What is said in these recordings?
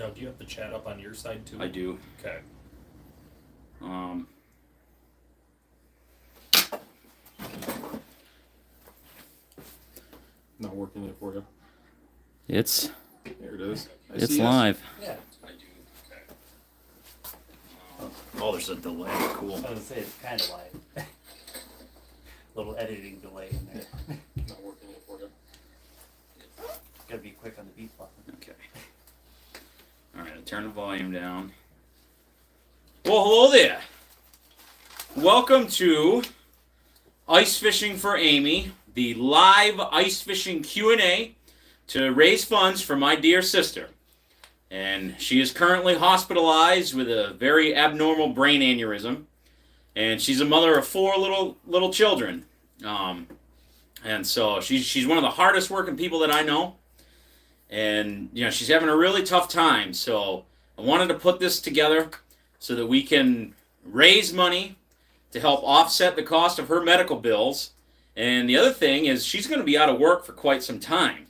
Now, do you have the chat up on your side too? I do. Okay. Not working yet for you. It's There it is. it's live. Yeah. I do. Okay. Oh, there's a delay. Cool. I was going to say it's kind of live. Little editing delay in there. Not working yet for you. Got to be quick on the beat button. Okay. All right, I'll turn the volume down. Well, hello there. Welcome to Ice Fishing for Amy, the live ice fishing Q&A to raise funds for my dear sister. And she is currently hospitalized with a very abnormal brain aneurysm. And she's a mother of 4 little children. And so she's one of the hardest working people that I know. And, you know, she's having a really tough time. So I wanted to put this together so that we can raise money to help offset the cost of her medical bills. And the other thing is she's going to be out of work for quite some time.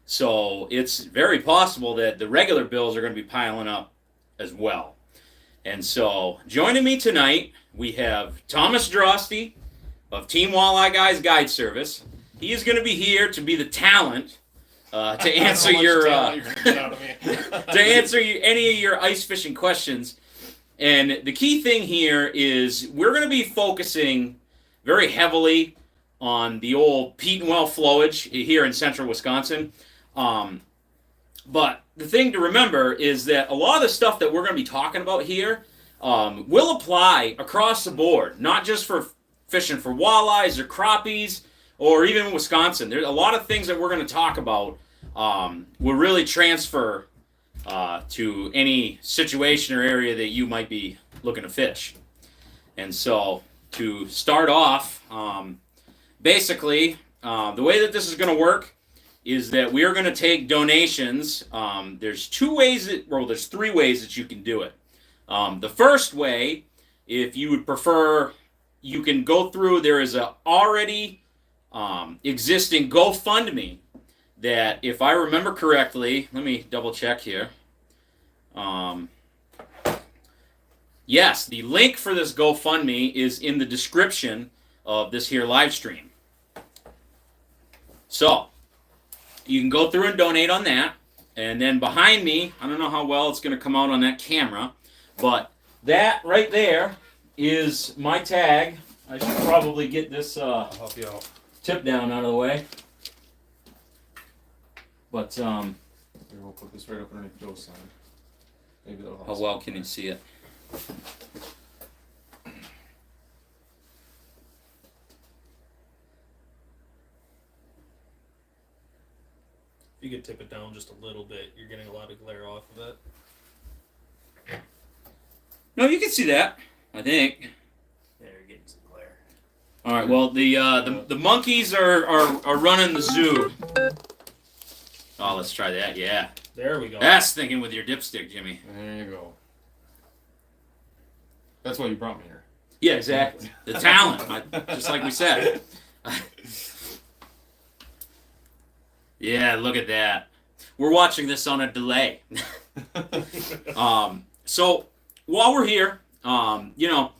So it's very possible that the regular bills are going to be piling up as well. And so joining me tonight, we have Thomas Drosty of Team Walleye Guys Guide Service. He is going to be here to be the talent to answer your to answer any of your ice fishing questions. And the key thing here is we're going to be focusing very heavily on the old peat and well flowage here in central Wisconsin. But the thing to remember is that a lot of the stuff that we're going to be talking about here will apply across the board, not just for fishing for walleyes or crappies or even Wisconsin. There's a lot of things that we're going to talk about will really transfer to any situation or area that you might be looking to fish. And so to start off, basically, the way that this is going to work is that we are going to take donations. There's 3 ways that you can do it. The first way, if you would prefer, you can go through, there is a already existing GoFundMe that, if I remember correctly, let me double check here. Yes, the link for this GoFundMe is in the description of this here live stream. So, you can go through and donate on that. And then behind me, I don't know how well it's going to come out on that camera, but that right there is my tag. I should probably get this I'll help you out. tip down out of the way. But Here, we'll put this right up underneath Joe's sign. Maybe that'll help. how well can you see it? If you could tip it down just a little bit, you're getting a lot of glare off of it. No, you can see that, I think. Yeah, you're getting some glare. All right. Well, the monkeys are running the zoo. Oh, let's try that. Yeah, There we go. that's thinking with your dipstick, Jimmy. There you go. That's why you brought me here. Yeah, exactly. The talent, just like we said. Yeah, look at that. We're watching this on a delay. So while we're here, you know,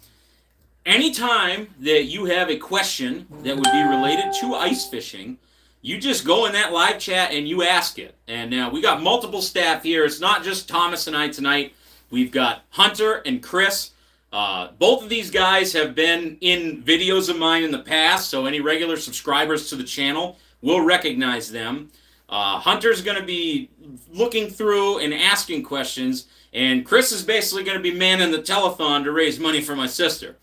anytime that you have a question that would be related to ice fishing, you just go in that live chat and you ask it. And now we got multiple staff here. It's not just Thomas and I tonight. We've got Hunter and Chris. Both of these guys have been in videos of mine in the past, so any regular subscribers to the channel will recognize them. Hunter's going to be looking through and asking questions, and Chris is basically going to be manning the telethon to raise money for my sister.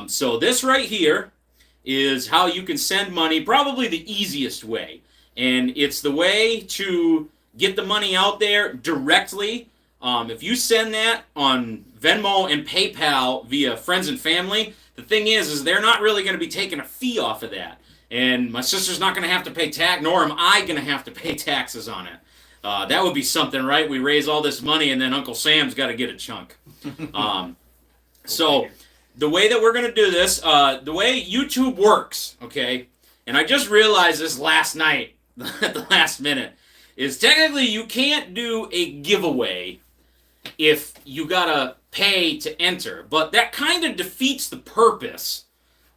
So this right here is how you can send money, probably the easiest way. And it's the way to get the money out there directly. If you send that on Venmo and PayPal via friends and family, the thing is they're not really going to be taking a fee off of that. And my sister's not going to have to pay tax, nor am I going to have to pay taxes on it. That would be something, right? We raise all this money, and then Uncle Sam's got to get a chunk. So the way that we're going to do this, the way YouTube works, okay, and I just realized this last night, at the last minute, is technically you can't do a giveaway if you gotta pay to enter. But that kind of defeats the purpose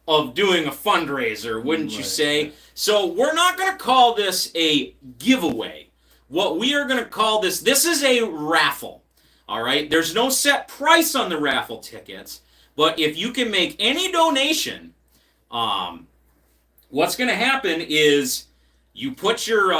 of doing a fundraiser, wouldn't you say? So we're not going to call this a giveaway. What we are going to call this is a raffle. All right? There's no set price on the raffle tickets, but if you can make any donation, what's going to happen is you put your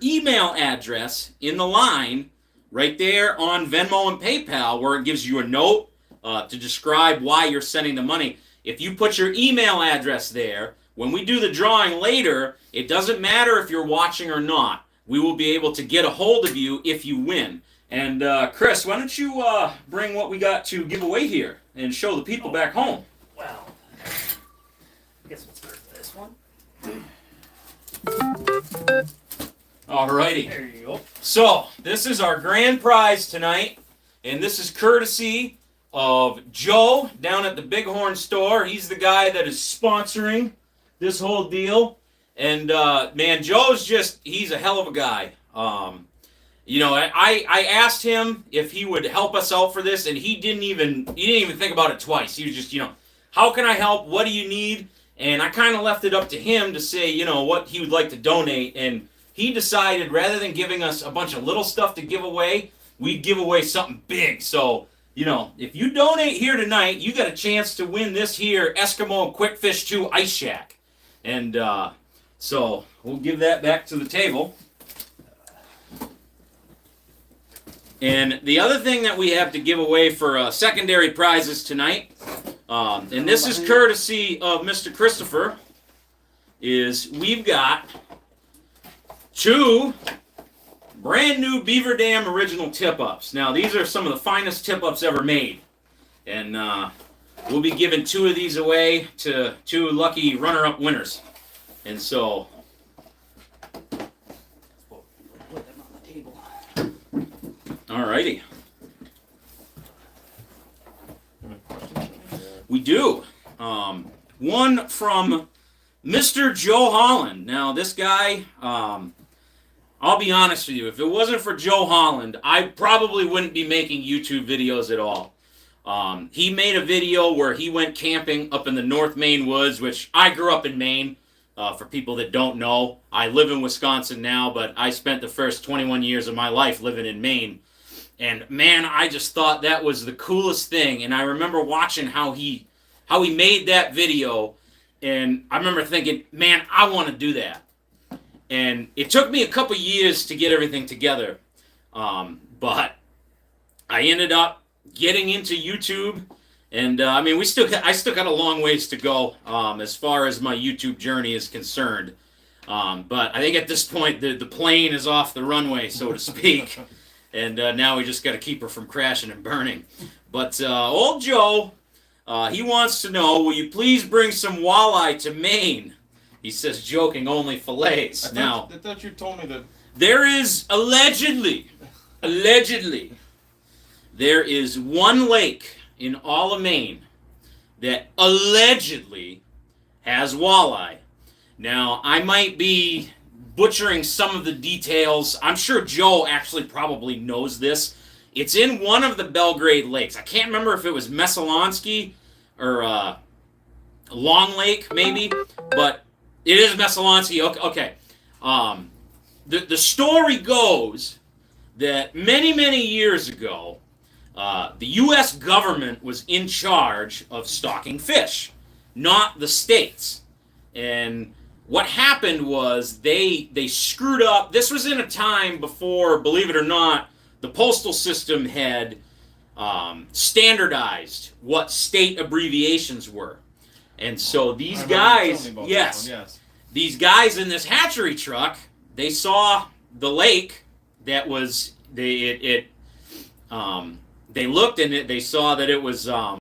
email address in the line right there on Venmo and PayPal, where it gives you a note to describe why you're sending the money. If you put your email address there, when we do the drawing later, it doesn't matter if you're watching or not. We will be able to get a hold of you if you win. And Chris, why don't you bring what we got to give away here and show the people back home? Well, I guess we'll start with this one. Alrighty. There you go. So, this is our grand prize tonight, and this is courtesy of Joe down at the Bighorn store. He's the guy that is sponsoring this whole deal. And, man, Joe's he's a hell of a guy. You know, I asked him if he would help us out for this, and he didn't even think about it twice. He was just, you know, how can I help? What do you need? And I kind of left it up to him to say, you know, what he would like to donate. And he decided rather than giving us a bunch of little stuff to give away, we'd give away something big. So, you know, if you donate here tonight, you got a chance to win this here Eskimo Quick Fish 2 Ice Shack. And so we'll give that back to the table. And the other thing that we have to give away for secondary prizes tonight, and this is courtesy of Mr. Christopher, is we've got 2 brand new Beaver Dam original tip-ups. Now, these are some of the finest tip-ups ever made. And we'll be giving 2 of these away to 2 lucky runner-up winners. And so, Put them on the table. alrighty. We do. One from Mr. Joe Holland. Now, this guy, I'll be honest with you, if it wasn't for Joe Holland, I probably wouldn't be making YouTube videos at all. He made a video where he went camping up in the North Maine woods, which I grew up in Maine. For people that don't know, I live in Wisconsin now, but I spent the first 21 years of my life living in Maine. And man, I just thought that was the coolest thing. And I remember watching how he made that video, and I remember thinking, man, I want to do that. And it took me a couple years to get everything together, but I ended up getting into YouTube. And I mean, I still got a long ways to go as far as my YouTube journey is concerned. But I think at this point, the plane is off the runway, so to speak. And now we just got to keep her from crashing and burning. But old Joe, he wants to know, will you please bring some walleye to Maine? He says, joking, only fillets. I thought you told me that. There is allegedly, there is one lake in all of Maine that allegedly has walleye. Now, I might be butchering some of the details. I'm sure Joe actually probably knows this. It's in one of the Belgrade lakes. I can't remember if it was Messalonsky or Long Lake, maybe, but it is Messalonsky. Okay. The story goes that many years ago, the U.S. government was in charge of stocking fish, not the states. And what happened was they screwed up. This was in a time before, believe it or not, the postal system had standardized what state abbreviations were. And so these guys, yes, these guys in this hatchery truck, they saw the lake that was, they looked in it, they saw that it was, I'm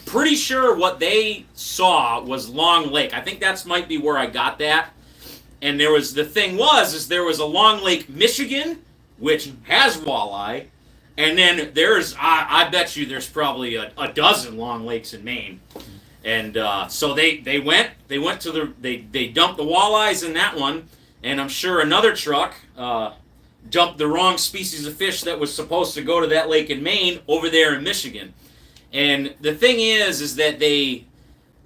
pretty sure what they saw was Long Lake. I think that's might be where I got that. And there was, the thing was there was a Long Lake, Michigan, which has walleye. And then there's, I bet you there's probably a dozen Long Lakes in Maine. And so they went to the, they dumped the walleyes in that one. And I'm sure another truck dumped the wrong species of fish that was supposed to go to that lake in Maine over there in Michigan. And the thing is that they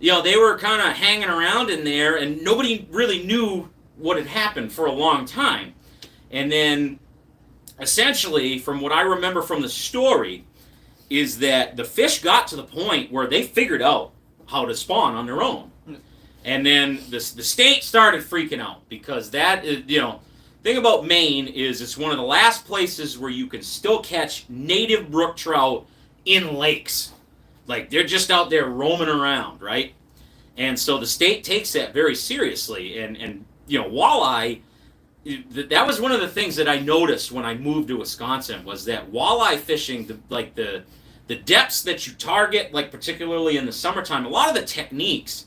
were kind of hanging around in there, and nobody really knew what had happened for a long time. And then, essentially, from what I remember from the story, is that the fish got to the point where they figured out how to spawn on their own. And then the state started freaking out because that is, thing about Maine is it's one of the last places where you can still catch native brook trout in lakes. Like, they're just out there roaming around, right? And so the state takes that very seriously. And walleye, that was one of the things that I noticed when I moved to Wisconsin, was that walleye fishing, the depths that you target, like particularly in the summertime, a lot of the techniques,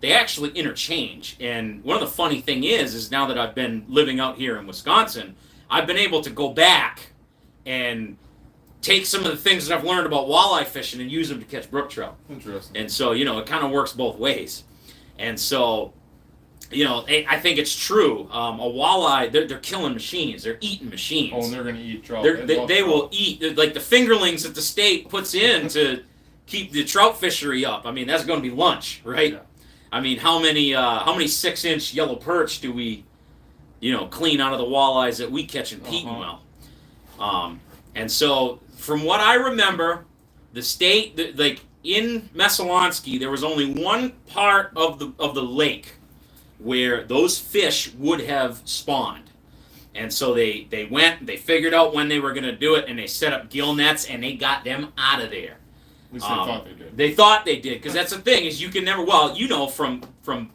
they actually interchange. And one of the funny thing is now that I've been living out here in Wisconsin, I've been able to go back and take some of the things that I've learned about walleye fishing and use them to catch brook trout. Interesting. And so, it kind of works both ways. And so, I think it's true. A walleye, they're killing machines. They're eating machines. Oh, and they're going to eat trout. They will eat, like the fingerlings that the state puts in to keep the trout fishery up. I mean, that's going to be lunch, right? Yeah. I mean, how many 6-inch yellow perch do we, clean out of the walleyes that we catch in Petenwell? And so, from what I remember, the state, like in Messalonsky, there was only one part of the lake where those fish would have spawned. And so they went, they figured out when they were going to do it, and they set up gill nets, and they got them out of there. At least they thought they did. They thought they did, because that's the thing, is you can never, from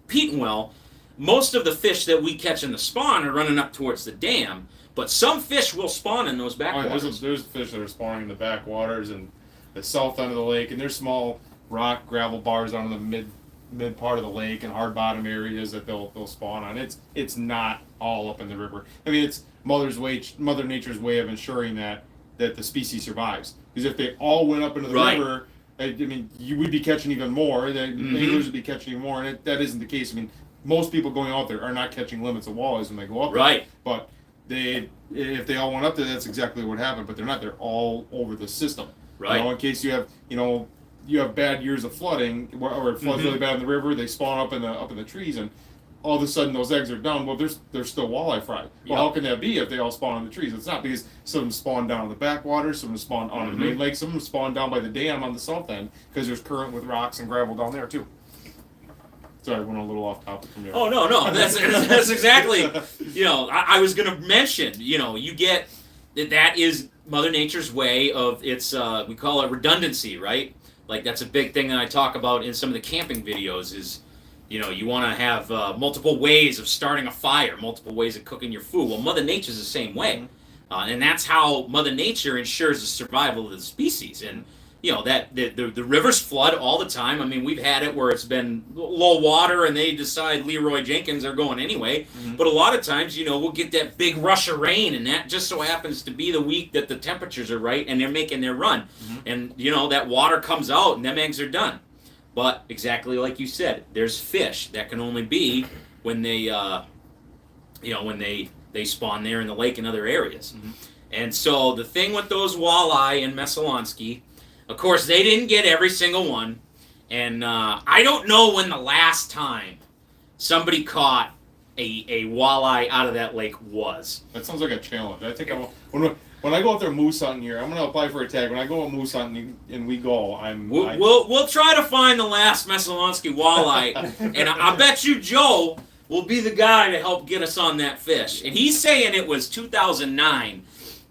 Petenwell, most of the fish that we catch in the spawn are running up towards the dam, but some fish will spawn in those backwaters. There's fish that are spawning in the backwaters and the south end of the lake, and there's small rock gravel bars on the mid part of the lake and hard bottom areas that they'll spawn on. It's not all up in the river. I mean, it's Mother Nature's way of ensuring that the species survives. Because if they all went up into the river, I mean, you would be catching even more. The anglers would be catching even more, and that isn't the case. I mean, most people going out there are not catching limits of walleyes when they go up there. But if they all went up there, that's exactly what happened. But they're not. They're all over the system. Right. In case you have bad years of flooding, or it floods really bad in the river, they spawn up in the trees, and all of a sudden those eggs are down. Well, there's still walleye fry. Well, how can that be if they all spawn on the trees? It's not, because some of them spawn down in the backwater, some of them spawn on the main lake, some of them spawn down by the dam on the south end, because there's current with rocks and gravel down there too. Sorry, I went a little off topic from there. Oh, no, that's exactly, I was going to mention, you get, that is Mother Nature's way of its, we call it redundancy, right? Like, that's a big thing that I talk about in some of the camping videos is, you want to have multiple ways of starting a fire, multiple ways of cooking your food. Well, Mother Nature's the same way. And that's how Mother Nature ensures the survival of the species. And, that the rivers flood all the time. I mean, we've had it where it's been low water and they decide Leroy Jenkins are going anyway. But a lot of times, we'll get that big rush of rain, and that just so happens to be the week that the temperatures are right and they're making their run. And, that water comes out and them eggs are done. But exactly like you said, there's fish that can only be when they, when they spawn there in the lake and other areas. And so the thing with those walleye in Messalonsky, of course, they didn't get every single one. And I don't know when the last time somebody caught a walleye out of that lake was. That sounds like a challenge. I think when I go out there moose hunting here, I'm going to apply for a tag. When I go out moose hunting and we go, We'll try to find the last Messalonsky walleye, and I bet you Joe will be the guy to help get us on that fish. And he's saying it was 2009,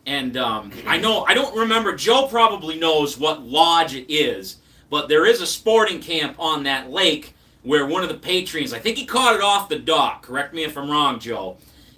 and I don't remember. Joe probably knows what lodge it is, but there is a sporting camp on that lake where one of the patrons, I think he caught it off the dock. Correct me if I'm wrong, Joe.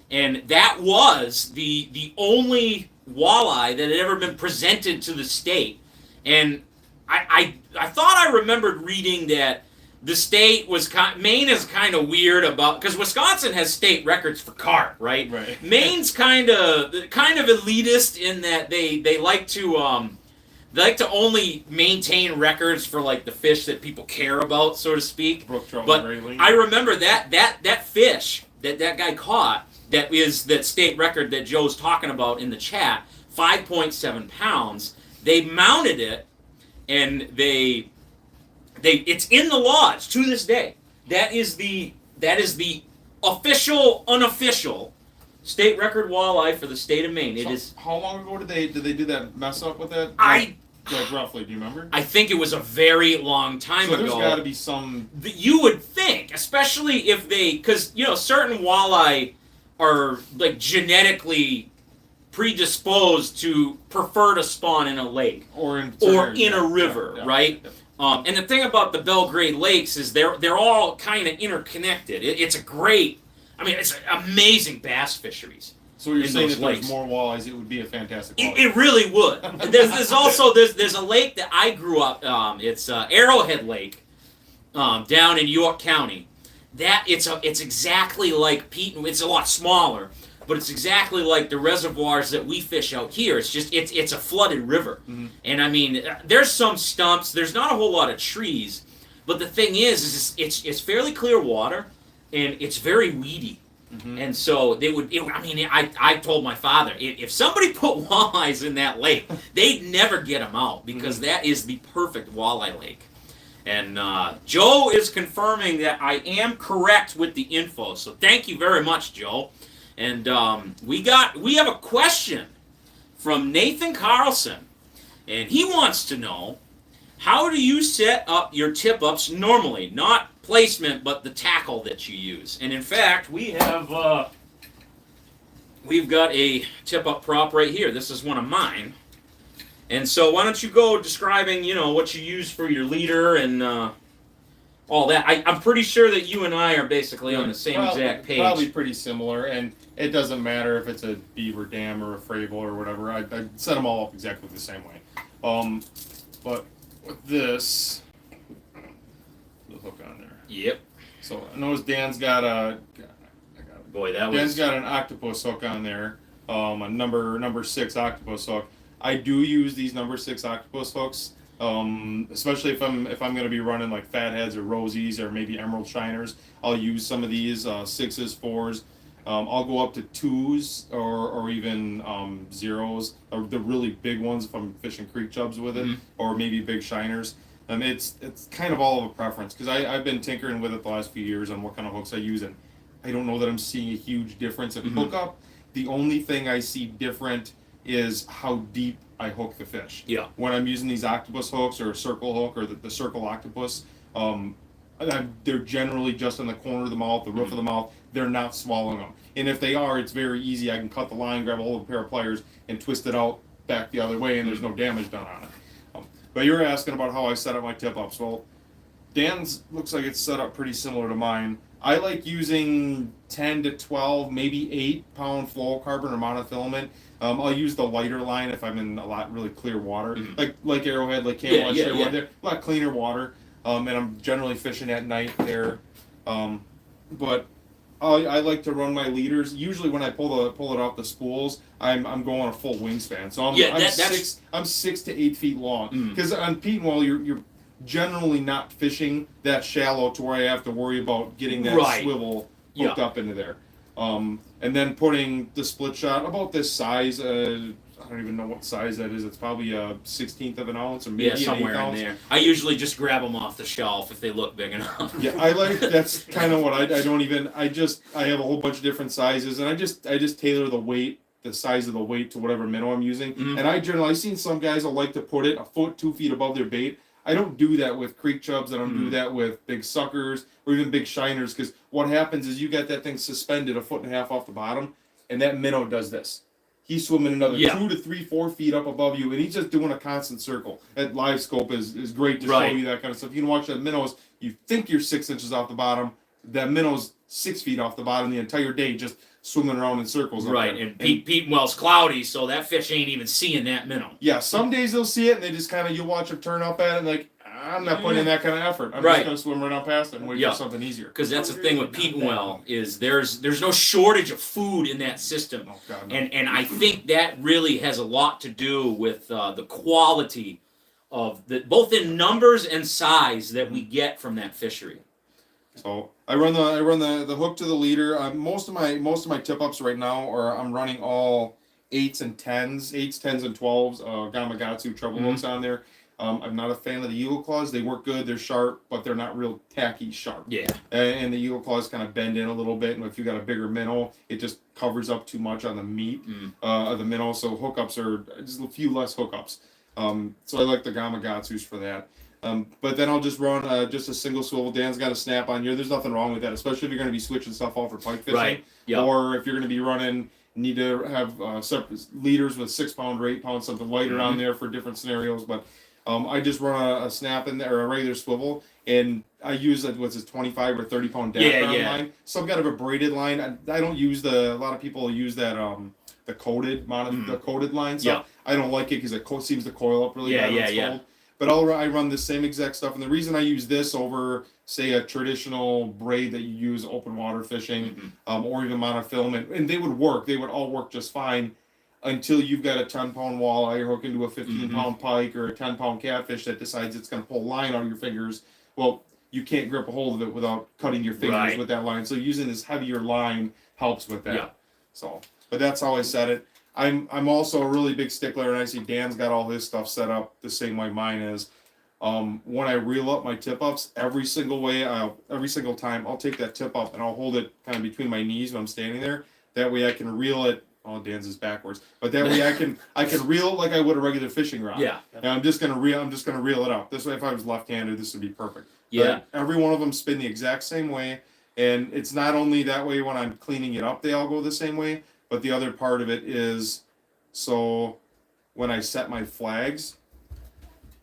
And that was the only walleye that had ever been presented to the state. And I thought I remembered reading that the state was Maine is kind of weird about, because Wisconsin has state records for carp, right? Maine's kind of elitist in that they like to only maintain records for like the fish that people care about, so to speak. Brook trout, but I remember that fish that guy caught. that state record that Joe's talking about in the chat, 5.7 pounds. They mounted it, and it's in the lodge to this day. That is the official, unofficial state record walleye for the state of Maine. It is. How long ago did they do that mess up with that? Like roughly, do you remember? I think it was a very long time ago. There's got to be some. You would think, especially if because certain walleye are like genetically predisposed to prefer to spawn in a lake or in a river, right? And the thing about the Belgrade lakes is they're all kind of interconnected. It's it's amazing bass fisheries. So you're saying if there's more walleyes, it would be a fantastic walleye. It really would. There's also there's a lake that I grew up. It's Arrowhead Lake, down in York County. It's exactly like It's a lot smaller, but it's exactly like the reservoirs that we fish out here. It's just it's a flooded river, and I mean there's some stumps. There's not a whole lot of trees, but the thing is it's fairly clear water, and it's very weedy. And so they would. I told my father if somebody put walleyes in that lake, they'd never get them out because that is the perfect walleye lake. And Joe is confirming that I am correct with the info. So thank you very much, Joe. And we have a question from Nathan Carlson, and he wants to know, how do you set up your tip-ups normally? Not placement, but the tackle that you use. And in fact, we've got a tip-up prop right here. This is one of mine. And so why don't you go describing, what you use for your leader and all that. I'm pretty sure that you and I are basically on the same exact page. Probably pretty similar, and it doesn't matter if it's a beaver dam or a Frable or whatever. I set them all up exactly the same way. But with this, the hook on there. Yep. So I notice Dan's got an octopus hook on there, a number 6 octopus hook. I do use these number 6 octopus hooks, especially if I'm going to be running like fatheads or rosies or maybe emerald shiners. I'll use some of these 6s, 4s. I'll go up to 2s or even 0s, or the really big ones if I'm fishing creek chubs with it, or maybe big shiners. It's kind of all of a preference because I've been tinkering with it the last few years on what kind of hooks I use, and I don't know that I'm seeing a huge difference in hookup. The only thing I see different is how deep I hook the fish. Yeah. When I'm using these octopus hooks or a circle hook or the circle octopus, they're generally just in the corner of the mouth, the roof of the mouth. They're not swallowing them. And if they are, it's very easy. I can cut the line, grab a hold of a pair of pliers, and twist it out back the other way, and there's no damage done on it. But you're asking about how I set up my tip-ups. Well, Dan's looks like it's set up pretty similar to mine. I like using 10 to 12, maybe 8-pound fluorocarbon or monofilament. I'll use the lighter line if I'm in a lot really clear water, like Arrowhead, like Camelot, a lot cleaner water. And I'm generally fishing at night there. But I like to run my leaders. Usually when I pull it off the spools, I'm going a full wingspan. So I'm 6 to 8 feet long. Because on Pete and Wall, you're generally not fishing that shallow to where I have to worry about getting that swivel hooked up into there. And then putting the split shot about this size. I don't even know what size that is. It's probably a 1/16 of an ounce or maybe somewhere an 1/8 ounce. in there. I usually just grab them off the shelf if they look big enough. That's kind of what I have a whole bunch of different sizes, and I just tailor the size of the weight to whatever minnow I'm using. And I've seen some guys will like to put it a foot, 2 feet above their bait. I don't do that with creek chubs. I don't do that with big suckers or even big shiners, because what happens is you got that thing suspended 1.5 feet off the bottom, and that minnow does this. He's swimming another 2 to 3, 4 feet up above you, and he's just doing a constant circle. That live scope is great to show you that kind of stuff. You can watch that minnows, you think you're 6 inches off the bottom, that minnow's 6 feet off the bottom the entire day, just swimming around in circles. Right, and Pete Well's cloudy, so that fish ain't even seeing that minnow. Yeah, some days they'll see it, and they just kind of, you watch them turn up at it, and like, I'm not putting in that kind of effort. I'm just going to swim right on past it and wait for something easier. Because that's the thing with Pete and Well, is there's no shortage of food in that system. Oh, God, no. And I think that really has a lot to do with the quality of both in numbers and size that we get from that fishery. So I run the hook to the leader. Most of my tip ups right now are I'm running all 8s and 10s, 8s, 10s and 12s. Gamakatsu treble hooks on there. I'm not a fan of the eagle claws. They work good. They're sharp, but they're not real tacky sharp. Yeah. And the eagle claws kind of bend in a little bit. And if you got a bigger minnow, it just covers up too much on the meat of the minnow. So hookups are just a few less hookups. So I like the Gamakatsus for that. But then I'll just run just a single swivel. Dan's got a snap on here. There's nothing wrong with that, especially if you're going to be switching stuff out for pike fishing. Right. Yep. Or if you're going to be running, need to have separate leaders with 6 pound or 8 pound, something lighter on there for different scenarios. But I just run a snap in there, or a regular swivel, and I use what's it, 25 or 30 pound line. Some kind of a braided line. I don't use a lot of people use that the coated the coated line stuff. I don't like it because it seems to coil up really bad when it's cold. But I run the same exact stuff, and the reason I use this over, say, a traditional braid that you use open water fishing, or even monofilament, and they would work. They would all work just fine until you've got a 10 pound walleye, you're hooking to a 15 pound pike, or a 10 pound catfish that decides it's going to pull line out of your fingers. Well, you can't grip a hold of it without cutting your fingers with that line. So using this heavier line helps with that. Yeah. So, but that's how I set it. I'm also a really big stickler, and I see Dan's got all his stuff set up the same way mine is. When I reel up my tip ups, every single time I'll take that tip up and I'll hold it kind of between my knees when I'm standing there. That way I can reel it. Oh, Dan's is backwards, but that way I can reel it like I would a regular fishing rod. Yeah. And I'm just gonna reel it up. This way, if I was left-handed, this would be perfect. Yeah. But every one of them spin the exact same way, and it's not only that way when I'm cleaning it up, they all go the same way. But the other part of it is, so when I set my flags,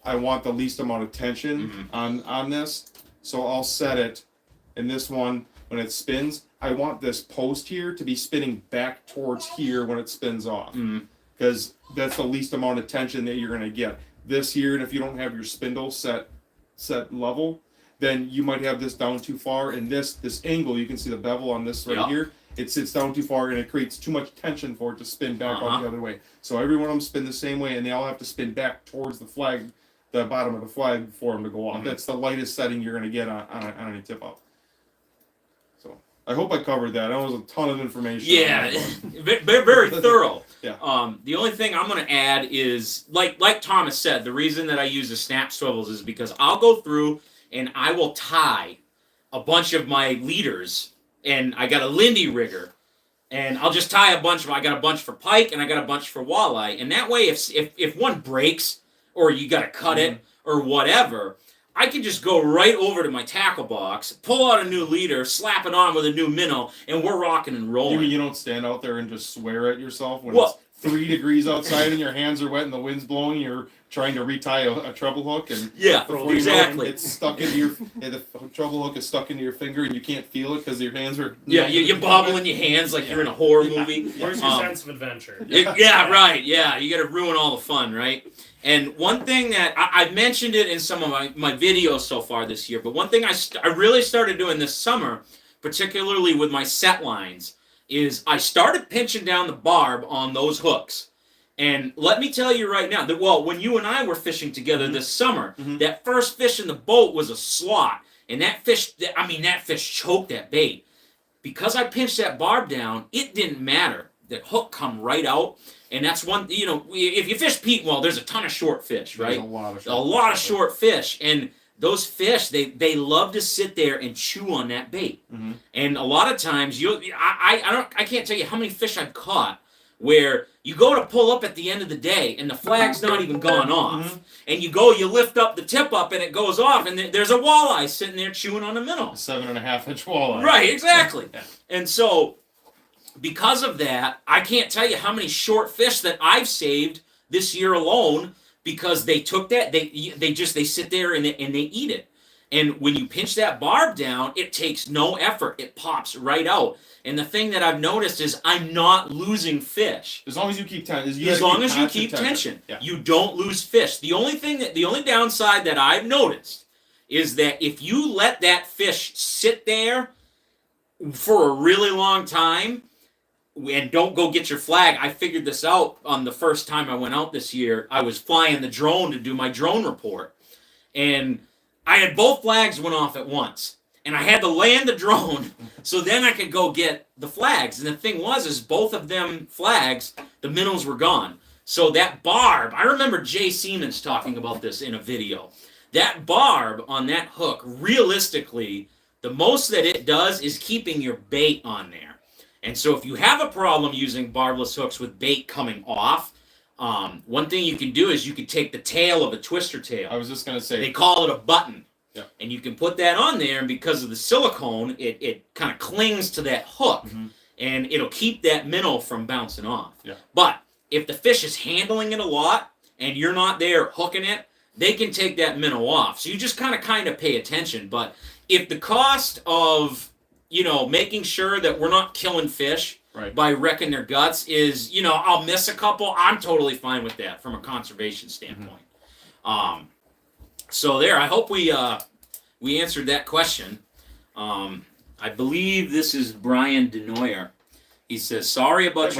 I want the least amount of tension on this. So I'll set it in this one when it spins. I want this post here to be spinning back towards here when it spins off. Because that's the least amount of tension that you're going to get. This here, and if you don't have your spindle set level, then you might have this down too far. And this angle, you can see the bevel on this right here. It sits down too far, and it creates too much tension for it to spin back out the other way. So every one of them spin the same way, and they all have to spin back towards the flag, the bottom of the flag, for them to go off. That's the lightest setting you're going to get on any tip-up. So I hope I covered that. That was a ton of information. Yeah, very thorough. Yeah. The only thing I'm going to add is, like Thomas said, the reason that I use the snap swivels is because I'll go through and I will tie a bunch of my leaders. And I got a Lindy rigger, and I'll just tie a bunch of. I got a bunch for pike, and I got a bunch for walleye. And that way, if one breaks, or you got to cut it, or whatever, I can just go right over to my tackle box, pull out a new leader, slap it on with a new minnow, and we're rocking and rolling. You mean you don't stand out there and just swear at yourself when it's 3 degrees outside and your hands are wet and the wind's blowing? You're trying to retie a treble hook, and exactly. It's stuck into your. The treble hook is stuck into your finger, and you can't feel it because your hands are. You bobble in your hands like you're in a horror movie. Where's your sense of adventure? You got to ruin all the fun, right? And one thing that I mentioned it in some of my videos so far this year, but one thing I really started doing this summer, particularly with my set lines, is I started pinching down the barb on those hooks. And let me tell you right now, that when you and I were fishing together this summer, that first fish in the boat was a slot. And that fish choked that bait. Because I pinched that barb down, it didn't matter. That hook come right out. And that's one, if you fish peat well, there's a ton of short fish, right? There's a lot of short fish. And those fish, they love to sit there and chew on that bait. And a lot of times, I can't tell you how many fish I've caught where you go to pull up at the end of the day and the flag's not even gone off. And you lift up the tip up and it goes off, and there's a walleye sitting there chewing on a minnow. 7.5 inch walleye. Right, exactly. And so, because of that, I can't tell you how many short fish that I've saved this year alone because they took that, they sit there and they eat it. And when you pinch that barb down, it takes no effort. It pops right out. And the thing that I've noticed is I'm not losing fish. As long as you keep tension. As long as you keep tension. You don't lose fish. The only downside that I've noticed is that if you let that fish sit there for a really long time and don't go get your flag, I figured this out on the first time I went out this year. I was flying the drone to do my drone report. And I had both flags went off at once. and I had to land the drone so then I could go get the flags. And the thing was, is both of them flags, the minnows were gone. So that barb, I remember Jay Siemens talking about this in a video. That barb on that hook, realistically, the most that it does is keeping your bait on there. And so if you have a problem using barbless hooks with bait coming off, one thing you can do is you can take the tail of a twister tail. I was just going to say. They call it a button. Yeah. And you can put that on there, and because of the silicone, it kind of clings to that hook, and it'll keep that minnow from bouncing off. Yeah. But if the fish is handling it a lot, and you're not there hooking it, they can take that minnow off. So you just kind of pay attention. But if the cost of, making sure that we're not killing fish by wrecking their guts is, I'll miss a couple, I'm totally fine with that from a conservation standpoint. So there, I hope we answered that question. I believe this is Brian Denoyer. He says, sorry about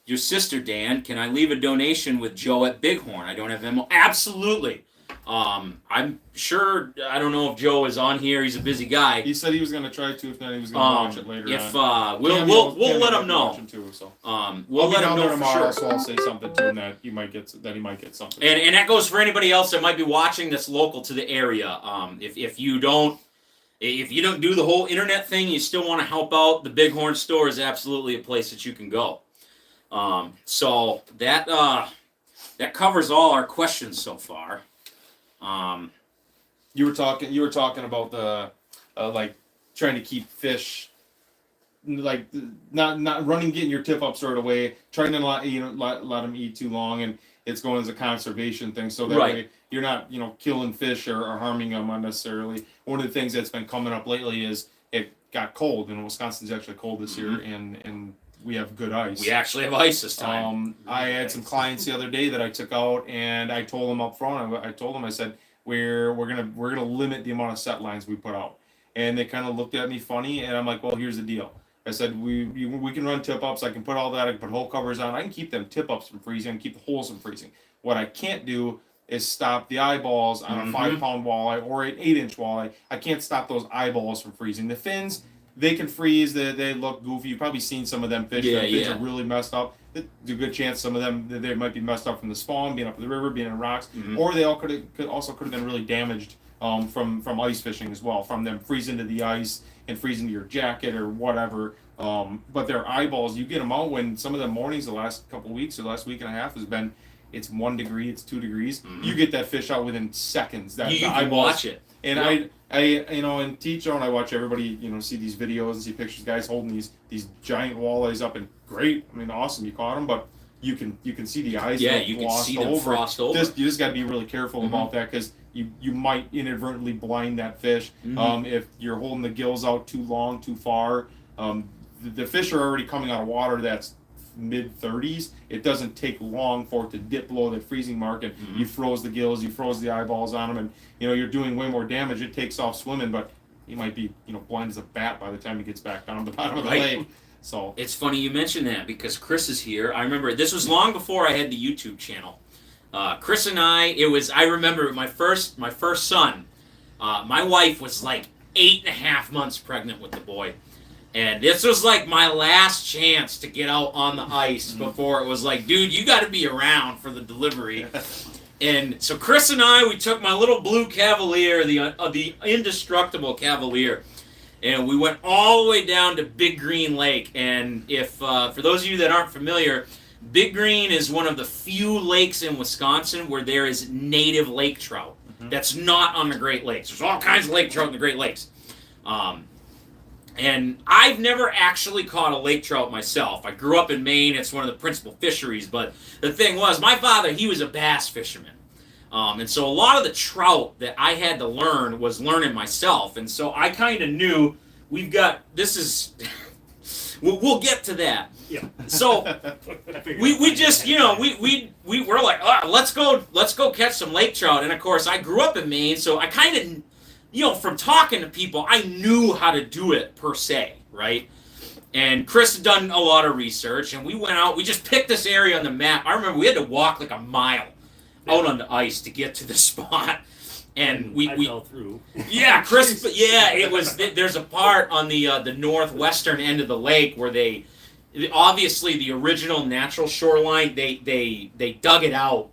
your sister, Dan. Can I leave a donation with Joe at Bighorn? I don't have Venmo. Absolutely. I'm sure, I don't know if Joe is on here. He's a busy guy. He said he was going to try to, if not, he was going to watch it later on. We'll let him know. Too, so. We'll let him know for tomorrow, sure. So I'll say something to him that he might get something. And that goes for anybody else that might be watching that's local to the area. If you don't do the whole internet thing, you still want to help out, the Bighorn store is absolutely a place that you can go. So that covers all our questions so far. You were talking about the like trying to keep fish like not running, getting your tip up sort of way, trying to let them eat too long, and it's going as a conservation thing. So that way you're not killing fish or harming them unnecessarily. One of the things that's been coming up lately is it got cold, and Wisconsin's actually cold this year, and we have good ice. We actually have ice this time. I had some clients the other day that I took out, and I told them up front. I said we're gonna limit the amount of set lines we put out, and they kind of looked at me funny, and I'm like, well, here's the deal. I said we can run tip ups. I can put all that. I can put hole covers on. I can keep them tip ups from freezing. I can keep the holes from freezing. What I can't do is stop the eyeballs on a 5-pound walleye or an 8-inch walleye. I can't stop those eyeballs from freezing. The fins, they can freeze. They look goofy. You've probably seen some of them fish. Yeah, fish are really messed up. There's a good chance some of them they might be messed up from the spawn, being up in the river, being in rocks, or they all could have been really damaged from ice fishing as well, from them freezing to the ice and freezing to your jacket or whatever. But their eyeballs, you get them out when some of the mornings the last couple of weeks or last week and a half has been, it's 1 degree, it's 2 degrees. You get that fish out within seconds. That you the can eyeballs, watch it. And I and teach and I watch everybody, see these videos and see pictures, guys holding these giant walleyes up, and great. I mean, awesome, you caught them, but you can see the eyes. Yeah, you can see them frost over. You just got to be really careful about that, because you might inadvertently blind that fish. If you're holding the gills out too long, too far. The fish are already coming out of water that's mid-30s. It doesn't take long for it to dip below that freezing mark, and you froze the gills, you froze the eyeballs on them, and you're doing way more damage. It takes off swimming, but he might be blind as a bat by the time he gets back down to the bottom of the lake. So it's funny you mention that, because Chris is here. I remember this was long before I had the YouTube channel. Chris and I remember my first son. My wife was like 8.5 months pregnant with the boy. And this was like my last chance to get out on the ice before it was like, dude, you got to be around for the delivery. And so Chris and I, we took my little blue Cavalier, the indestructible Cavalier, and we went all the way down to Big Green Lake. And if for those of you that aren't familiar, Big Green is one of the few lakes in Wisconsin where there is native lake trout. That's not on the Great Lakes. There's all kinds of lake trout in the Great Lakes. And I've never actually caught a lake trout myself. I grew up in Maine. It's one of the principal fisheries. But the thing was, my father, he was a bass fisherman. And so a lot of the trout that I had to learn was learning myself. And so I kind of knew we'll get to that. Yeah. So we just, we're like, let's go catch some lake trout. And of course, I grew up in Maine, so I kind of, from talking to people, I knew how to do it per se, right? And Chris had done a lot of research, and we went out. We just picked this area on the map. I remember we had to walk like a mile out on the ice to get to the spot. and I we fell through. yeah, Chris. Yeah, it was. There's a part on the northwestern end of the lake where they, obviously the original natural shoreline, they dug it out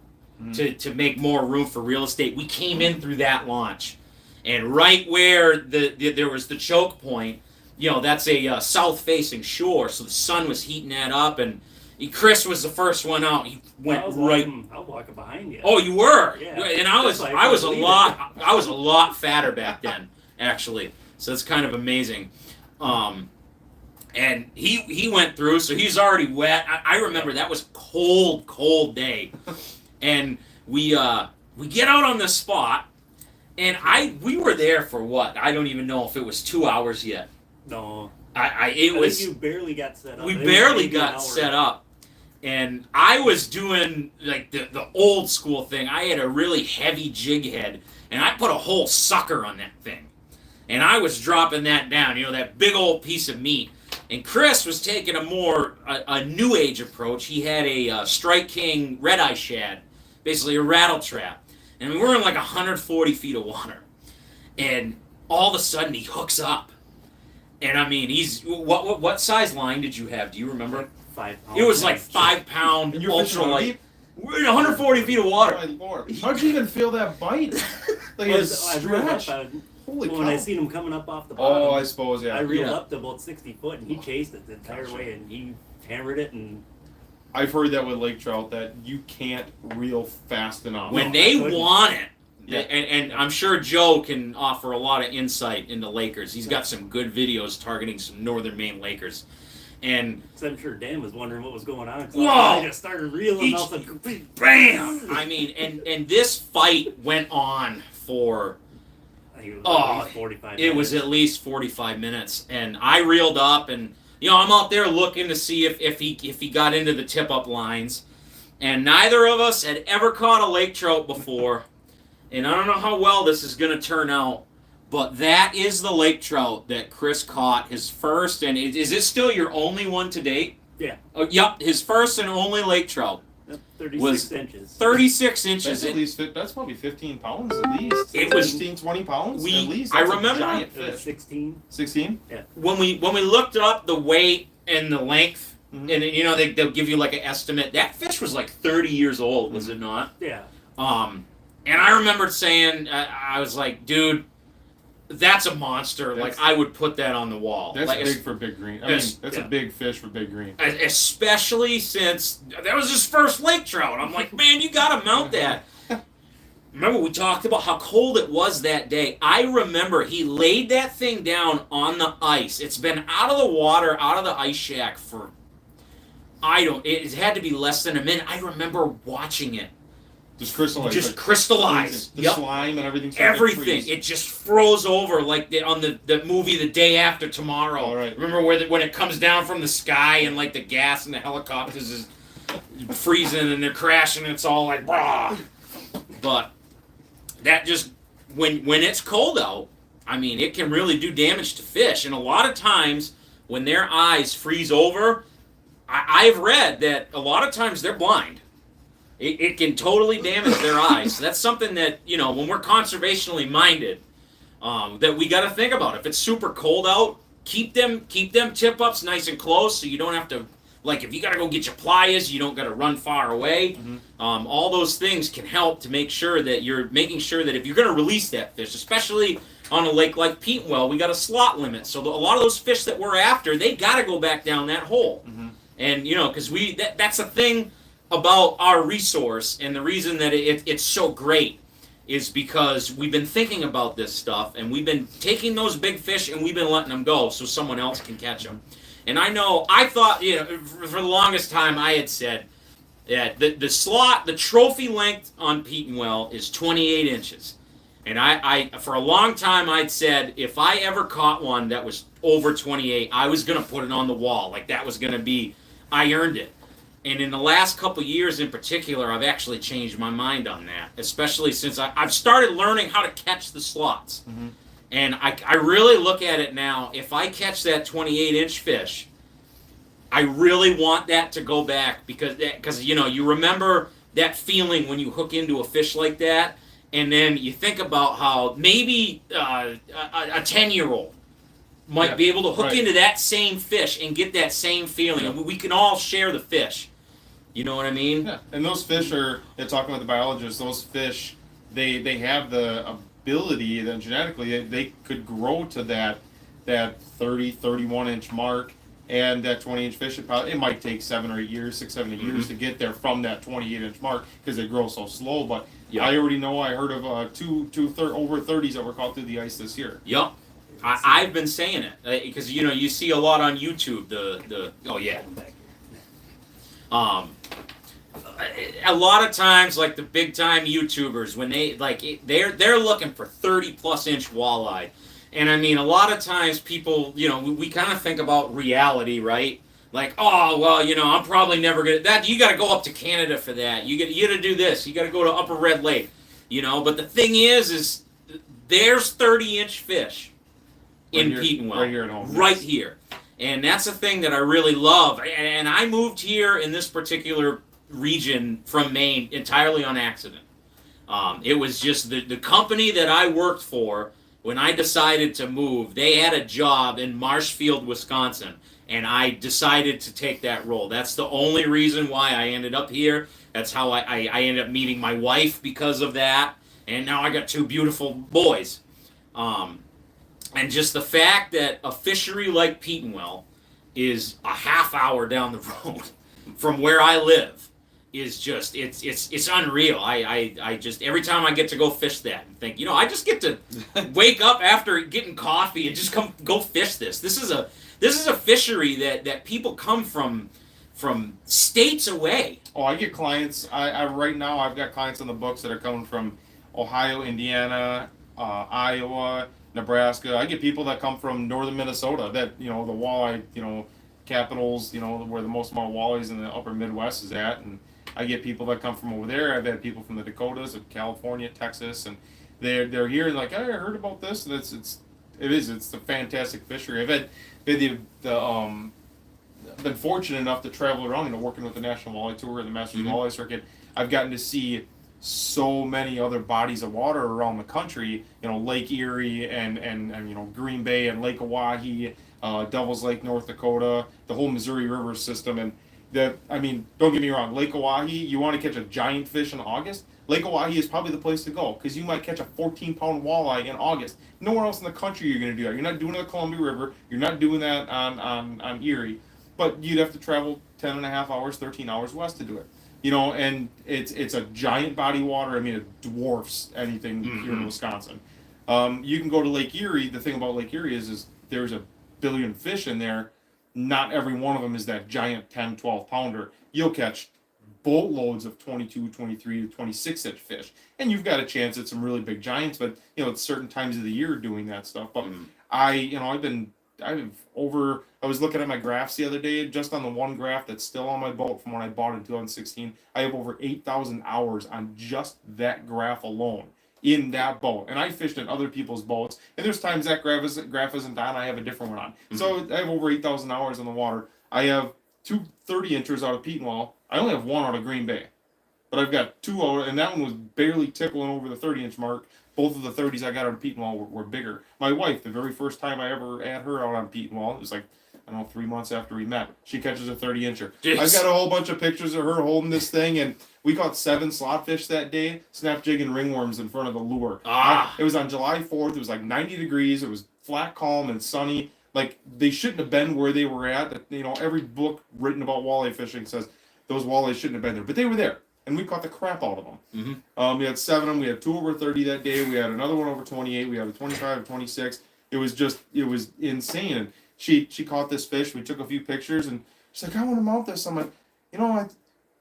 to make more room for real estate. We came in through that launch, and right where there was the choke point, that's a south-facing shore, so the sun was heating that up, and Chris was the first one out. He went I was right. walking behind you. Oh, you were. Yeah. And I was That's why I I was a couldn't lot I was a lot fatter back then, actually. So it's kind of amazing. And he went through, so he's already wet. I remember that was cold day, and we get out on the spot, and we were there for what? I don't even know if it was 2 hours yet. No. I think you barely got set up. We It was barely maybe an got hour. set up. And I was doing like the old school thing. I had a really heavy jig head, and I put a whole sucker on that thing. And I was dropping that down, that big old piece of meat. And Chris was taking a new age approach. He had a Strike King red eye shad, basically a rattle trap. And we're in like 140 feet of water. And all of a sudden he hooks up. And I mean, what size line did you have? Do you remember? 5 pounds. It was like 5 pound And you're fishing on ultralight. deep? We're in 140 feet of water. My Lord. How'd you even feel that bite? Like I a reeled up, stretch. when Holy cow. I seen him coming up off the bottom, Oh, I suppose, yeah. I reeled Yeah. up to about 60 foot, and he chased it the entire Gotcha. way, and he hammered it, and I've heard that with lake trout that you can't reel fast enough. When No, they I couldn't. want it, Yeah. and I'm sure Joe can offer a lot of insight into Lakers. He's got some good videos targeting some northern Maine Lakers. And so I'm sure Dan was wondering what was going on. Whoa! I just started reeling Each- off the bam! I mean, and this fight went on for, I think it was Oh, at least 45 it was minutes. at least 45 minutes. And I reeled up, and I'm out there looking to see if he got into the tip-up lines. And neither of us had ever caught a lake trout before. And I don't know how well this is going to turn out. But that is the lake trout that Chris caught, his first, and is it still your only one to date? Yeah. Oh, yep, his first and only lake trout. 36 was inches. 36 inches. That's at least that's probably 15 pounds at least. It was- 15, 20 pounds we- at least. I That's a remember- giant It was fish. 16. 16? When we looked up the weight and the length, Mhm. and they'll give you like an estimate. That fish was like 30 years old, was it not? Yeah. And I remembered saying, I was like, dude, that's a monster. Like, I would put that on the wall. That's like, big for big green. I mean, Yes. that's Yeah. a big fish for big green. Especially since that was his first lake trout. I'm like, man, you gotta mount that. Remember, we talked about how cold it was that day. I remember he laid that thing down on the ice. It's been out of the water, out of the ice shack for, it had to be less than a minute. I remember watching it Just crystallized. just like, crystallize. The Yep. slime and everything. started to Everything. freeze. It just froze over like on the movie The Day After Tomorrow. All right. Remember when it comes down from the sky and like the gas in the helicopters is freezing and they're crashing and it's all like brah. But that just when it's cold out, I mean it can really do damage to fish. And a lot of times when their eyes freeze over, I've read that a lot of times they're blind. It can totally damage their eyes. So that's something that, when we're conservationally minded, that we got to think about. If it's super cold out, keep them tip-ups nice and close so you don't have to, like if you got to go get your pliers, you don't got to run far away. Mhm. All those things can help to make sure that you're making sure that if you're going to release that fish, especially on a lake like Petenwell, we got a slot limit. So a lot of those fish that we're after, they got to go back down that hole. Mhm. And, because that's a thing about our resource, and the reason that it's so great is because we've been thinking about this stuff, and we've been taking those big fish and we've been letting them go so someone else can catch them. And I thought, for the longest time I had said that the trophy length on Petenwell is 28 inches. And I for a long time I'd said if I ever caught one that was over 28, I was going to put it on the wall. Like that was going to be, I earned it. And in the last couple years in particular, I've actually changed my mind on that, especially since I've started learning how to catch the slots. Mm-hmm. And I really look at it now, if I catch that 28-inch fish, I really want that to go back because you remember that feeling when you hook into a fish like that And then you think about how maybe a 10-year-old might be able to hook into that same fish and get that same feeling. Yeah. We can all share the fish. You know what I mean? Yeah, and those fish are, talking with the biologists, those fish, they have the ability that genetically they could grow to that 30, 31 inch mark, and that 20 inch fish, it might take 7 or 8 years, 6, 7, 8 years to get there from that 28 inch mark because they grow so slow. But I already know, I heard of over 30s that were caught through the ice this year. Yep. I've been saying it because you see a lot on YouTube. A lot of times, like the big time YouTubers, when they're looking for 30+ inch walleye, and I mean a lot of times people, we kind of think about reality, right? Like, oh well, I'm probably never gonna that. You got to go up to Canada for that. You got to do this. You got to go to Upper Red Lake, But the thing is there's 30-inch fish in Petenwell, right here at home, right here, and that's the thing that I really love. And I moved here in this particular region from Maine entirely on accident. It was just the company that I worked for when I decided to move. They had a job in Marshfield, Wisconsin, and I decided to take that role. That's the only reason why I ended up here. That's how I ended up meeting my wife because of that, and now I got 2 beautiful boys. And just the fact that a fishery like Petenwell is a half hour down the road from where I live is just it's unreal. I just every time I get to go fish that and think, I just get to wake up after getting coffee and just go fish this. This is a fishery that people come from states away. Oh, I get clients. I right now I've got clients on the books that are coming from Ohio, Indiana, Iowa, Nebraska. I get people that come from northern Minnesota that, the walleye, capitals, where the most amount of walleyes in the upper Midwest is at. And I get people that come from over there. I've had people from the Dakotas, of California, Texas, and they're here and like, hey, I heard about this, and it's a fantastic fishery. I've been fortunate enough to travel around, working with the National Walleye Tour and the Masters Walleye Circuit. I've gotten to see so many other bodies of water around the country, Lake Erie and Green Bay and Lake Oahe, Devil's Lake, North Dakota, the whole Missouri River system. And don't get me wrong, Lake Oahe, you want to catch a giant fish in August, Lake Oahe is probably the place to go because you might catch a 14-pound walleye in August. Nowhere else in the country you're going to do that. You're not doing it on the Columbia River. You're not doing that on Erie. But you'd have to travel 10 and a half hours, 13 hours west to do it. And it's a giant body of water. It dwarfs anything here in Wisconsin. You can go to Lake Erie. The thing about Lake Erie is there's a billion fish in there. Not every one of them is that giant 10, 12 pounder. You'll catch boatloads of 22, 23 to 26 inch fish. And you've got a chance at some really big giants, but at certain times of the year doing that stuff. But I was looking at my graphs the other day, just on the one graph that's still on my boat from when I bought it in 2016. I have over 8,000 hours on just that graph alone in that boat. And I fished in other people's boats. And there's times that graph isn't on, I have a different one on. So I have over 8,000 hours on the water. I have 2 30-inchers out of Petenwell. I only have 1 out of Green Bay. But I've got 2 out, and that one was barely tickling over the 30-inch mark. Both of the 30s I got out of Petenwell were bigger. My wife, the very first time I ever had her out on Petenwell, it was like, 3 months after we met, she catches a 30-incher. I've got a whole bunch of pictures of her holding this thing, and we caught 7 slotfish that day, snap jig and ringworms in front of the lure. It was on July 4th. It was like 90 degrees. It was flat, calm, and sunny. Like, they shouldn't have been where they were at. Every book written about walleye fishing says those walleyes shouldn't have been there, but they were there. And we caught the crap out of them. We had 7 of them. We had 2 over 30 that day. We had another one over 28. We had a 25, 26. It was insane. And she caught this fish. We took a few pictures, and she's like, I want to mount this. I'm like,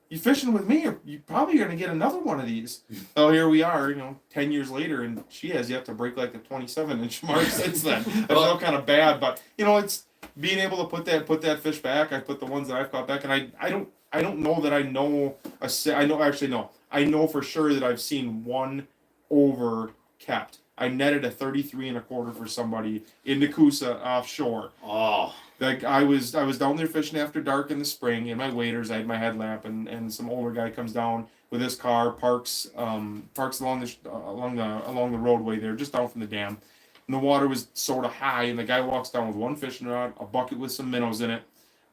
you fishing with me? You're probably going to get another one of these. So here we are, 10 years later, and she has yet to break like the 27-inch mark since then. I felt kind of bad, but, it's being able to put that fish back. I put the ones that I've caught back, and I don't know that I know I know for sure that I've seen one over kept. I netted a 33 1/4 for somebody in Nakusa offshore. Oh. Like I was down there fishing after dark in the spring in my waders. I had my headlamp, and some older guy comes down with his car, parks along the roadway there, just down from the dam. And the water was sort of high, and the guy walks down with one fishing rod, a bucket with some minnows in it,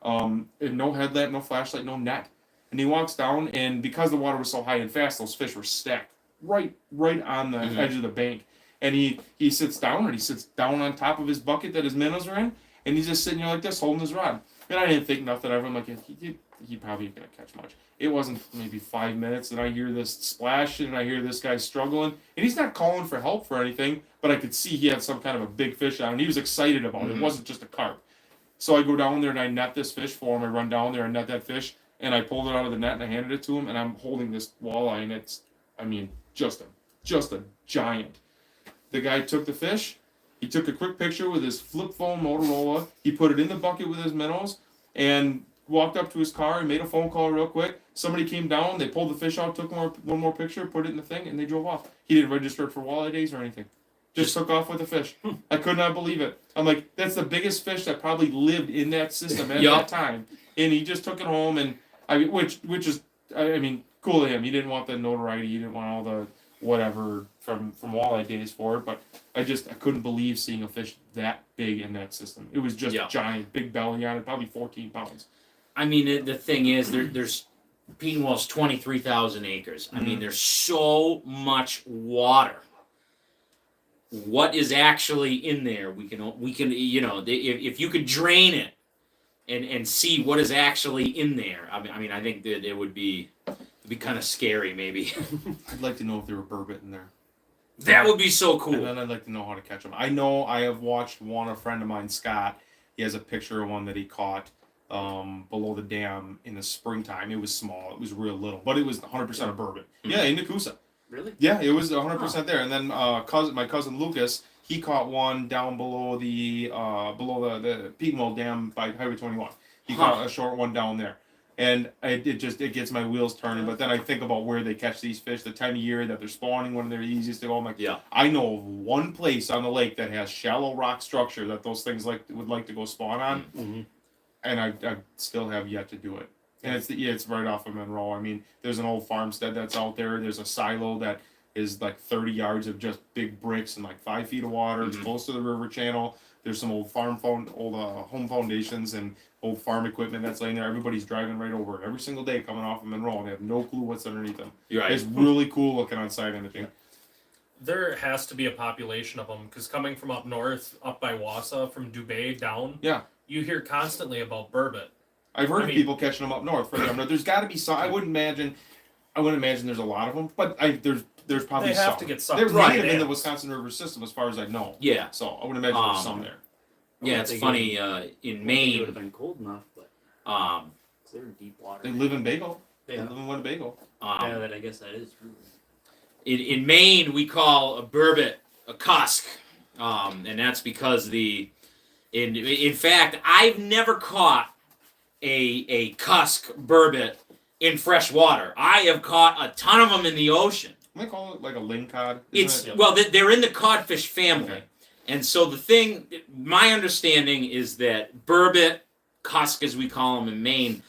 and no headlamp, no flashlight, no net. And he walks down, and because the water was so high and fast, those fish were stacked right on the edge of the bank. And he sits down on top of his bucket that his minnows are in, and he's just sitting there like this, holding his rod. And I didn't think nothing of him. Like he probably ain't gonna catch much. It wasn't maybe 5 minutes, and I hear this splash, and I hear this guy struggling, and he's not calling for help for anything, but I could see he had some kind of a big fish on, and he was excited about it. It wasn't just a carp. So I go down there and I net this fish for him. I run down there and net that fish, and I pulled it out of the net and I handed it to him, and I'm holding this walleye, and it's, I mean, just a giant. The guy took the fish. He took a quick picture with his flip phone Motorola. He put it in the bucket with his minnows, and walked up to his car and made a phone call real quick. Somebody came down, they pulled the fish out, took one more picture, put it in the thing, and they drove off. He didn't register it for walleye days or anything. Just took off with the fish. I could not believe it. I'm like, that's the biggest fish that probably lived in that system at that time. And he just took it home, and I mean, which is, I mean, cool to him. He didn't want the notoriety, he didn't want all the whatever from walleye days for it, but I couldn't believe seeing a fish that big in that system. It was just giant, big belly on it, probably 14 pounds. I mean, the thing is, there's Petenwell's 23,000 acres. I mean, there's so much water. What is actually in there? We can you know, if you could drain it and see what is actually in there. I mean, I think that it would be kind of scary, maybe. I'd like to know if there were burbot in there. That would be so cool. And then I'd like to know how to catch them. I know I have watched one, a friend of mine, Scott. He has a picture of one that he caught below the dam in the springtime. It was small. It was real little, but it was 100% a burbot. Yeah, in Nakusa. Really? Yeah, it was 100% there. And then my cousin Lucas, he caught one down below the Petenwell Dam by Highway 21. He caught a short one down there. And it gets my wheels turning. But then I think about where they catch these fish, the time of year that they're spawning, when they're easiest to go. I'm like, I know of one place on the lake that has shallow rock structure that those things would like to go spawn on, and I still have yet to do it. And it's right off of Monroe. I mean, there's an old farmstead that's out there. There's a silo that is like 30 yards of just big bricks and like 5 feet of water. It's close to the river channel. There's some old home foundations and old farm equipment that's laying there. Everybody's driving right over it every single day coming off of Monroe, and they have no clue what's underneath them. Right. It's really cool looking on site and everything. There has to be a population of them, because coming from up north, up by Wausau, from Dubay down, you hear constantly about burbot. I've heard of people catching them up north. Further up north. There's got to be some. I wouldn't imagine there's a lot of them, but there's probably some. They have to get some. They're native in the Wisconsin River system, as far as I know. Yeah. So I would imagine there's some there. Yeah, it's funny. In Maine, it would have been cold enough, but they're in deep water. They live in Bagel. Yeah. They live in Winnebago. Yeah, I guess that is true. In Maine, we call a burbot a cusk, and that's because in fact, I've never caught a cusk burbot in fresh water. I have caught a ton of them in the ocean. They call it like a lingcod. Well, they're in the codfish family. Okay. And so my understanding is that burbot, cusk as we call them in Maine,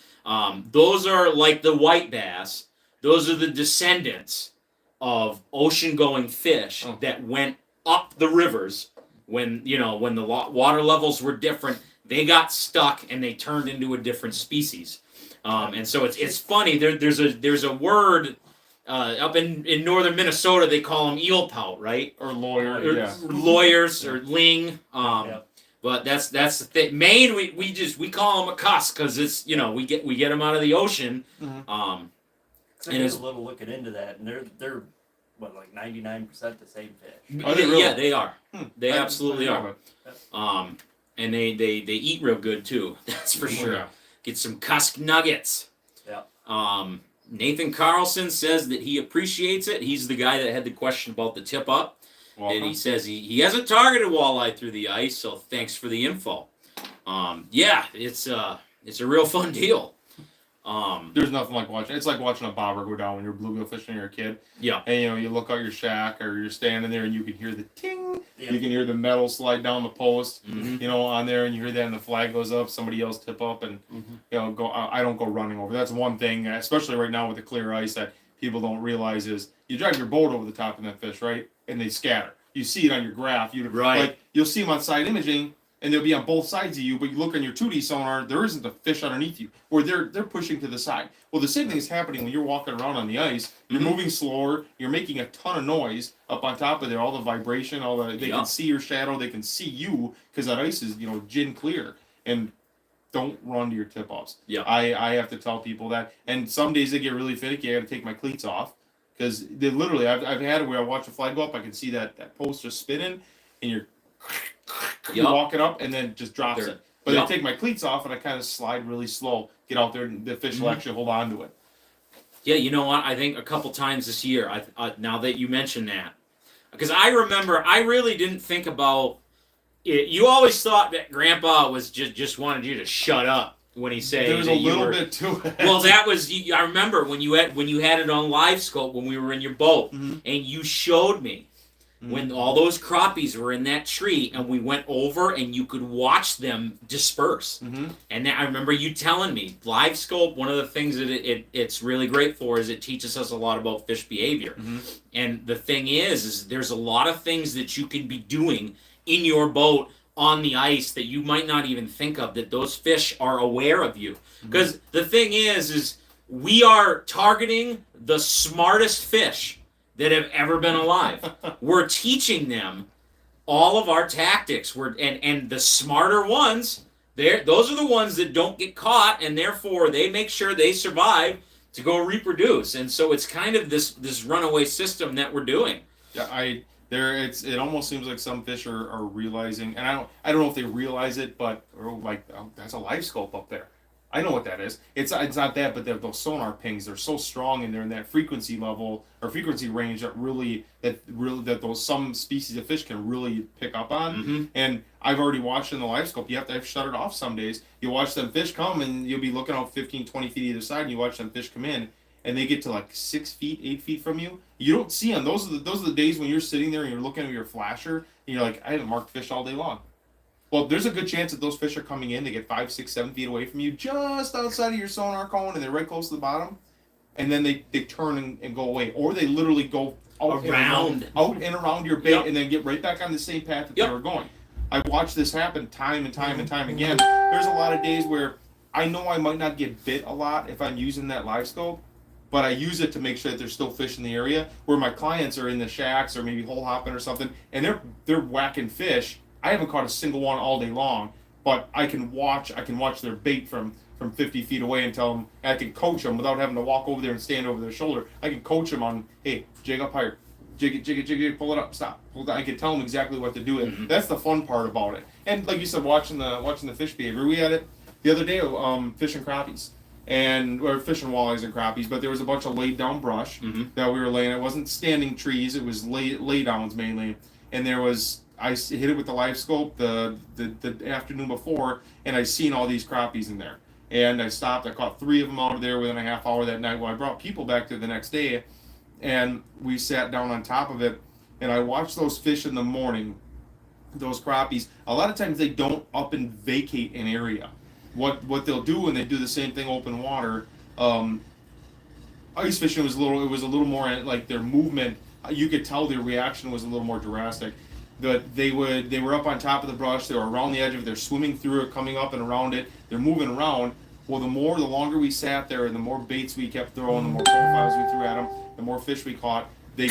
those are like the white bass. Those are the descendants of ocean-going fish that went up the rivers when the water levels were different. They got stuck and they turned into a different species. And so it's funny. There's a word up in northern Minnesota, they call them eel pout, right? Or lawyer, lawyers or ling. But that's the thing. Maine, we call them a cusk because it's we get them out of the ocean. I did a little looking into that, and they're what, like 99% the same fish. Are they really? Yeah, they are. They absolutely are. And they eat real good too. That's for sure. Yeah. Get some cusk nuggets. Yeah. Nathan Carlson says that he appreciates it. He's the guy that had the question about the tip up. Welcome. And he says he hasn't targeted walleye through the ice, so thanks for the info. It's a real fun deal. There's nothing like watching. It's like watching a bobber go down when you're bluegill fishing when you're a kid. Yeah. And you look out your shack or you're standing there and you can hear the ting. Yeah. You can hear the metal slide down the post. Mm-hmm. On there, and you hear that, and the flag goes up. Somebody else tip up, and go. I don't go running over. That's one thing, especially right now with the clear ice. That people don't realize is you drive your boat over the top of that fish, right? And they scatter. You see it on your graph. Like you'll see them on side imaging, and they'll be on both sides of you. But you look on your 2D sonar, there isn't a fish underneath you, or they're pushing to the side. Well, the same thing is happening when you're walking around on the ice. You're moving slower. You're making a ton of noise up on top of there. All the vibration, they can see your shadow. They can see you because that ice is gin clear. And don't run to your tip-offs. Yeah. I have to tell people that. And some days they get really finicky. I got to take my cleats off. Because they literally, I've had it where I watch a fly go up, I can see that post just spinning, and you're walking up, and then just drops it. But I take my cleats off, and I kind of slide really slow, get out there, and the fish will actually hold on to it. Yeah, you know what? I think a couple times this year, now that you mention that, because I remember I really didn't think about it. You always thought that Grandpa was just wanted you to shut up. When he said there was a little bit to it. Well, that was I remember when you had it on live scope when we were in your boat, and you showed me when all those crappies were in that tree, and we went over and you could watch them disperse. And I remember you telling me live scope. One of the things that it's really great for is it teaches us a lot about fish behavior. And the thing is there's a lot of things that you can be doing in your boat on the ice that you might not even think of, that those fish are aware of you. Because the thing is we are targeting the smartest fish that have ever been alive. We're teaching them all of our tactics. And the smarter ones, those are the ones that don't get caught, and therefore they make sure they survive to go reproduce. And so it's kind of this runaway system that we're doing. Yeah, it almost seems like some fish are realizing, and I don't know if they realize it, but that's a live scope up there. I know what that is. It's not that, but those sonar pings, they're so strong, and they're in that frequency level or frequency range that those some species of fish can really pick up on. And I've already watched in the live scope. You have to shut it off some days. You watch them fish come, and you'll be looking out 15, 20 feet either side, and you watch them fish come in. And they get to like 6 feet, 8 feet from you. You don't see them. Those are the days when you're sitting there and you're looking at your flasher and you're like, I haven't marked fish all day long. Well, there's a good chance that those fish are coming in. They get 5, 6, 7 feet away from you, just outside of your sonar cone, and they're right close to the bottom. And then they turn and go away, or they literally go out and around your bait, and then get right back on the same path that they were going. I've watched this happen time and time and time again. There's a lot of days where I know I might not get bit a lot if I'm using that live scope. But I use it to make sure that there's still fish in the area where my clients are in the shacks or maybe hole hopping or something, and they're whacking fish. I haven't caught a single one all day long, but I can watch their bait from 50 feet away and tell them, and I can coach them without having to walk over there and stand over their shoulder. I can coach them on, hey, jig up higher, jig it, pull it up, stop. I can tell them exactly what to do. That's the fun part about it. And like you said, watching the fish behavior. We had it the other day, fishing crappies. We're fishing walleyes and crappies, but there was a bunch of laid down brush that we were laying. It wasn't standing trees; it was lay downs mainly. And I hit it with the live scope the afternoon before, and I seen all these crappies in there. And I stopped. I caught 3 of them out of there within a half hour that night. Well, I brought people back there the next day, and we sat down on top of it, and I watched those fish in the morning. Those crappies. A lot of times they don't up and vacate an area. What they'll do when they do the same thing open water, ice fishing was a little more like their movement. You could tell their reaction was a little more drastic. But they were up on top of the brush. They were around the edge of it. They're swimming through it, coming up and around it. They're moving around. Well, the longer we sat there, and the more baits we kept throwing, the more profiles we threw at them, the more fish we caught. They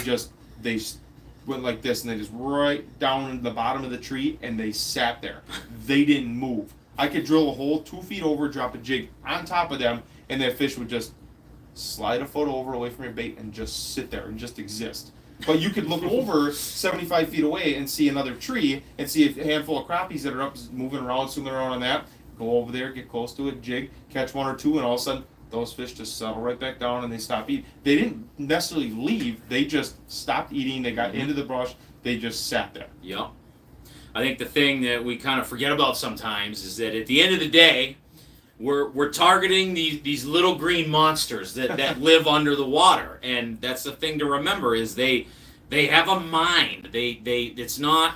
went like this, and they just right down in the bottom of the tree, and they sat there. They didn't move. I could drill a hole 2 feet over, drop a jig on top of them, and that fish would just slide a foot over away from your bait and just sit there and just exist. But you could look over 75 feet away and see another tree and see a handful of crappies that are up moving around, swimming around on that. Go over there, get close to it, jig, catch 1 or 2, and all of a sudden those fish just settle right back down and they stop eating. They didn't necessarily leave. They just stopped eating. They got into the brush. They just sat there. Yep. I think the thing that we kind of forget about sometimes is that at the end of the day, we're targeting these little green monsters that live under the water, and that's the thing to remember is they have a mind. It's not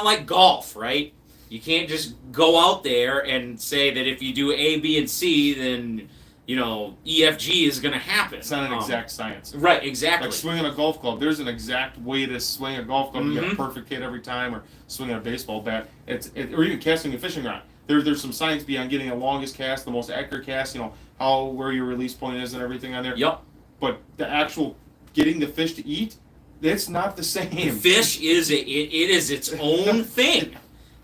like golf, right? You can't just go out there and say that if you do A, B, and C, then EFG is going to happen. It's not an exact science. Right, exactly. Like swinging a golf club, there's an exact way to swing a golf club. You get a perfect hit every time, or swinging a baseball bat. Or even casting a fishing rod. There's some science beyond getting the longest cast, the most accurate cast. Where your release point is and everything on there. Yep. But the actual getting the fish to eat, it's not the same. Fish is it is its own thing.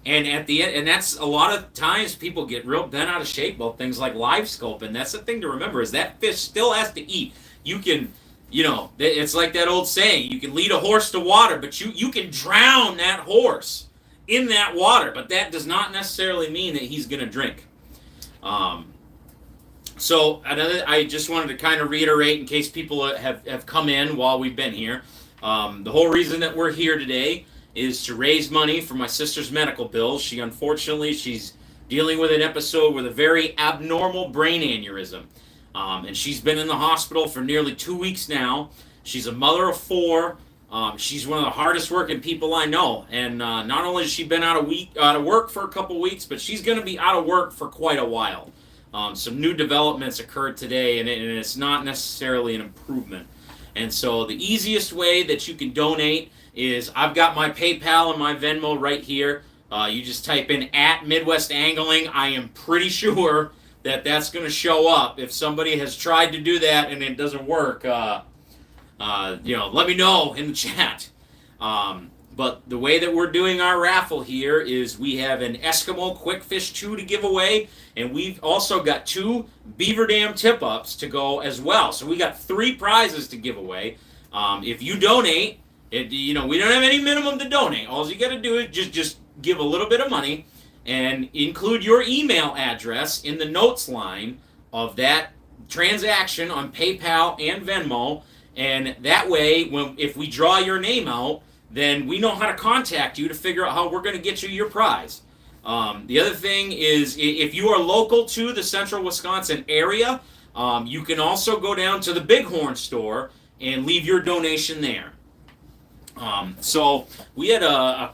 And at the end, and that's a lot of times people get real bent out of shape about things like live scope, and that's the thing to remember is that fish still has to eat. You can, it's like that old saying, you can lead a horse to water, but you can drown that horse in that water, but that does not necessarily mean that he's going to drink. So I just wanted to kind of reiterate in case people have come in while we've been here. The whole reason that we're here today is to raise money for my sister's medical bills. She's dealing with an episode with a very abnormal brain aneurysm. And she's been in the hospital for nearly 2 weeks now. She's a mother of 4. She's one of the hardest working people I know. And not only has she been out of work for a couple weeks, but she's going to be out of work for quite a while. Some new developments occurred today, and it's not necessarily an improvement. And so the easiest way that you can donate is I've got my PayPal and my Venmo right here. You just type in @MidwestAngling. I am pretty sure that that's going to show up. If somebody has tried to do that and it doesn't work, let me know in the chat. But the way that we're doing our raffle here is we have an Eskimo Quick Fish 2 to give away, and we've also got 2 Beaver Dam tip-ups to go as well. So we got 3 prizes to give away. If you donate, we don't have any minimum to donate. All you got to do is just give a little bit of money and include your email address in the notes line of that transaction on PayPal and Venmo, and that way, if we draw your name out, then we know how to contact you to figure out how we're going to get you your prize. The other thing is, if you are local to the central Wisconsin area, you can also go down to the Bighorn store and leave your donation there. So we had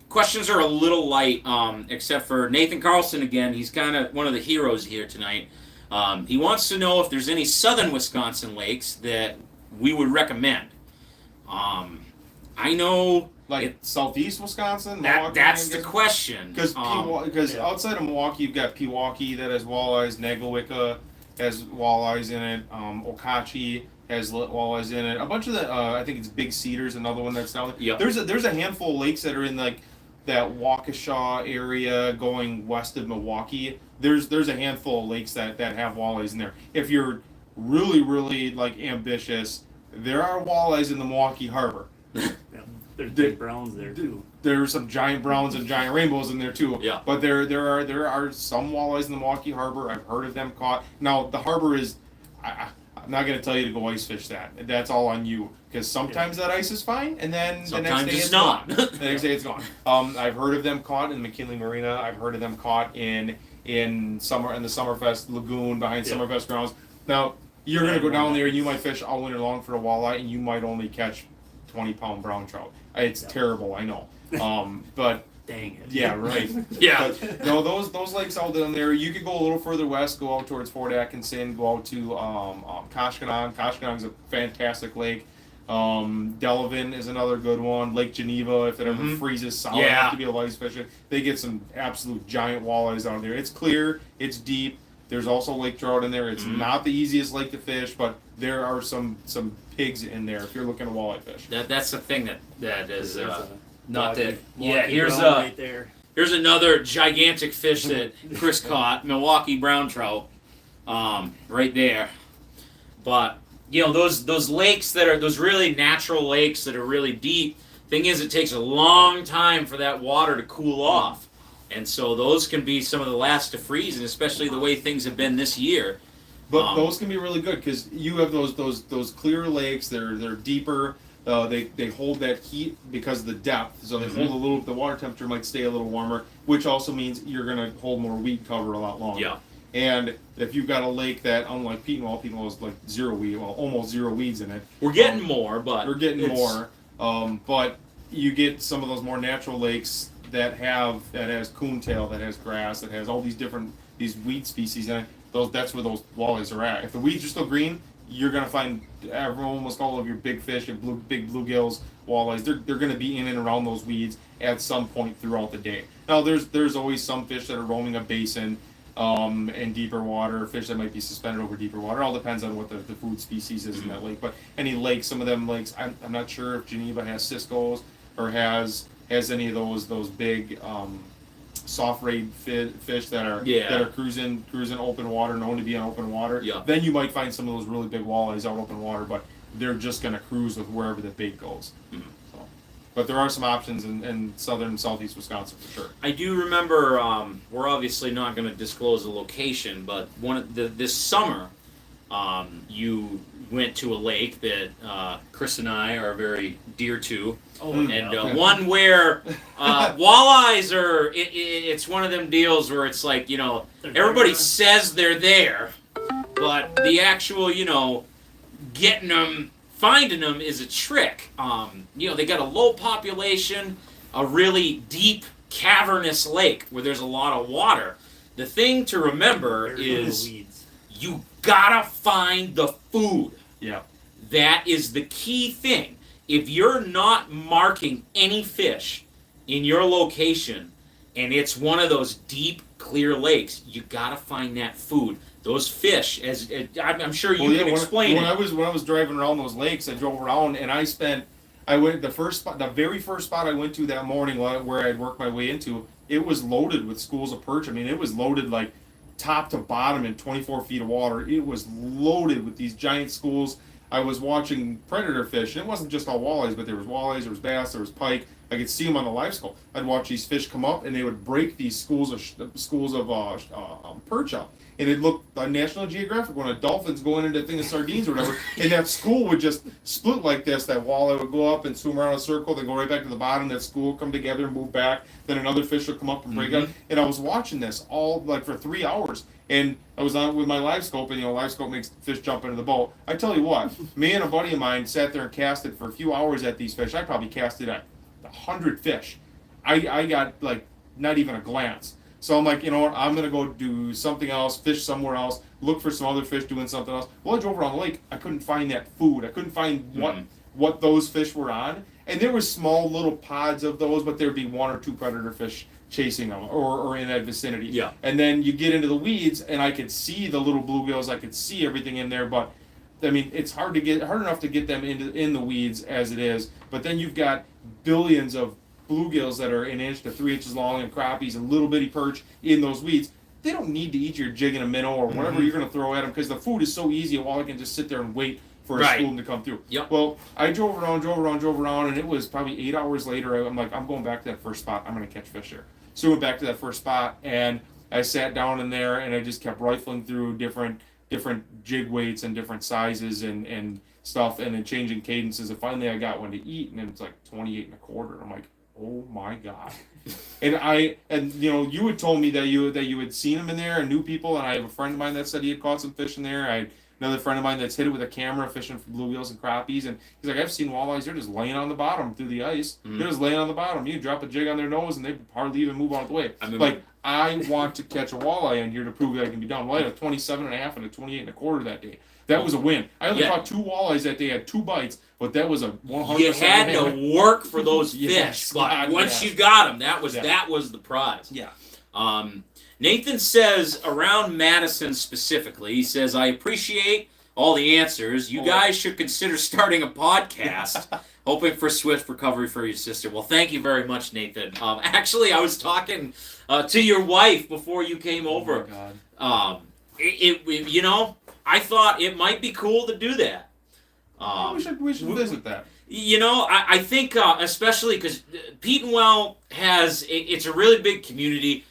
questions are a little light, except for Nathan Carlson again. He's kind of one of the heroes here tonight. He wants to know if there's any southern Wisconsin lakes that we would recommend. I know, southeast Wisconsin. That's the question. Because outside of Milwaukee, you've got Pewaukee that has walleyes. Nagelwicka has walleyes in it. Okauchee has walleyes in it. A bunch of the, I think it's Big Cedar's another one that's down there. Yep. There's a handful of lakes that are in that Waukesha area going west of Milwaukee. There's a handful of lakes that have walleyes in there. If you're really, really ambitious, there are walleyes in the Milwaukee Harbor. There's big browns there too. There are some giant browns and giant rainbows in there too. Yeah. But there are some walleyes in the Milwaukee Harbor. I've heard of them caught. Now the harbor is, I'm not going to tell you to go ice fish that. That's all on you. Because sometimes that ice is fine, and then sometimes the next day it's not. Gone. The next day it's gone. I've heard of them caught in McKinley Marina. I've heard of them caught in the Summerfest Lagoon behind Summerfest grounds. Now you're going to go down there and you might fish all winter long for a walleye, and you might only catch 20-pound brown trout. It's terrible, I know. But dang it. Yeah, right. Yeah. But, no, those lakes out down there. You could go a little further west, go out towards Fort Atkinson, go out to Koshkonong. Koshkonong's a fantastic lake. Delavan is another good one. Lake Geneva, if it ever freezes solid enough to be able to ice fish it, they get some absolute giant walleyes out there. It's clear, it's deep. There's also lake trout in there. It's not the easiest lake to fish, but there are some pigs in there if you're looking to walleye fish. That's the thing that is not that. Yeah, here's right there. Here's another gigantic fish that Chris caught, Milwaukee brown trout, right there. But those lakes that are those really natural lakes that are really deep. Thing is, it takes a long time for that water to cool off. And so those can be some of the last to freeze, and especially the way things have been this year. But those can be really good because you have those clear lakes. They're deeper. They hold that heat because of the depth. So they hold a little. The water temperature might stay a little warmer, which also means you're going to hold more weed cover a lot longer. Yeah. And if you've got a lake that, unlike Petenwall is like zero weed, well, almost zero weeds in it. We're getting more, but we're getting more. But you get some of those more natural lakes that has coontail, that has grass, that has all these weed species in it. that's where those walleyes are at. If the weeds are still green, you're gonna find almost all of your big fish, your big bluegills, walleyes. They're gonna be in and around those weeds at some point throughout the day. Now there's always some fish that are roaming a basin, in deeper water, fish that might be suspended over deeper water. It all depends on what the food species is in that lake. But any lakes, some of them lakes, I'm not sure if Geneva has Cisco's or has any of those big soft raid fish that are cruising open water, known to be in open water. Yeah. Then you might find some of those really big walleyes out open water, but they're just gonna cruise with wherever the bait goes. Mm-hmm. So, but there are some options in southern and southeast Wisconsin for sure. I do remember. We're obviously not going to disclose the location, but this summer, you went to a lake that Chris and I are very dear to. Oh, and one where walleyes are, it's one of them deals where it's like, everybody says they're there, but the actual, getting them, finding them is a trick. They got a low population, a really deep, cavernous lake where there's a lot of water. The thing to remember is you gotta find the food. Yeah. That is the key thing. If you're not marking any fish in your location and it's one of those deep, clear lakes, you gotta find that food. Those fish, as I'm sure you can explain it. When I was driving around those lakes, I drove around and the very first spot I went to that morning where I'd worked my way into, it was loaded with schools of perch. I mean, it was loaded like top to bottom in 24 feet of water. It was loaded with these giant schools. I was watching predator fish, and it wasn't just all walleyes, but there was walleyes, there was bass, there was pike. I could see them on the live scope. I'd watch these fish come up, and they would break these schools of perch up. And it looked on National Geographic when a dolphin's going into a thing of sardines or whatever, and that school would just split like this. That walleye would go up and swim around a circle, then go right back to the bottom. That school would come together and move back. Then another fish would come up and break up. And I was watching this all like for 3 hours. And I was on with my live scope, and live scope makes fish jump into the boat. I tell you what, me and a buddy of mine sat there and casted for a few hours at these fish. I probably casted at 100 fish. I got like not even a glance. So I'm like, you know what, I'm going to go do something else, fish somewhere else, look for some other fish doing something else. Well, I drove around the lake. I couldn't find that food. I couldn't find what those fish were on. And there was small little pods of those, but there'd be one or two predator fish chasing them or in that vicinity. Yeah. And then you get into the weeds, and I could see the little bluegills. I could see everything in there, but I mean, it's hard enough to get them in the weeds as it is. But then you've got billions of bluegills that are 1 inch to 3 inches long, and crappies and little bitty perch in those weeds. They don't need to eat your jig and a minnow or whatever you're going to throw at them, because the food is so easy. A walleye can just sit there and wait for a spoon to come through. Yep. Well, I drove around, and it was probably 8 hours later. I'm like, I'm going back to that first spot. I'm going to catch fish here. So I went back to that first spot, and I sat down in there, and I just kept rifling through different jig weights and different sizes and stuff, and then changing cadences. And finally, I got one to eat, and it's like 28 and a quarter. I'm like, oh my god! and you had told me that you had seen them in there and knew people, and I have a friend of mine that said he had caught some fish in there. I had another friend of mine that's hit it with a camera fishing for bluegills and crappies, and he's like, I've seen walleyes. They're just laying on the bottom through the ice. They're just laying on the bottom. You drop a jig on their nose, and they hardly even move out of the way. I want to catch a walleye in here to prove that it can be done. Well, I had a 27 and a half and a 28 and a quarter that day. That was a win. I only caught 2 walleyes that day. I had 2 bites, but that was a 100%. You had to work for those fish, but once you got them, that was the prize. Yeah. Nathan says, around Madison specifically, he says, I appreciate all the answers. You guys should consider starting a podcast. Hoping for swift recovery for your sister. Well, thank you very much, Nathan. Actually, I was talking to your wife before you came over. Oh, my God. I thought it might be cool to do that. We should visit that. I think especially because Petenwell it's a really big community,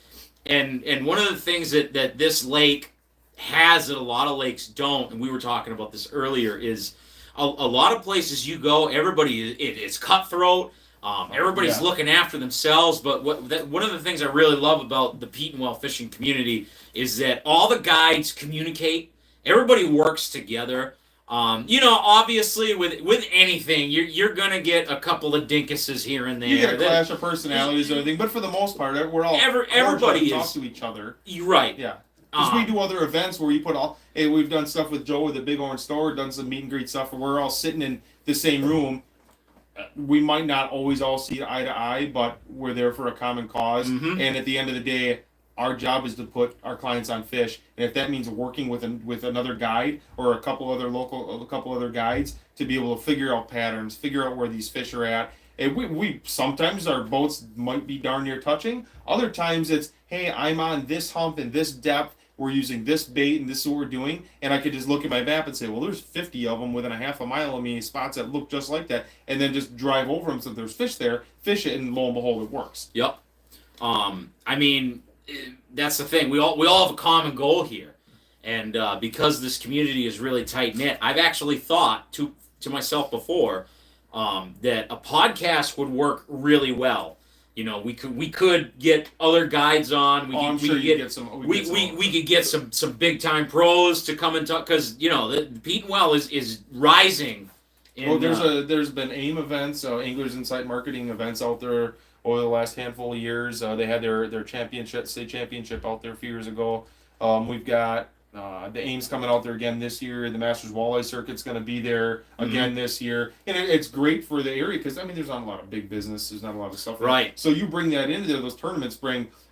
and one of the things that this lake has that a lot of lakes don't, and we were talking about this earlier, is a lot of places you go, everybody it's cutthroat. Everybody's looking after themselves, but one of the things I really love about the Petenwell fishing community is that all the guides communicate. Everybody works together. Obviously with anything, you're gonna get a couple of dinkuses here and there. You get a clash of personalities and everything, but for the most part, we're all everybody talk to each other. You're right. Yeah. Because we do other events where you put all. Hey, we've done stuff with Joe with the Big Orange Store, done some meet and greet stuff where we're all sitting in the same room. We might not always all see eye to eye, but we're there for a common cause. Mm-hmm. And at the end of the day, our job is to put our clients on fish. And if that means working with another guide or a couple other guides to be able to figure out patterns, figure out where these fish are at. And we sometimes our boats might be darn near touching. Other times it's, hey, I'm on this hump and this depth. We're using this bait and this is what we're doing. And I could just look at my map and say, well, there's 50 of them within a half a mile of me, spots that look just like that. And then just drive over them so there's fish there, fish it, and lo and behold, it works. Yep. I mean, that's the thing. We all have a common goal here. And because this community is really tight-knit, I've actually thought to myself before that a podcast would work really well. You know, we could get other guides on. We could get some big time pros to come and talk, because you know the Pete and Well is rising. There's been AIM events, Anglers Insight Marketing events out there over the last handful of years. They had their state championship out there a few years ago. We've got the AIM's coming out there again this year. The Masters Walleye Circuit's going to be there again this year. And it's great for the area because, I mean, there's not a lot of big business. There's not a lot of stuff. Right. So you bring that into there. Those tournaments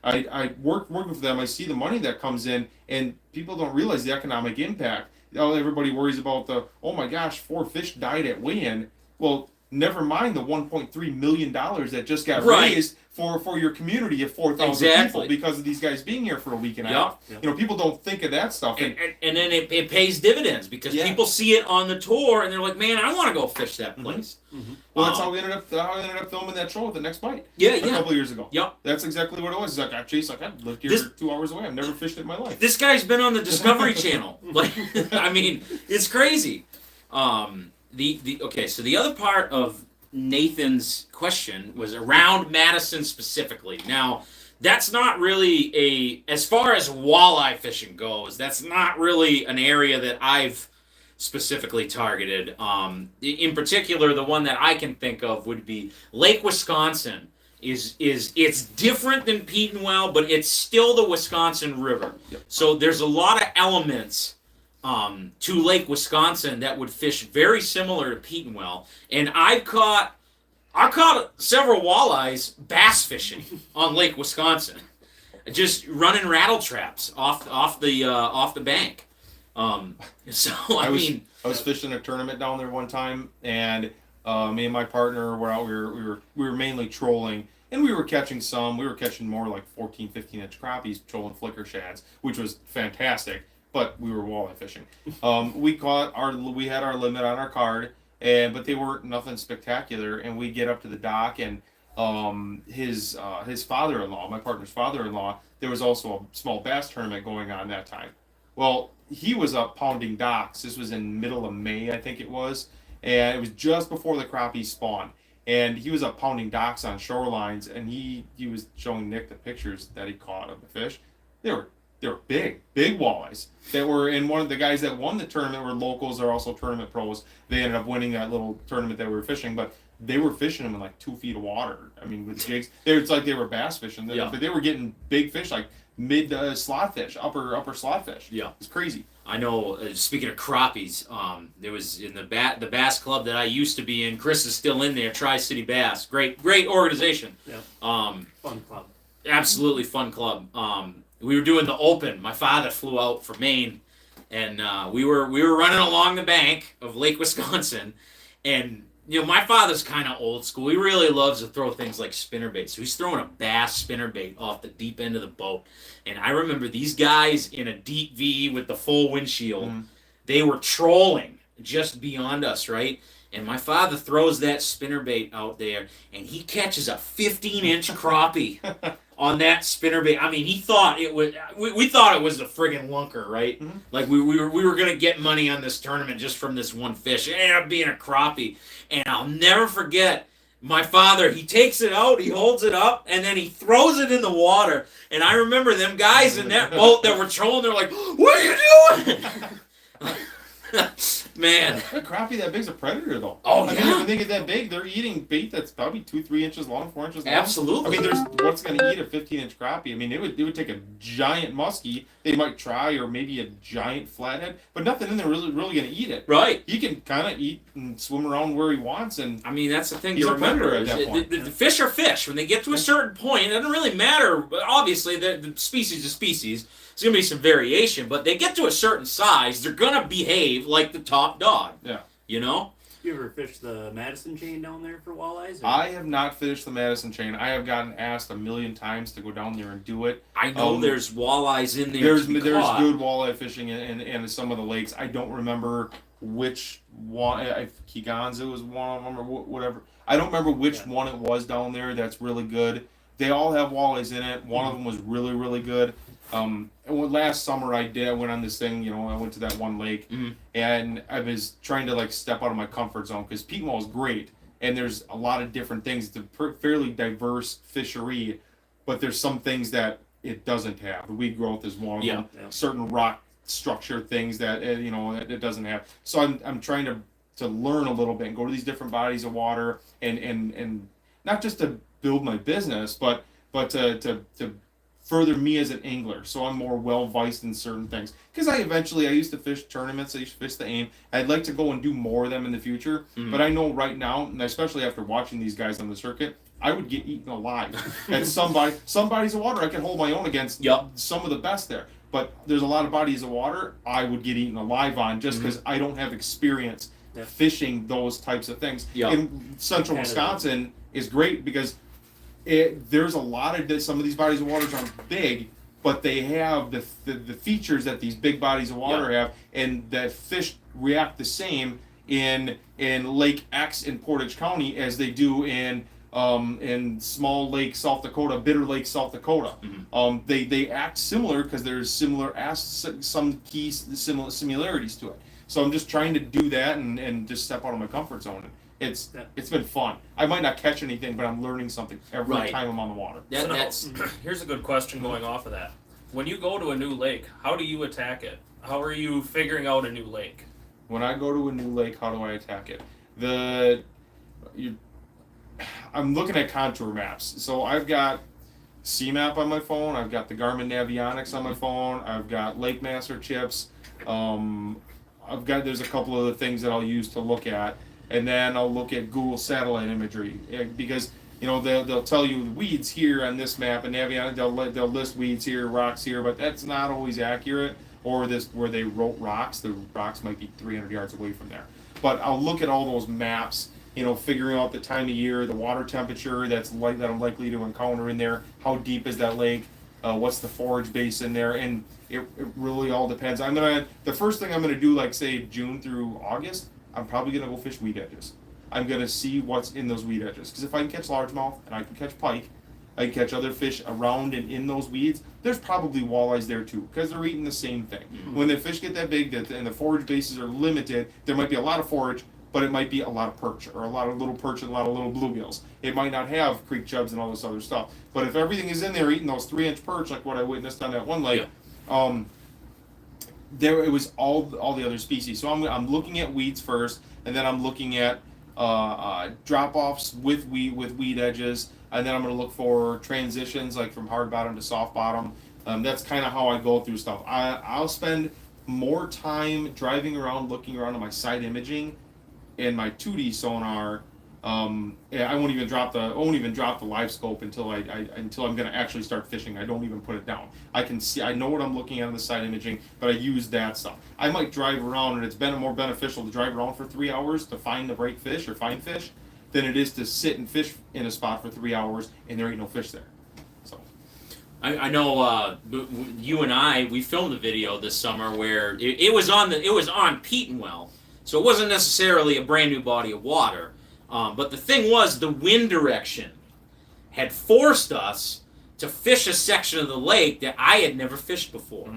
I work with them. I see the money that comes in, and people don't realize the economic impact. Everybody worries about oh my gosh, 4 fish died at weigh-in. Well, never mind the $1.3 million that just got raised for your community of 4,000 people because of these guys being here for a week and a half. Yep. You know, people don't think of that stuff. And then it pays dividends because people see it on the tour and they're like, man, I want to go fish that place. Mm-hmm. Well, that's how we ended up filming that show at the Next Bite. A couple of years ago. Yep. That's exactly what it was. It's like, Chase, I lived here 2 hours away. I've never fished in my life. This guy's been on the Discovery Channel. Like, I mean, it's crazy. So the other part of Nathan's question was around Madison specifically. Now, that's not really as far as walleye fishing goes, that's not really an area that I've specifically targeted. In particular, the one that I can think of would be Lake Wisconsin. It's different than Pete and Well, but it's still the Wisconsin River. Yep. So there's a lot of elements to Lake Wisconsin that would fish very similar to Pete and Well, and I caught several walleyes bass fishing on Lake Wisconsin, just running rattle traps off the bank. I was fishing a tournament down there one time, and me and my partner were out. We were mainly trolling, and we were catching more like 14, 15-inch crappies, trolling flicker shads, which was fantastic. But we were walleye fishing. We had our limit on our card, but they weren't nothing spectacular. And we get up to the dock, and his father-in-law, my partner's father-in-law, there was also a small bass tournament going on that time. Well, he was up pounding docks. This was in middle of May, I think it was, and it was just before the crappies spawned. And he was up pounding docks on shorelines, and he was showing Nick the pictures that he caught of the fish. They were big walleyes that were in. One of the guys that won the tournament were locals. They're also tournament pros. They ended up winning that little tournament that we were fishing, but they were fishing them in like 2 feet of water. I mean, with jigs, it's like they were bass fishing. But they were getting big fish, like mid slot fish, upper slot fish. Yeah, it's crazy. I know. Speaking of crappies, there was in the bass club that I used to be in. Chris is still in there. Tri-City Bass, great organization. Yeah. Fun club. Absolutely fun club. We were doing the Open. My father flew out from Maine, and we were running along the bank of Lake Wisconsin, and you know my father's kind of old school. He really loves to throw things like spinnerbait. So he's throwing a bass spinnerbait off the deep end of the boat, and I remember these guys in a deep V with the full windshield. Mm-hmm. They were trolling just beyond us, right? And my father throws that spinnerbait out there, and he catches a 15-inch crappie. On that spinnerbait, I mean, he thought it was. We thought it was a friggin' lunker, right? Mm-hmm. Like we were gonna get money on this tournament just from this one fish. It ended up being a crappie, and I'll never forget. My father, he takes it out, he holds it up, and then he throws it in the water. And I remember them guys in that boat that were trolling. They're like, "What are you doing?" Man. A crappie that big's a predator, though. Oh, I yeah. mean, when they get that big, they're eating bait that's probably 2-3 inches long, 4 inches long. Absolutely. I mean, what's going to eat a 15-inch crappie? I mean, it would take a giant muskie. They might try, or maybe a giant flathead, but nothing in there really going to eat it. Right. He can kind of eat and swim around where he wants, and I mean, that's the thing he's to a predator remember. at that point. The fish are fish. When they get to a certain point, it doesn't really matter. Obviously, the species to species, there's going to be some variation, but they get to a certain size, they're going to behave like the top dog. Yeah. You know? You ever fish the Madison chain down there for walleyes? Or? I have not fished the Madison chain. I have gotten asked a million times to go down there and do it. I know there's walleyes in there. There's good walleye fishing in some of the lakes. I don't remember which one. Kiganza was one of them, or whatever. I don't remember which one it was down there. That's really good. They all have walleyes in it. One of them was really, really good. And last summer I went on this thing, I went to that one lake, and I was trying to like step out of my comfort zone, because Peatwall is great, and there's a lot of different things. It's a fairly diverse fishery, but there's some things that it doesn't have. The weed growth is one of them. Yeah. Certain rock structure things that it doesn't have. So I'm trying to learn a little bit and go to these different bodies of water, and not just to build my business, but to further me as an angler, so I'm more well-versed in certain things. Because I used to fish tournaments, I used to fish the AIM. I'd like to go and do more of them in the future, but I know right now, and especially after watching these guys on the circuit, I would get eaten alive. And some bodies of water I can hold my own against some of the best there. But there's a lot of bodies of water I would get eaten alive on, just because I don't have experience fishing those types of things. In central Wisconsin is great, because there's a lot of some of these bodies of water aren't big, but they have the features that these big bodies of water have, and that fish react the same in Lake X in Portage County as they do in Small Lake, South Dakota, Bitter Lake, South Dakota. They act similar because there's some key similarities to it. So I'm just trying to do that and just step out of my comfort zone. It's been fun. I might not catch anything, but I'm learning something every time I'm on the water. Here's a good question going off of that. When you go to a new lake, how do you attack it? How are you figuring out a new lake? When I go to a new lake, how do I attack it? I'm looking at contour maps. So I've got CMAP on my phone. I've got the Garmin Navionics on my phone. I've got Lake Master chips. There's a couple of the things that I'll use to look at. And then I'll look at Google satellite imagery, because they'll tell you weeds here on this map, and Navionics they'll list weeds here, rocks here, but that's not always accurate. Or where they wrote rocks, the rocks might be 300 yards away from there. But I'll look at all those maps, figuring out the time of year, the water temperature that I'm likely to encounter in there, how deep is that lake, what's the forage base in there, and it really all depends. The first thing I'm gonna do, like say June through August, I'm probably going to go fish weed edges. I'm going to see what's in those weed edges. Because if I can catch largemouth, and I can catch pike, I can catch other fish around and in those weeds, there's probably walleyes there too, because they're eating the same thing. When the fish get that big and the forage bases are limited, there might be a lot of forage, but it might be a lot of perch, or a lot of little perch and a lot of little bluegills. It might not have creek chubs and all this other stuff. But if everything is in there eating those 3-inch perch, like what I witnessed on that one lake, it was all the other species. So I'm looking at weeds first, and then I'm looking at drop-offs with weed edges, and then I'm going to look for transitions, like from hard bottom to soft bottom. That's kind of how I go through stuff. I'll spend more time driving around, looking around at my side imaging and my 2D sonar. I won't even drop the live scope until I'm going to actually start fishing. I don't even put it down. I know what I'm looking at on the side imaging, but I use that stuff. I might drive around, and it's been more beneficial to drive around for 3 hours to find the right fish or find fish than it is to sit and fish in a spot for 3 hours and there ain't no fish there. So I know you and we filmed a video this summer where it was on Petenwell, so it wasn't necessarily a brand new body of water. But the thing was, the wind direction had forced us to fish a section of the lake that I had never fished before.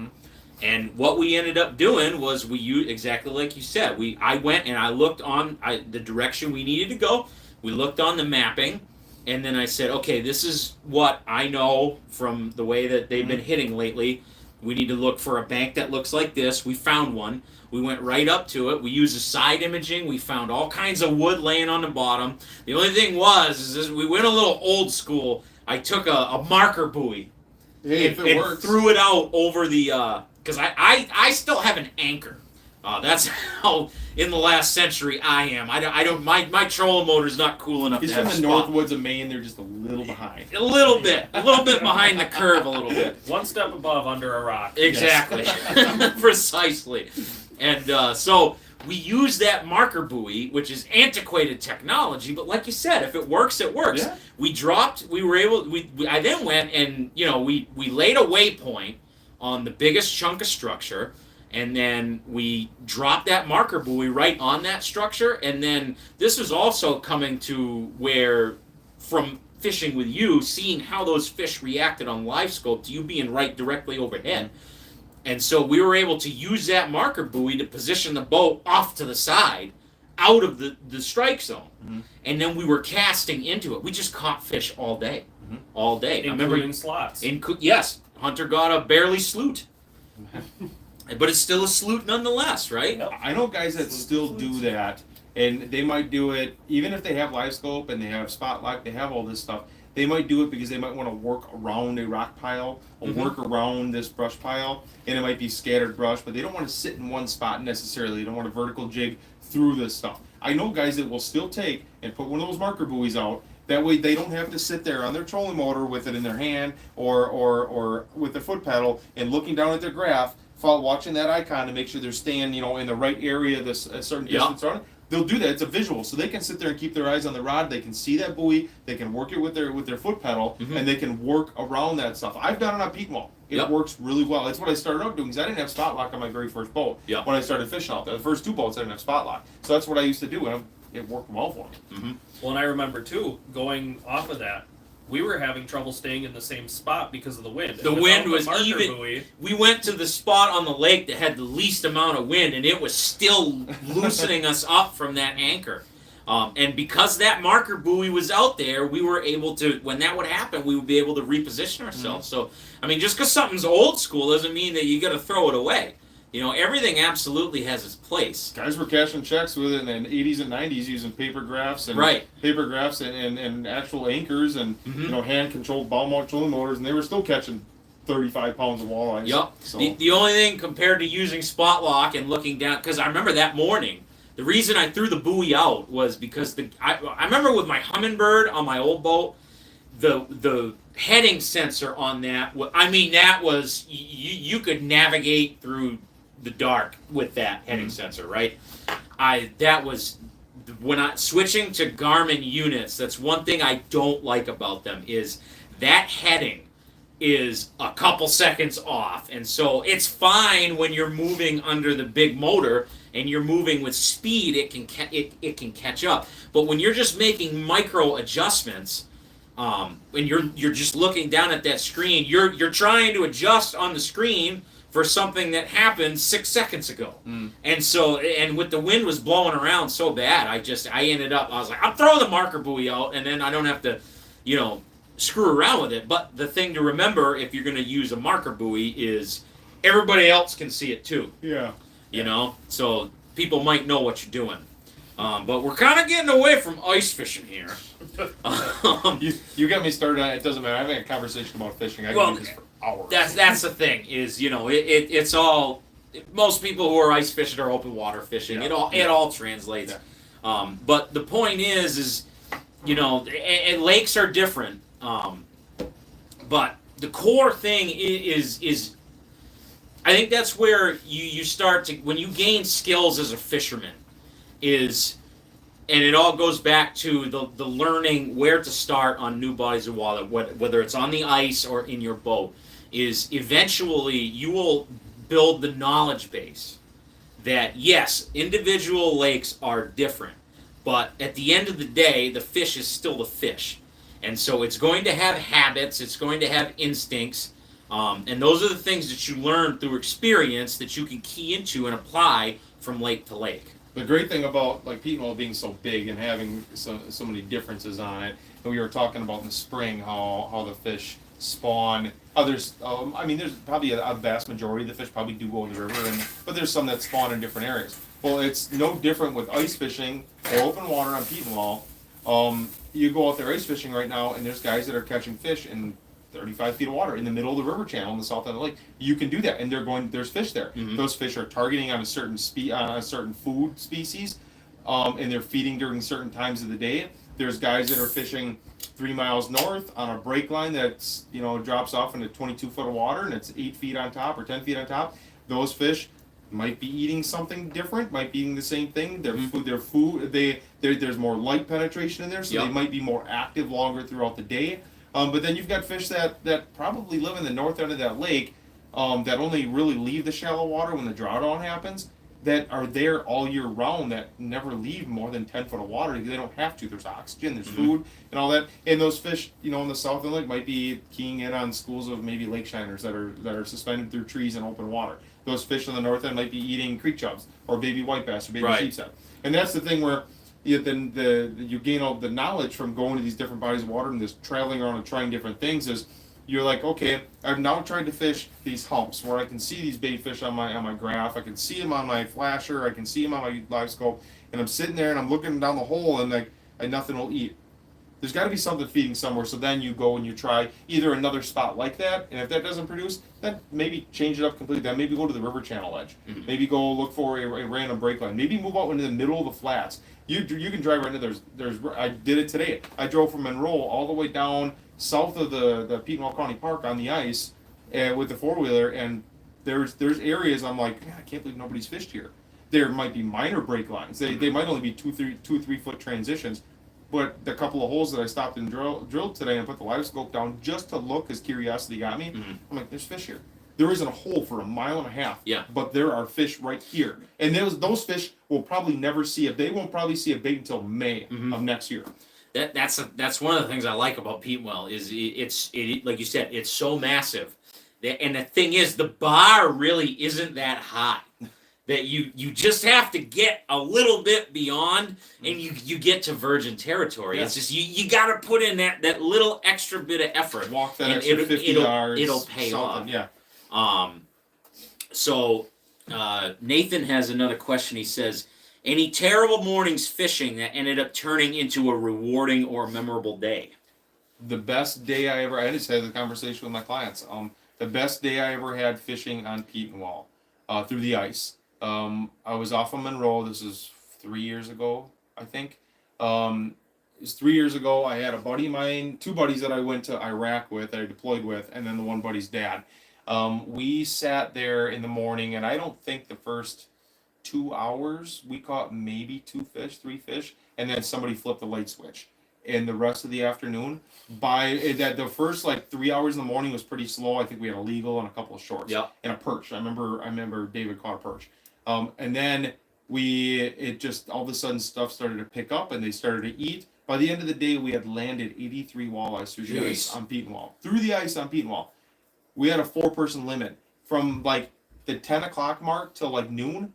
And what we ended up doing was we used, exactly like you said, I went and I looked on the direction we needed to go. We looked on the mapping, and then I said, okay, this is what I know from the way that they've been hitting lately. We need to look for a bank that looks like this. We found one. We went right up to it. We used a side imaging. We found all kinds of wood laying on the bottom. The only thing is we went a little old school. I took a marker buoy and threw it out over the, because I still have an anchor. That's how in the last century I am. I don't my trolling motor's not cool enough. He's to from have the spot. North Woods of Maine. They're just a little behind. A little bit behind the curve, a little bit. One step above under a rock. Exactly, yes. Precisely. And so we use that marker buoy, which is antiquated technology, but like you said, if it works, it works. Yeah. I then went and we laid a waypoint on the biggest chunk of structure. And then we dropped that marker buoy right on that structure. And then this was also coming to where, from fishing with you, seeing how those fish reacted on live scope to you being right directly overhead. And so we were able to use that marker buoy to position the boat off to the side, out of the strike zone. Mm-hmm. And then we were casting into it. We just caught fish all day. Mm-hmm. All day. Including slots. Yes. Hunter got a barely sloot. But it's still a sloot nonetheless, right? Yep. I know guys that still do that, and they might do it, even if they have live scope and they have spotlight, they have all this stuff, they might do it because they might want to work around a rock pile or work around this brush pile, and it might be scattered brush, but they don't want to sit in one spot necessarily. They don't want to vertical jig through this stuff. I know guys that will still take and put one of those marker buoys out. That way they don't have to sit there on their trolling motor with it in their hand or with their foot pedal and looking down at their graph, watching that icon to make sure they're staying, in the right area, a certain distance on it. They'll do that. It's a visual, so they can sit there and keep their eyes on the rod. They can see that buoy. They can work it with their foot pedal, and they can work around that stuff. I've done it on peak mall. It works really well. That's what I started out doing because I didn't have spot lock on my very first boat when I started fishing out there. The first two boats I didn't have spot lock, so that's what I used to do, and it worked well for me. Well, and I remember too going off of that. We were having trouble staying in the same spot because of the wind. The wind was even. Buoy, we went to the spot on the lake that had the least amount of wind, and it was still loosening us up from that anchor. And because that marker buoy was out there, we were able to, when that would happen, we would be able to reposition ourselves. So, I mean, just because something's old school doesn't mean that you got to throw it away. Everything absolutely has its place. Guys were cashing checks with it in the 80s and 90s using paper graphs and actual anchors and hand-controlled bow mount trolling motors, and they were still catching 35 pounds of walleyes. Yep. So. The only thing compared to using spot lock and looking down, because I remember that morning, the reason I threw the buoy out was because I remember with my Humminbird on my old boat, the heading sensor on that, that was, you could navigate through the dark with that heading sensor, right? That was when switching to Garmin units. That's one thing I don't like about them is that heading is a couple seconds off, and so it's fine when you're moving under the big motor and you're moving with speed. It can catch up, but when you're just making micro adjustments, when you're just looking down at that screen, you're trying to adjust on the screen for something that happened 6 seconds ago. And with the wind was blowing around so bad, I was like, I'm throwing the marker buoy out, and then I don't have to, screw around with it. But the thing to remember if you're going to use a marker buoy is everybody else can see it too. Yeah. So people might know what you're doing. But we're kind of getting away from ice fishing here. You got me started on it. It doesn't matter. I'm having a conversation about fishing. I can do this for hours. That's the thing is, it's all, most people who are ice fishing are open water fishing. It all translates. Yeah. But the point is and lakes are different. But the core thing is I think that's where you start to, when you gain skills as a fisherman, and it all goes back to the learning where to start on new bodies of water, whether it's on the ice or in your boat, is eventually you will build the knowledge base that, yes, individual lakes are different, but at the end of the day, the fish is still the fish. And so it's going to have habits, it's going to have instincts, and those are the things that you learn through experience that you can key into and apply from lake to lake. The great thing about peat mold being so big and having so many differences on it we were talking about in the spring how the fish spawn. There's probably a vast majority of the fish probably do go in the river, but there's some that spawn in different areas. Well, it's no different with ice fishing or open water on Petenwall. You go out there ice fishing right now, and there's guys that are catching fish in 35 feet of water in the middle of the river channel in the south end of the lake. You can do that, and there's fish there. Mm-hmm. Those fish are targeting on a certain food species, and they're feeding during certain times of the day. There's guys that are fishing 3 miles north on a break line that's drops off into 22 foot of water, and it's 8 feet on top or 10 feet on top. Those fish might be eating something different, might be eating the same thing. There's more light penetration in there, so they might be more active longer throughout the day. But then you've got fish that probably live in the north end of that lake, that only really leave the shallow water when the drought on happens, that are there all year round, that never leave more than 10 foot of water. They don't have to. There's oxygen, there's food, and all that. And those fish, in the south end lake might be keying in on schools of maybe lake shiners that are suspended through trees in open water. Those fish on the north end might be eating creek chubs or baby white bass or baby sheepshead. And that's the thing where you gain all the knowledge from going to these different bodies of water and just traveling around and trying different things. Is you're like, okay, I've now tried to fish these humps where I can see these bait fish on my graph, I can see them on my flasher, I can see them on my live scope, and I'm sitting there and I'm looking down the hole and nothing will eat. There's got to be something feeding somewhere, so then you go and you try either another spot like that, and if that doesn't produce, then maybe change it up completely. Then maybe go to the river channel edge. Mm-hmm. Maybe go look for a random break line. Maybe move out into the middle of the flats. You can drive right into there's. I did it today. I drove from Monroe all the way down south of the Petenwall County Park on the ice, with the 4-wheeler, and there's areas I'm like, man, I can't believe nobody's fished here. There might be minor break lines. They might only be 2-3 foot transitions. But the couple of holes that I stopped and drilled today and put the live scope down just to look, because curiosity got me, I'm like, there's fish here. There isn't a hole for 1.5 miles. Yeah. But there are fish right here. And those fish will probably never see they won't probably see a bait until May of next year. That's one of the things I like about Petenwell is it's like you said, it's so massive. And the thing is, the bar really isn't that high. That you just have to get a little bit beyond, and you get to virgin territory. Yeah. It's just you got to put in that little extra bit of effort. Walk that extra 50 yards. It'll pay off. Yeah. So Nathan has another question. He says, any terrible mornings fishing that ended up turning into a rewarding or memorable day? The best day I just had a conversation with my clients. The best day I ever had fishing on Petenwall, through the ice. I was off of Monroe. This is 3 years ago, I think. It was 3 years ago. I had a buddy of mine, 2 buddies that I went to Iraq with, that I deployed with, and then the one buddy's dad. We sat there in the morning, and I don't think the first 2 hours we caught maybe 2 fish, 3 fish, and then somebody flipped the light switch. And the rest of the afternoon, the first 3 hours in the morning was pretty slow. I think we had a legal and a couple of shorts. Yep. And a perch. I remember David caught a perch. And then it just all of a sudden stuff started to pick up and they started to eat. By the end of the day, we had landed 83 walleyes through the ice on Petenwall. Through the ice on Petenwall. We had a 4-person limit from the 10 o'clock mark till noon.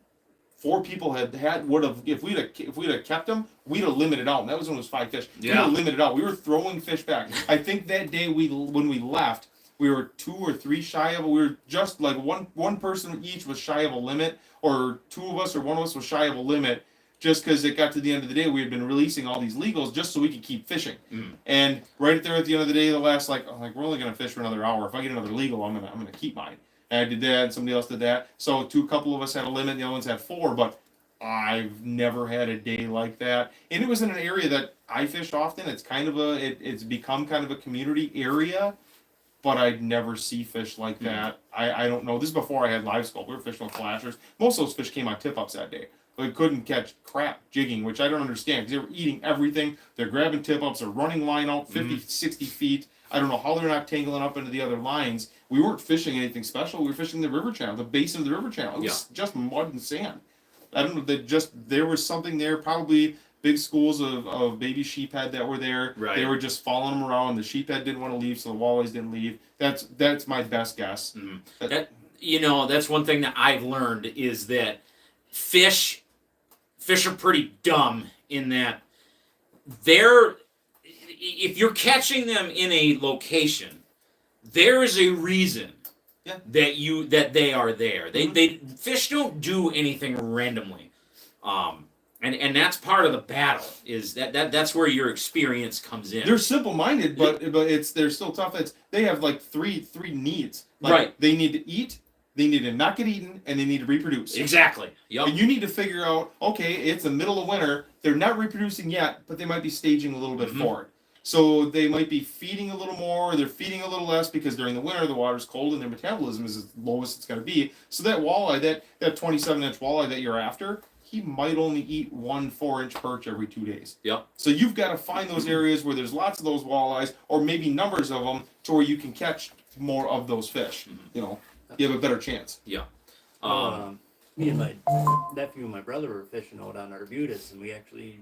4 people would have if we'd have kept them, we'd have limited out. And that was when it was 5 fish. Yeah. We'd have limited out. We were throwing fish back. I think that day when we left, we were 2 or 3 shy of. We were just one person each was shy of a limit, or 2 of us or 1 of us was shy of a limit. Just because it got to the end of the day, we had been releasing all these legals just so we could keep fishing. And right there at the end of the day, the last we're only gonna fish for another hour. If I get another legal, I'm gonna keep mine. And I did that, and somebody else did that. So a couple of us had a limit, and the other ones had 4, but I've never had a day like that. And it was in an area that I fish often. It's it's become kind of a community area, but I'd never see fish like that. I don't know. This is before I had live scope. We were fishing with flashers. Most of those fish came on tip-ups that day. They couldn't catch crap jigging, which I don't understand, because they were eating everything. They're grabbing tip-ups, they're running line out 50, 60 feet. I don't know how they're not tangling up into the other lines. We weren't fishing anything special. We were fishing the river channel, the basin of the river channel. It was just mud and sand. I don't know. There was something there. Probably big schools of baby sheephead that were there. Right. They were just following them around. The sheephead didn't want to leave, so the walleyes didn't leave. That's my best guess. That's one thing that I've learned is that fish are pretty dumb in that if you're catching them in a location, there is a reason that they are there. They fish don't do anything randomly. And that's part of the battle. Is that's where your experience comes in. They're simple-minded, but they're still tough. They have like three needs. Like, right. They need to eat, they need to not get eaten, and they need to reproduce. Exactly. Yep. And you need to figure out, okay, it's the middle of winter. They're not reproducing yet, but they might be staging a little bit forward. So they might be feeding a little more, or they're feeding a little less because during the winter the water's cold and their metabolism is as low as it's going to be. So that walleye, that 27-inch walleye that you're after, he might only eat 1 4-inch perch every 2 days. Yep. So you've got to find those areas where there's lots of those walleyes, or maybe numbers of them, to where you can catch more of those fish. You know, you have a better chance. Yeah. Me and my nephew and my brother were fishing out on Arbutus, and we actually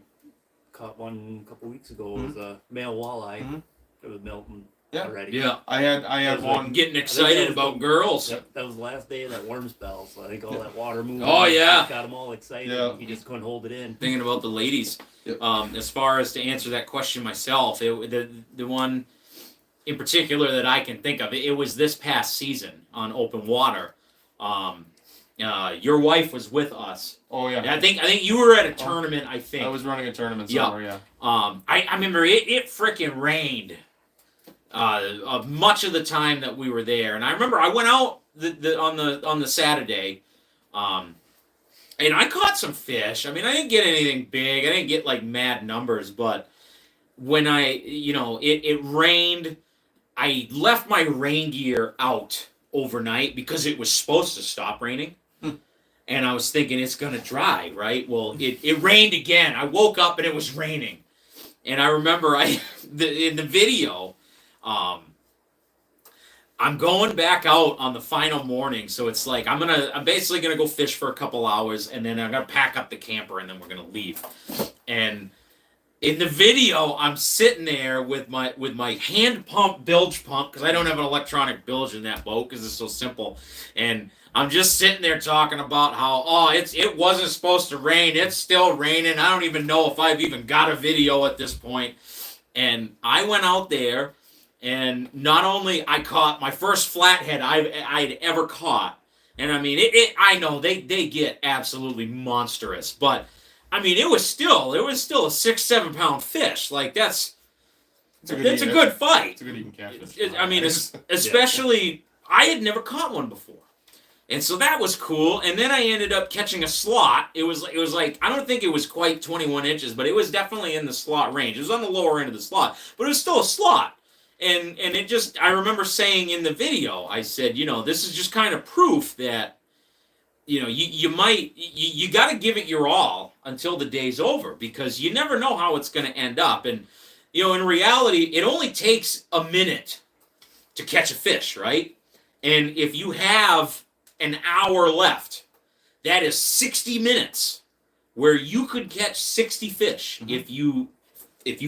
caught one a couple weeks ago. It was a male walleye. It was melting already. Yeah. I had one. Getting excited about girls. Yep, that was the last day of that warm spell, so I think all that water moved. Oh, yeah. Got them all excited. Yeah. He just couldn't hold it in. Thinking about the ladies. Yep. As far as to answer that question myself, the one in particular that I can think of, it was this past season on open water. Your wife was with us. Oh yeah. I think you were at a tournament. I think I was running a tournament somewhere. Yeah. I remember it freaking rained much of the time that we were there, and I remember I went out on the Saturday, and I caught some fish. I mean, I didn't get anything big. I didn't get like mad numbers, but when it rained, I left my rain gear out overnight because it was supposed to stop raining. And I was thinking it's going to dry, right? Well, it rained again. I woke up and it was raining. And I remember in the video, I'm going back out on the final morning. So it's like I'm basically going to go fish for a couple hours, and then I'm going to pack up the camper, and then we're going to leave. And in the video, I'm sitting there with my hand pump bilge pump, because I don't have an electronic bilge in that boat because it's so simple. And I'm just sitting there talking about how, it wasn't supposed to rain. It's still raining. I don't even know if I've even got a video at this point. And I went out there, and not only I caught my first flathead I'd ever caught. And I mean, I know they get absolutely monstrous, but I mean, it was still a 6-7 pound fish. Like that's a good fight. It's a good eating catfish. Especially I had never caught one before. And so that was cool. And then I ended up catching a slot. It was like, I don't think it was quite 21 inches, but it was definitely in the slot range. It was on the lower end of the slot, but it was still a slot. And it just, I remember saying in the video, I said, this is just kind of proof that, you got to give it your all until the day's over, because you never know how it's going to end up. And, in reality, it only takes a minute to catch a fish, right? And if you have an hour left, that is 60 minutes where you could catch 60 fish if you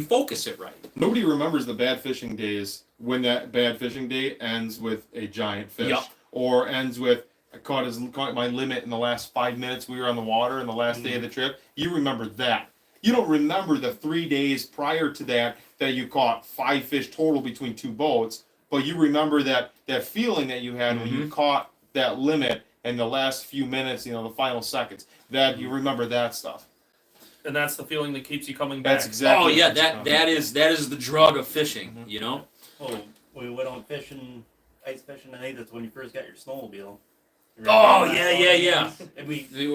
focus it right. Nobody remembers the bad fishing days when that bad fishing day ends with a giant fish, or ends with I caught my limit in the last 5 minutes we were on the water in the last day of the trip. You remember that. You don't remember the 3 days prior to that you caught 5 fish total between 2 boats, but you remember that feeling that you had when you caught that limit in the last few minutes, the final seconds. That you remember that stuff. And that's the feeling that keeps you coming back. That's exactly. Oh yeah, that is the drug of fishing. Oh, we went on ice fishing. I think that's when you first got your snowmobile. Oh yeah. And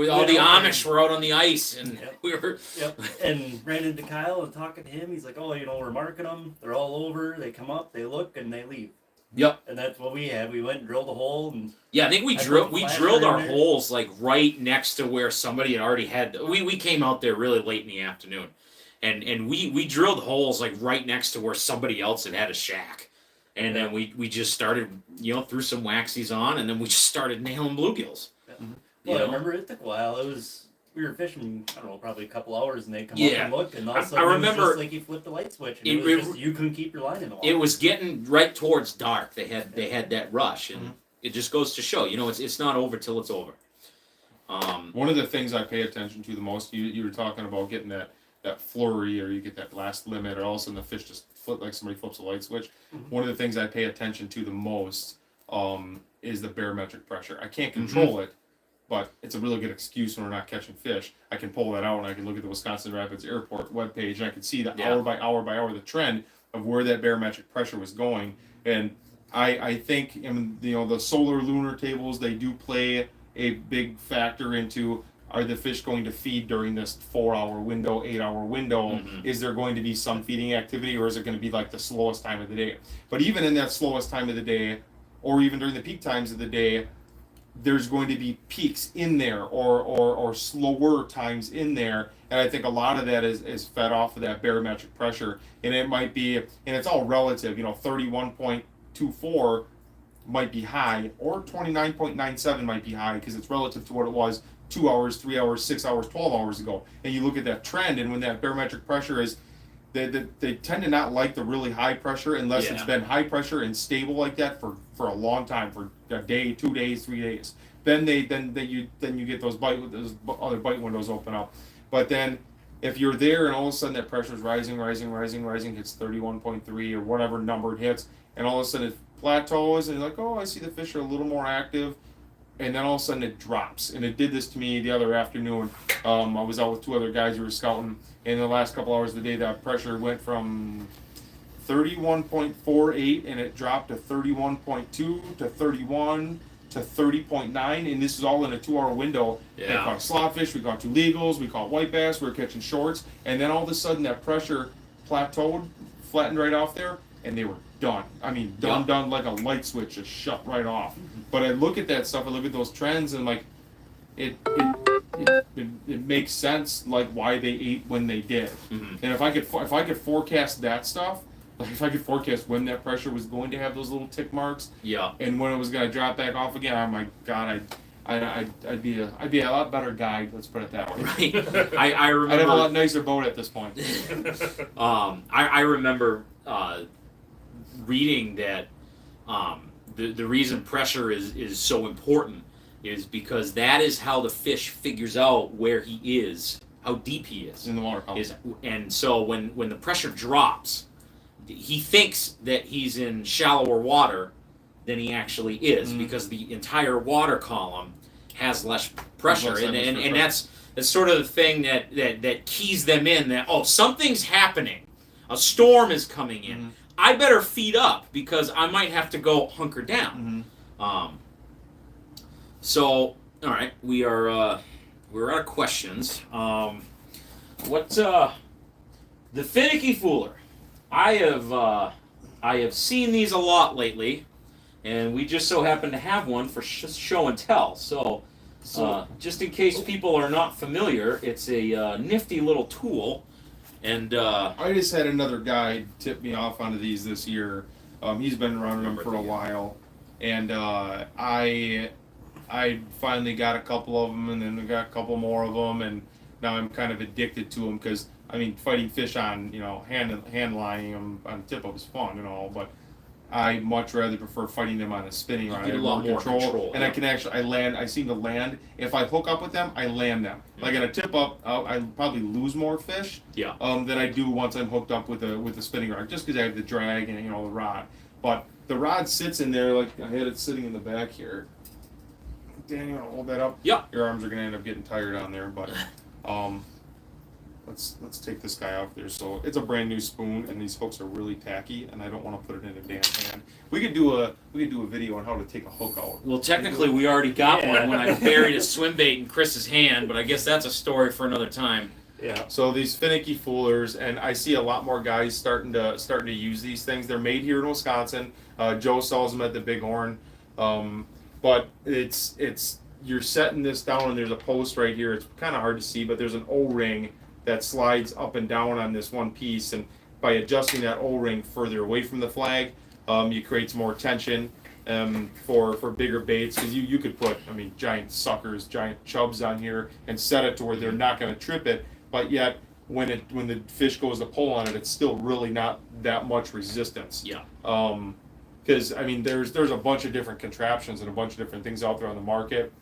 all the Amish were out on the ice, and we were. Yep. And ran into Kyle and talking to him. He's like, we're marking them. They're all over. They come up, they look, and they leave. Yep. And that's what we had. We went and drilled a hole, and I think we drilled our holes like right next to where somebody had already had. We came out there really late in the afternoon, and we drilled holes like right next to where somebody else had a shack, and then we just started threw some waxies on, and then we just started nailing bluegills. Yeah. I remember it took a while. We were fishing, I don't know, probably a couple hours, and they come up and look, and all of a sudden I remember, it was just like you flipped the light switch, and it was just, you couldn't keep your line in the water. It was getting right towards dark. They had that rush, and it just goes to show, it's not over till it's over. One of the things I pay attention to the most, you were talking about getting flurry, or you get that last limit, or all of a sudden the fish just like somebody flips a light switch. One of the things I pay attention to the most is the barometric pressure. I can't control it, but it's a really good excuse when we're not catching fish. I can pull that out and I can look at the Wisconsin Rapids Airport webpage and I can see the hour by hour the trend of where that barometric pressure was going. And I think, the solar lunar tables, they do play a big factor into, are the fish going to feed during this 4-hour window, 8-hour window? Is there going to be some feeding activity, or is it going to be like the slowest time of the day? But even in that slowest time of the day, or even during the peak times of the day, there's going to be peaks in there, or slower times in there. And I think a lot of that is fed off of that barometric pressure. And it might be, and it's all relative, 31.24 might be high, or 29.97 might be high, because it's relative to what it was 2 hours, 3 hours, 6 hours, 12 hours ago. And you look at that trend, and when that barometric pressure is, they tend to not like the really high pressure unless it's been high pressure and stable like that for a long time, for a day, 2 days, 3 days. Then you get those other bite windows open up. But then if you're there and all of a sudden that pressure is rising, hits 31.3 or whatever number it hits, and all of a sudden it plateaus and you're like, oh, I see the fish are a little more active. And then all of a sudden it drops. And it did this to me the other afternoon. I was out with 2 other guys who were scouting. And in the last couple hours of the day, that pressure went from 31.48 and it dropped to 31.2 to 31 to 30.9. And this is all in a 2-hour window. We caught slotfish, we caught 2 legals, we caught white bass, we were catching shorts. And then all of a sudden that pressure plateaued, flattened right off there, and they were done. I mean, done like a light switch, just shut right off. But I look at that stuff, I look at those trends, and like, it makes sense, like why they ate when they did. And if I could forecast that stuff, like if I could forecast when that pressure was going to have those little tick marks, and when it was going to drop back off again, oh my God, I'd be a lot better guide. Let's put it that way. Right. I remember. I'd have a lot nicer boat at this point. I remember reading that the reason pressure is so important is because that is how the fish figures out where he is, how deep he is in the water. And so when the pressure drops, he thinks that he's in shallower water than he actually is, because the entire water column has less pressure, and that's sort of the thing that keys them in, that something's happening, a storm is coming in. I better feed up because I might have to go hunker down. So, all right, we're out of questions. What's the finicky fooler? I have seen these a lot lately, and we just so happen to have one for show and tell. So just in case people are not familiar, it's a nifty little tool. And I just had another guy tip me off onto these this year. He's been running them for a while, and I finally got a couple of them, and then we got a couple more of them, and now I'm kind of addicted to them because fighting fish on hand lining them on tip up is fun and all, but I much rather prefer fighting them on a spinning rod. I have more control, and I can actually I seem to land. If I hook up with them, I land them. Like at a tip up, I probably lose more fish than I do once I'm hooked up with a spinning rod, just because I have the drag and the rod. But the rod sits in there, like I had it sitting in the back here. Dan, you want to hold that up? Yeah. Your arms are gonna end up getting tired on there, but let's take this guy out there. So it's a brand new spoon, and these hooks are really tacky, and I don't want to put it in a Dan's hand. We could do a video on how to take a hook out. Well, technically, we already got one when I buried a swim bait in Chris's hand, but I guess that's a story for another time. Yeah. So these finicky foolers, and I see a lot more guys starting to use these things. They're made here in Wisconsin. Joe sells them at the Bighorn, but it's you're setting this down, and there's a post right here. It's kind of hard to see, but there's an O-ring that slides up and down on this one piece, and by adjusting that O-ring further away from the flag, you create some more tension for bigger baits, because you could put giant suckers, giant chubs on here and set it to where they're not going to trip it, but yet when the fish goes to pull on it, it's still really not that much resistance. Because there's a bunch of different contraptions and a bunch of different things out there on the market,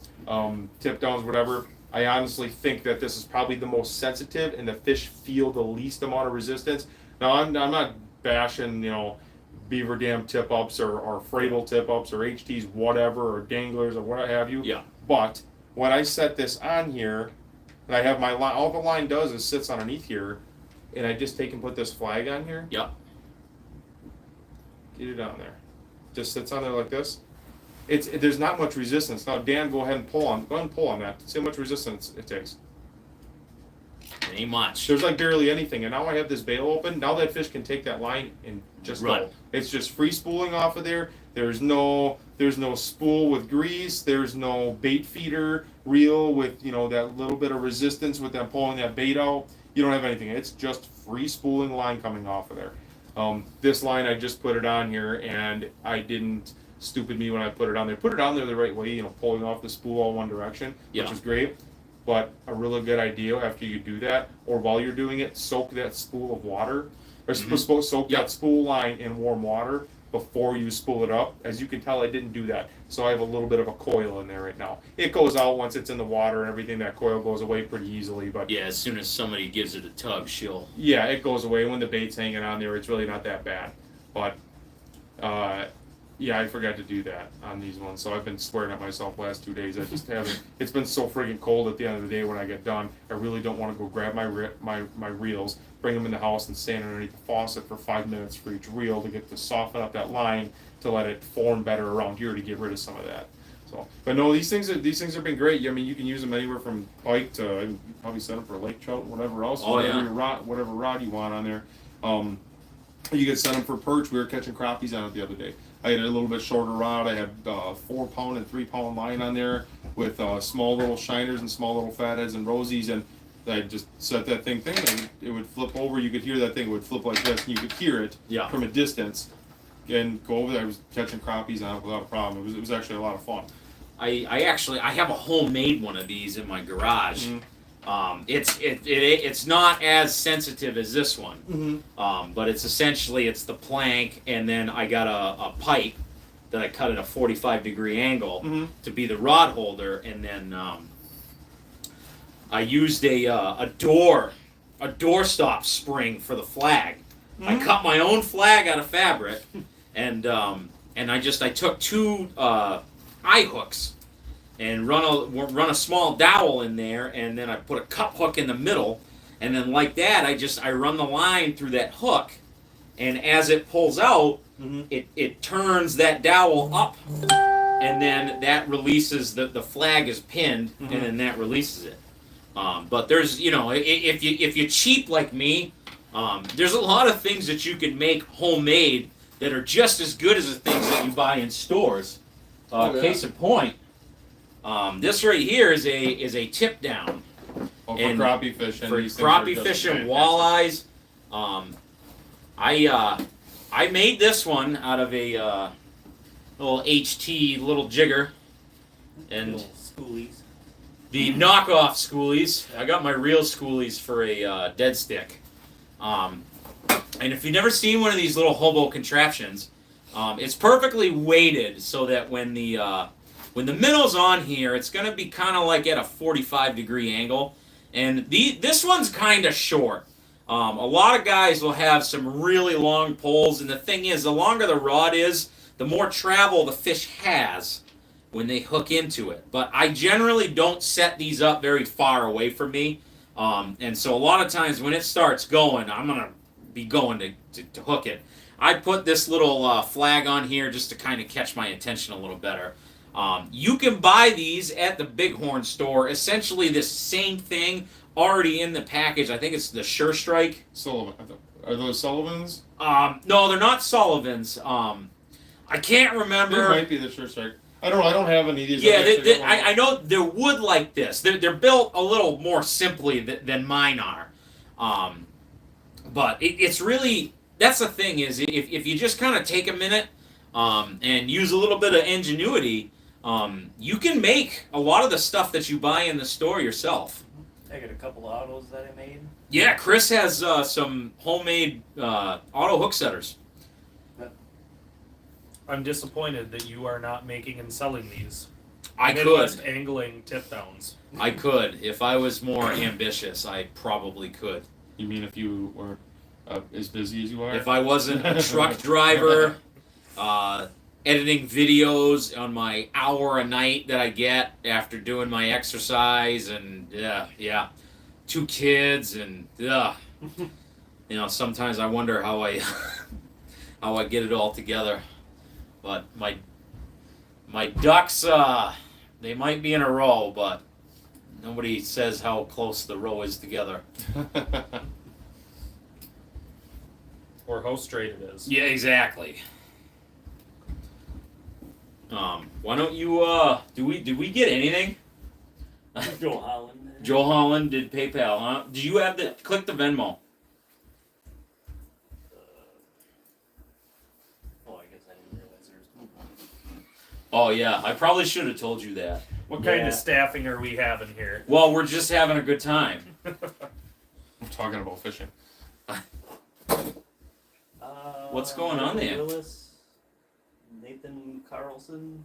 tip downs, whatever. I honestly think that this is probably the most sensitive, and the fish feel the least amount of resistance. Now, I'm not bashing, beaver dam tip ups or Fratel tip ups or HTs, whatever, or danglers or what have you. Yeah. But when I set this on here, and I have my line, all the line does is sits underneath here, and I just take and put this flag on here. Yep. Get it on there. Just sits on there like this. There's not much resistance. Now, Dan, go ahead and pull on that. See how much resistance it takes. Ain't much. There's like barely anything, and now I have this bail open. Now that fish can take that line and just run. go. It's just free spooling off of there. There's no spool with grease. There's no bait feeder reel with that little bit of resistance with them pulling that bait out. You don't have anything. It's just free spooling line coming off of there. This line, I just put it on here, and I didn't stupid me when I put it on there. Put it on there the right way, pulling off the spool all one direction, which is great. But a really good idea after you do that, or while you're doing it, soak that spool of water, or soak that spool line in warm water before you spool it up. As you can tell, I didn't do that, so I have a little bit of a coil in there right now. It goes out once it's in the water and everything. That coil goes away pretty easily, but yeah, as soon as somebody gives it a tug, it goes away. When the bait's hanging on there, it's really not that bad. But I forgot to do that on these ones, so I've been swearing at myself last 2 days. I just haven't. It's been so friggin' cold at the end of the day when I get done. I really don't want to go grab my reels, bring them in the house, and stand underneath the faucet for 5 minutes for each reel to get to soften up that line to let it form better around here to get rid of some of that. So, but no, these things have been great. I mean, you can use them anywhere from pike to you probably set them for lake trout, whatever else. Whatever rod you want on there. You can set them for perch. We were catching crappies on it the other day. I had a little bit shorter rod. I had 4 pound and 3 pound line on there with small little shiners and small little fatheads and rosies, and I just set that thing, and it would flip over. You could hear that thing. It would flip like this, and you could hear it from a distance. And go over there. I was catching crappies on it without a problem. It was actually a lot of fun. I have a homemade one of these in my garage. It's not as sensitive as this one, but it's the plank, and then I got a pipe that I cut at a 45-degree angle to be the rod holder, and then I used a door stop spring for the flag. I cut my own flag out of fabric, and I took 2 eye hooks and run a small dowel in there, and then I put a cup hook in the middle, and then like that I run the line through that hook, and as it pulls out, it turns that dowel up, and then that releases the flag is pinned, and then that releases it. But there's if you're cheap like me, there's a lot of things that you can make homemade that are just as good as the things that you buy in stores. Case in point. This right here is a tip down. For crappie fishing. For crappie fishing, walleyes. I made this one out of a little HT little jigger, and schoolies. The knockoff schoolies. I got my real schoolies for a dead stick. And if you've never seen one of these little hobo contraptions, it's perfectly weighted so that when the minnow's on here, it's going to be kind of like at a 45-degree angle. And this one's kind of short. A lot of guys will have some really long poles, and the thing is, the longer the rod is, the more travel the fish has when they hook into it. But I generally don't set these up very far away from me. And so a lot of times when it starts going, I'm going to be going to hook it. I put this little flag on here just to kind of catch my attention a little better. You can buy these at the Bighorn store. Essentially the same thing already in the package. I think it's the Sure Strike. Sullivan. Are those Sullivans? No, they're not Sullivans. I can't remember. It might be the Sure Strike. I don't have any of these. Yeah, I know they're wood like this. They're built a little more simply than mine are. But it's really, that's the thing is, if you just kind of take a minute and use a little bit of ingenuity, you can make a lot of the stuff that you buy in the store yourself. I got a couple of autos that I made. Yeah, Chris has some homemade auto hook setters. I'm disappointed that you are not making and selling these. I Midwest could. angling tip downs. I could. If I was more ambitious, I probably could. You mean if you weren't as busy as you are? If I wasn't a truck driver, editing videos on my hour a night that I get after doing my exercise, and yeah, 2 kids, and sometimes I wonder how I how I get it all together. But my ducks, they might be in a row, but nobody says how close the row is together. Or how straight it is. Yeah, exactly. Why don't you, did we get anything? Joe Holland. Joe Holland did PayPal, huh? Do you have click the Venmo? I guess I didn't realize there was one. Oh yeah, I probably should have told you that. What kind of staffing are we having here? Well, we're just having a good time. I'm talking about fishing. What's going on there? Willis, Nathan Carlson.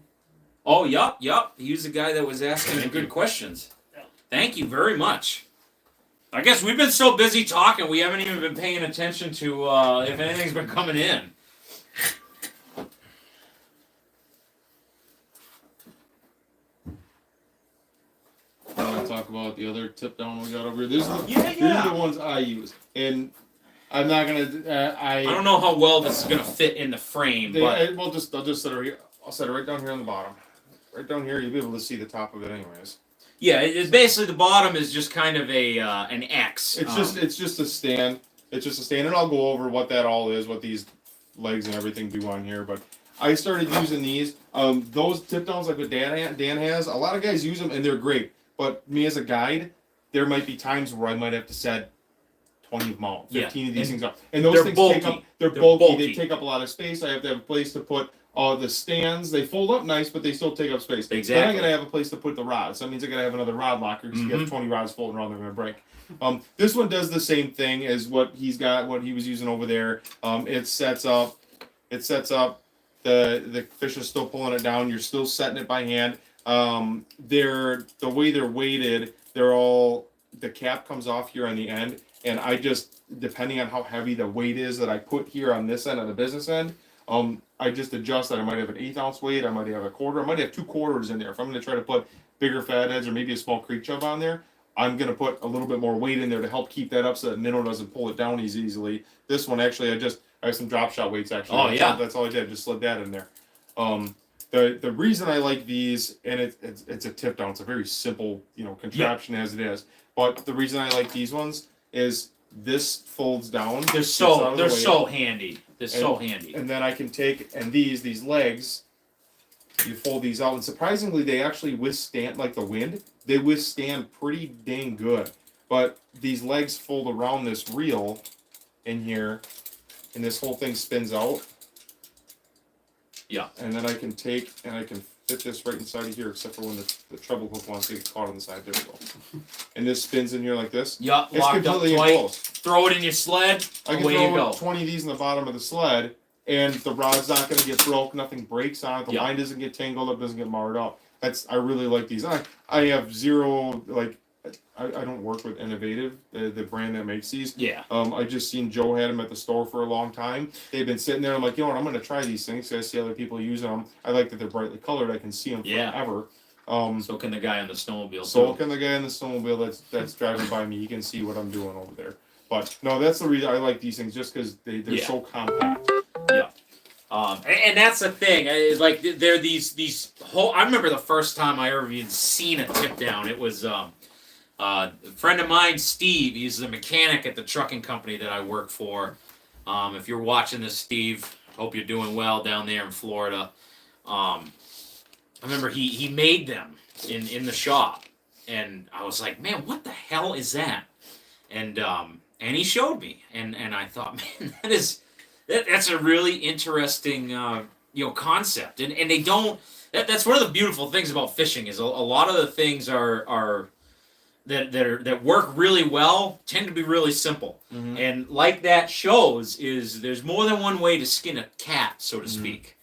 Oh, yup. He was the guy that was asking the good questions. Yeah. Thank you very much. I guess we've been so busy talking, we haven't even been paying attention to if anything's been coming in. I want to talk about the other tip down we got over here. These are the ones I use, and I'm not gonna. I don't know how well this is gonna fit in the frame, but I'll just set it here. I'll set it right down here on the bottom. Right down here, you'll be able to see the top of it, anyways. yeah, it's basically the bottom is just kind of a an X. It's just a stand. It's just a stand, and I'll go over what that all is, what these legs and everything do on here. But I started using these. Those tip downs like what Dan has. A lot of guys use them, and they're great. But me as a guide, there might be times where I might have to set 20 of them out, 15 of these things out. And those things bulky. take up, they're bulky. They take up a lot of space. I have to have a place to put the stands. They fold up nice, but they still take up space. Exactly. Then I'm going to have a place to put the rods. So that means I'm going to have another rod locker because you have 20 rods folding around, they're going to break. This one does the same thing as what he's got, what he was using over there. It sets up, the fish is still pulling it down. You're still setting it by hand. The way they're weighted, the cap comes off here on the end, and I just, depending on how heavy the weight is that I put here on this end, on the business end, I just adjust that. I might have an 1/8 ounce weight, I might have a quarter, I might have 2 quarters in there. If I'm going to try to put bigger fatheads or maybe a small creek chub on there, I'm going to put a little bit more weight in there to help keep that up so that minnow doesn't pull it down as easily. This one, actually, I have some drop shot weights, actually. Oh, yeah. That's all I did, just slid that in there. The reason I like these, and it's a tip down, it's a very simple, contraption as it is. But the reason I like these ones is this folds down. They're so handy. They're so handy. And then I can take, and these legs, you fold these out, and surprisingly they actually withstand, like the wind, they withstand pretty dang good. But these legs fold around this reel in here, and this whole thing spins out. Yeah. And then I can take and I can fit this right inside of here, except for when the treble hook wants to get caught on the side. There we go. And this spins in here like this. Yup, It's locked up completely tight. enclosed. Throw it in your sled. I can Away you throw go. 20 of these in the bottom of the sled, and the rod's not going to get broke. Nothing breaks on it. The line doesn't get tangled up. Doesn't get marred up. I really like these. I have zero, like, I don't work with Innovative, the brand that makes these. Yeah. I just seen Joe had them at the store for a long time. They've been sitting there. I'm like, what? I'm going to try these things. I see other people using them. I like that they're brightly colored. I can see them forever. So can the guy on the snowmobile. So can the guy in the snowmobile that's driving by me. He can see what I'm doing over there. But no, that's the reason I like these things, just because they're so compact. Yeah. And that's the thing. Is like they're these whole. I remember the first time I ever even seen a tip down. It was a friend of mine, Steve. He's the mechanic at the trucking company that I work for. If you're watching this, Steve, hope you're doing well down there in Florida. I remember he made them in the shop, and I was like, man, what the hell is that? And he showed me, and I thought, man, that's a really interesting concept, and they don't. That's one of the beautiful things about fishing is a lot of the things are that work really well tend to be really simple, and like that shows is there's more than one way to skin a cat, so to speak.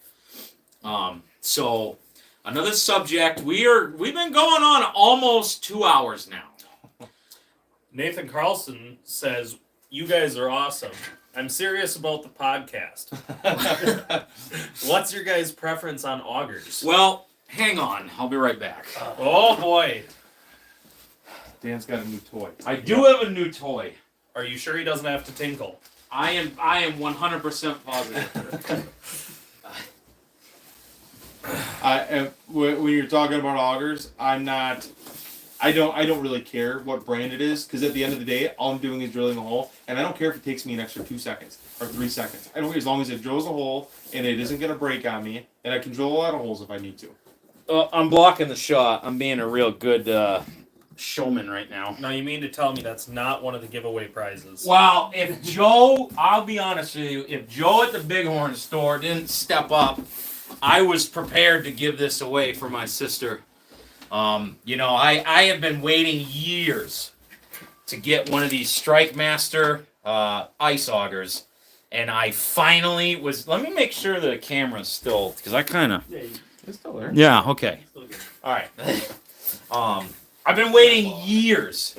So Another subject. We've been going on almost 2 hours now. Nathan Carlson says, "You guys are awesome. I'm serious about the podcast. What's your guys' preference on augers?" Well, hang on. I'll be right back. Oh boy. Dan's got a new toy. I do have a new toy. Are you sure he doesn't have to tinkle? I am 100% positive. When you're talking about augers, I don't really care what brand it is, because at the end of the day, all I'm doing is drilling a hole, and I don't care if it takes me an extra 2 seconds or 3 seconds. I don't care, as long as it drills a hole and it isn't going to break on me, and I can drill a lot of holes if I need to. I'm blocking the shot. I'm being a real good showman right now. Now, you mean to tell me that's not one of the giveaway prizes? Well, if Joe, I'll be honest with you, if Joe at the Bighorn store didn't step up, I was prepared to give this away for my sister. I have been waiting years to get one of these Strike Master ice augers, and I finally was. Let me make sure the camera's still, because I kind of. It's still there. Yeah. Okay. All right. I've been waiting years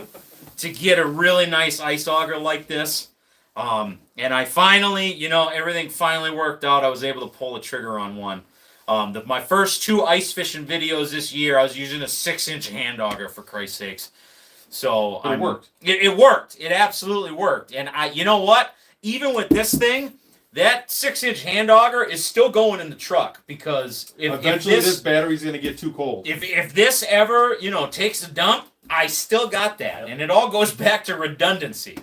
to get a really nice ice auger like this, and I finally, everything finally worked out. I was able to pull the trigger on one. My first 2 ice fishing videos this year, I was using a 6-inch hand auger, for Christ's sakes. So it worked. It worked. It absolutely worked. And you know what? Even with this thing, that 6-inch hand auger is still going in the truck, because eventually this battery's going to get too cold. If this ever takes a dump, I still got that, and it all goes back to redundancy.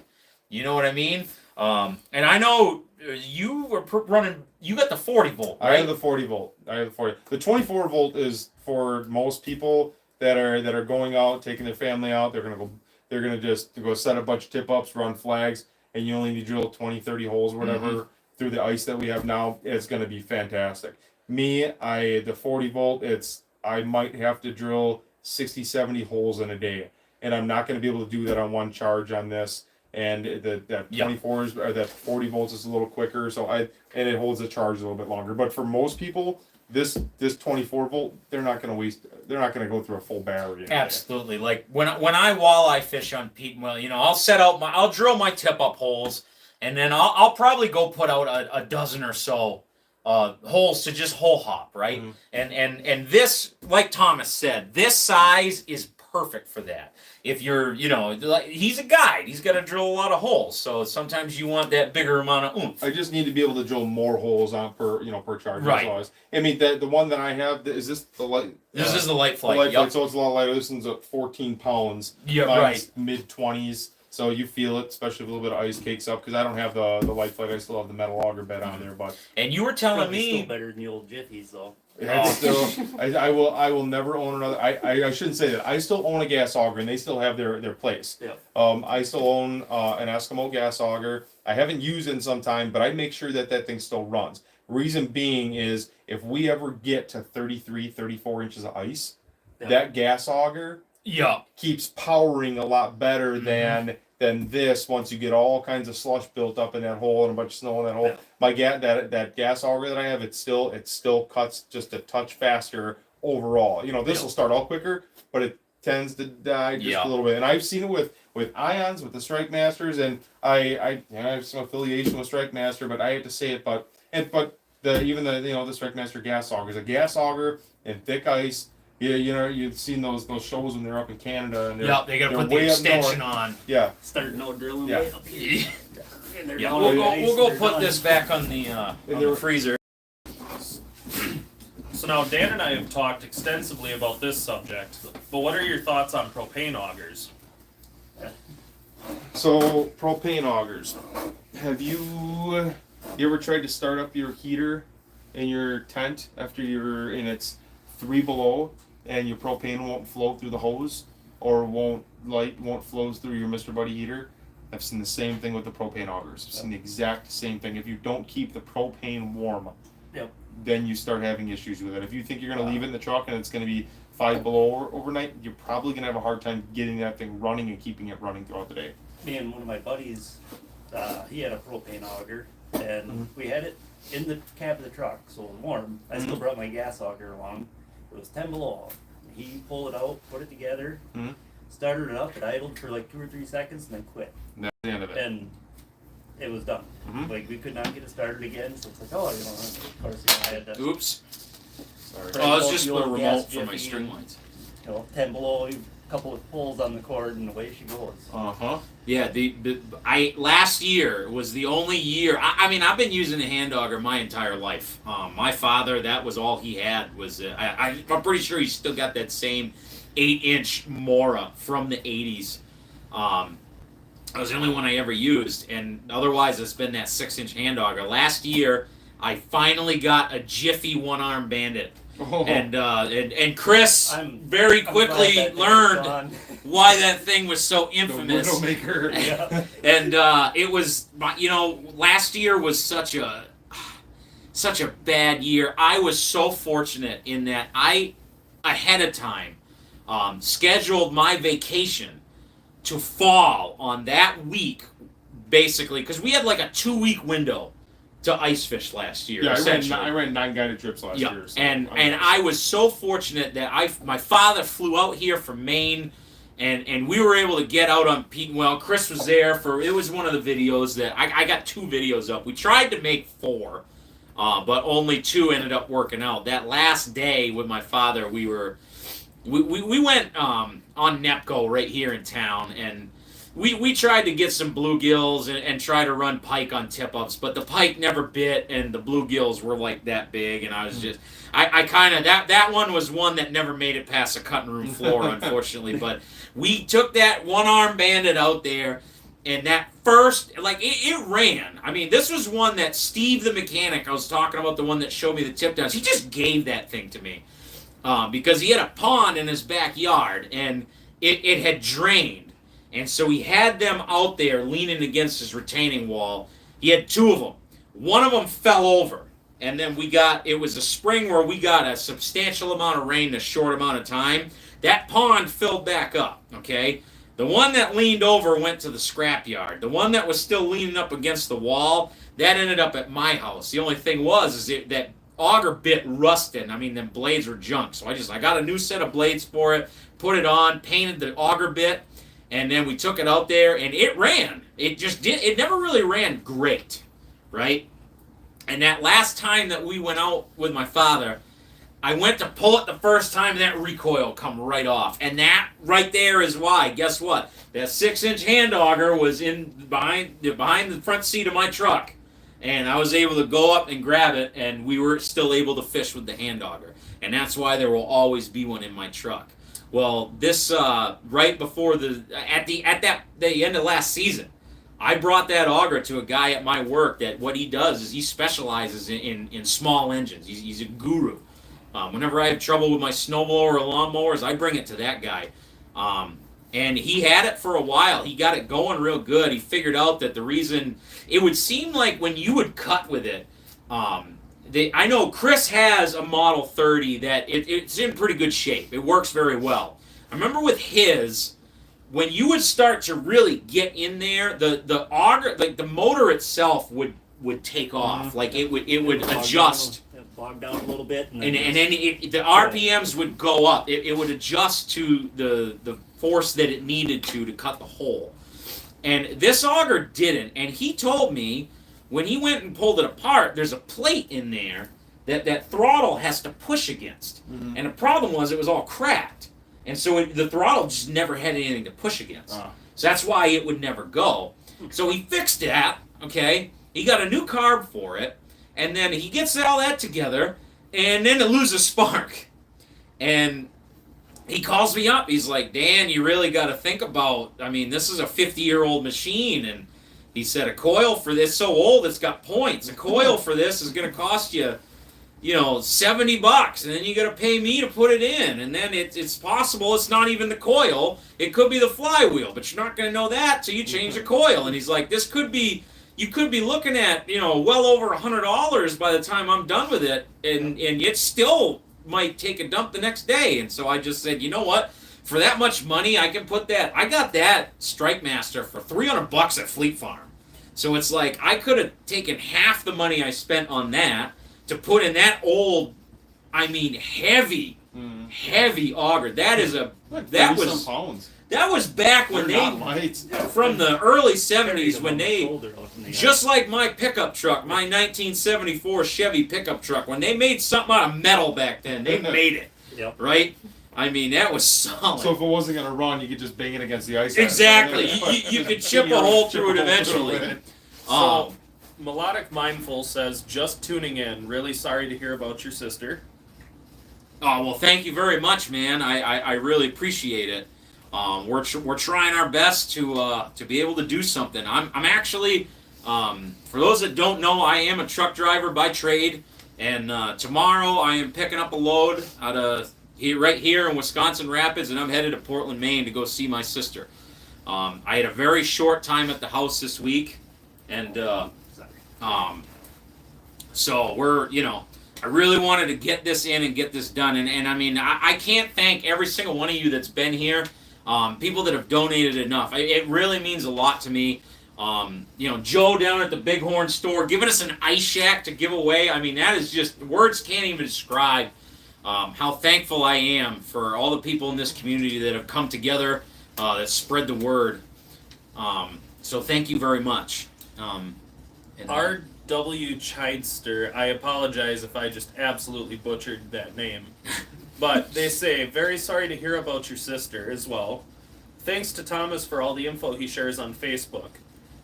You know what I mean? And I know you were running. You got the 40 volt, right? I have the 40 volt. The 24 volt is for most people that are going out, taking their family out. They're gonna just go set a bunch of tip ups, run flags, and you only need to drill 20, 30 holes, or whatever, through the ice that we have now. It's gonna be fantastic. The 40 volt. I might have to drill 60, 70 holes in a day, and I'm not gonna be able to do that on one charge on this. And that 24s or that 40 volts is a little quicker, and it holds the charge a little bit longer. But for most people, this 24 volt, they're not going to go through a full battery. Absolutely. Like when I walleye fish on peak, I'll drill my tip up holes, and then I'll probably go put out a dozen or so holes to just hole hop, right? And this, like Thomas said, this size is perfect for that. If you're, he's a guide. He's got to drill a lot of holes. So sometimes you want that bigger amount of oomph. I just need to be able to drill more holes on per charge. Right. I mean, the one that I have, is this the light? This is the light flight. The light flight, so it's a lot lighter. This one's at 14 pounds. Yeah, right. Mid-20s. So you feel it, especially if a little bit of ice cakes up. Because I don't have the light flight. I still have the metal auger bed on there. But and you were telling me still better than the old Jiffies, though. I will never own another. I shouldn't say that. I still own a gas auger, and they still have their place. Yep. I still own an Eskimo gas auger. I haven't used it in some time, but I make sure that thing still runs. Reason being is if we ever get to 33, 34 inches of ice, that gas auger keeps powering a lot better than this. Once you get all kinds of slush built up in that hole and a bunch of snow in that hole, that gas auger that I have, it still cuts just a touch faster overall. This will start out quicker, but it tends to die just a little bit. And I've seen it with ions, with the Strike Masters, and I have some affiliation with Strike Master, but I have to say it. But the Strike Master gas augers, a gas auger in thick ice. Yeah, you've seen those shows when they're up in Canada, and they gotta put the extension on. Yeah, start no drilling way up here. We'll go put this back on the freezer. So now Dan and I have talked extensively about this subject, but what are your thoughts on propane augers? So propane augers, have you ever tried to start up your heater in your tent after it's 3 below? And your propane won't flow through the hose, or won't flow through your Mr. Buddy heater? I've seen the same thing with the propane augers. I've seen the exact same thing. If you don't keep the propane warm, then you start having issues with it. If you think you're going to leave it in the truck and it's going to be 5 below overnight, you're probably going to have a hard time getting that thing running and keeping it running throughout the day. Me and one of my buddies, he had a propane auger, and we had it in the cab of the truck, so it was warm. I still brought my gas auger along. It was 10 below. He pulled it out, put it together, Mhm. started it up, it idled for like 2 or 3 seconds, and then quit. And that's the end of it. And it was done. Mhm. Like, we could not get it started again, so it's like, oh, of course, I had to. Oops. Sorry. Oh, it's just the the old remote gas for my jiffy string and, lights. 10 below, a couple of pulls on the cord, and away she goes. Yeah, I last year was the only year. I mean, I've been using a hand auger my entire life. My father, that was all he had. Was I'm pretty sure he's still got that same 8-inch Mora from the 80s. That was the only one I ever used, and otherwise it's been that 6-inch hand auger. Last year, I finally got a Jiffy one-arm Bandit. Oh. And Chris I'm very glad quickly that thing learned was gone. why that thing was so The infamous. Widowmaker. Yeah. And it was, last year was such a bad year. I was so fortunate in that I, ahead of time, scheduled my vacation to fall on that week, basically, because we had like a 2-week window to ice fish last year. Yeah, essentially. I ran 9 guided trips last year. So and I was so fortunate that my father flew out here from Maine, and we were able to get out on Pete and Well. Chris was there it was one of the videos that I got 2 videos up. We tried to make 4, but only 2 ended up working out. That last day with my father, we went on Nepco right here in town, and we tried to get some bluegills and try to run pike on tip-ups, but the pike never bit, and the bluegills were like that big, and I was just, I kind of, that one was one that never made it past the cutting room floor, unfortunately, but we took that one-arm Bandit out there, and that first, it ran. I mean, this was one that Steve the mechanic, I was talking about, the one that showed me the tip downs, he just gave that thing to me, because he had a pond in his backyard, and it had drained. And so he had them out there leaning against his retaining wall. He had 2 of them. One of them fell over. And then it was a spring where we got a substantial amount of rain in a short amount of time. That pond filled back up, okay? The one that leaned over went to the scrapyard. The one that was still leaning up against the wall, that ended up at my house. The only thing was that auger bit rusted. I mean, them blades were junk. So I got a new set of blades for it, put it on, painted the auger bit, and then we took it out there, and it ran. It never really ran great, right? And that last time that we went out with my father, I went to pull it the first time, and that recoil come right off. And that right there is why. Guess what? That 6-inch hand auger was behind the front seat of my truck. And I was able to go up and grab it, and we were still able to fish with the hand auger. And that's why there will always be one in my truck. Well, this right before the end of last season, I brought that auger to a guy at my work that what he does is he specializes in small engines. He's a guru. Whenever I have trouble with my snowblower or lawnmowers, I bring it to that guy. And he had it for a while. He got it going real good. He figured out that the reason it would seem like when you would cut with it, I know Chris has a Model 30 that it's in pretty good shape. It works very well. I remember with his, when you would start to really get in there, the auger, like the motor itself would take off. Like it would adjust. Bog down a little bit. And then the RPMs would go up. It would adjust to the force that it needed to cut the hole. And this auger didn't. And he told me, when he went and pulled it apart, there's a plate in there that throttle has to push against. Mm-hmm. And the problem was it was all cracked. And so the throttle just never had anything to push against. So that's why it would never go. So he fixed that, okay? He got a new carb for it. And then he gets all that together, and then it loses spark. And he calls me up. He's like, Dan, you really got to think about, I mean, this is a 50-year-old machine, and he said, a coil for this, so old it's got points. A coil for this is going to cost you, $70, and then you got to pay me to put it in. And then it's possible it's not even the coil. It could be the flywheel, but you're not going to know that till you change the coil. And he's like, you could be looking at, well over $100 by the time I'm done with it, and it still might take a dump the next day. And so I just said, you know what? For that much money, I can put that. I got that Strike Master for $300 at Fleet Farm. So it's like I could have taken half the money I spent on that to put in that old, heavy Heavy auger. That is that was pounds. That was back when from the early 70s when just like my pickup truck, my 1974 Chevy pickup truck, when they made something out of metal back then, they made it. Yep. Right? I mean, that was solid. So if it wasn't going to run, you could just bang it against the ice. Exactly. You could chip a hole through it eventually. So, Melodic Mindful says, just tuning in. Really sorry to hear about your sister. Oh, well, thank you very much, man. I really appreciate it. We're trying our best to be able to do something. I'm actually, for those that don't know, I am a truck driver by trade, and tomorrow I am picking up a load out of right here in Wisconsin Rapids, and I'm headed to Portland, Maine to go see my sister. I had a very short time at the house this week, and so we're, I really wanted to get this in and get this done, and I mean, I can't thank every single one of you that's been here. People that have donated enough. It really means a lot to me. Joe down at the Bighorn store giving us an ice shack to give away. I mean, that is just, words can't even describe how thankful I am for all the people in this community that have come together, that spread the word. So thank you very much. R.W. Chidester, I apologize if I just absolutely butchered that name. But they say, very sorry to hear about your sister as well. Thanks to Thomas for all the info he shares on Facebook.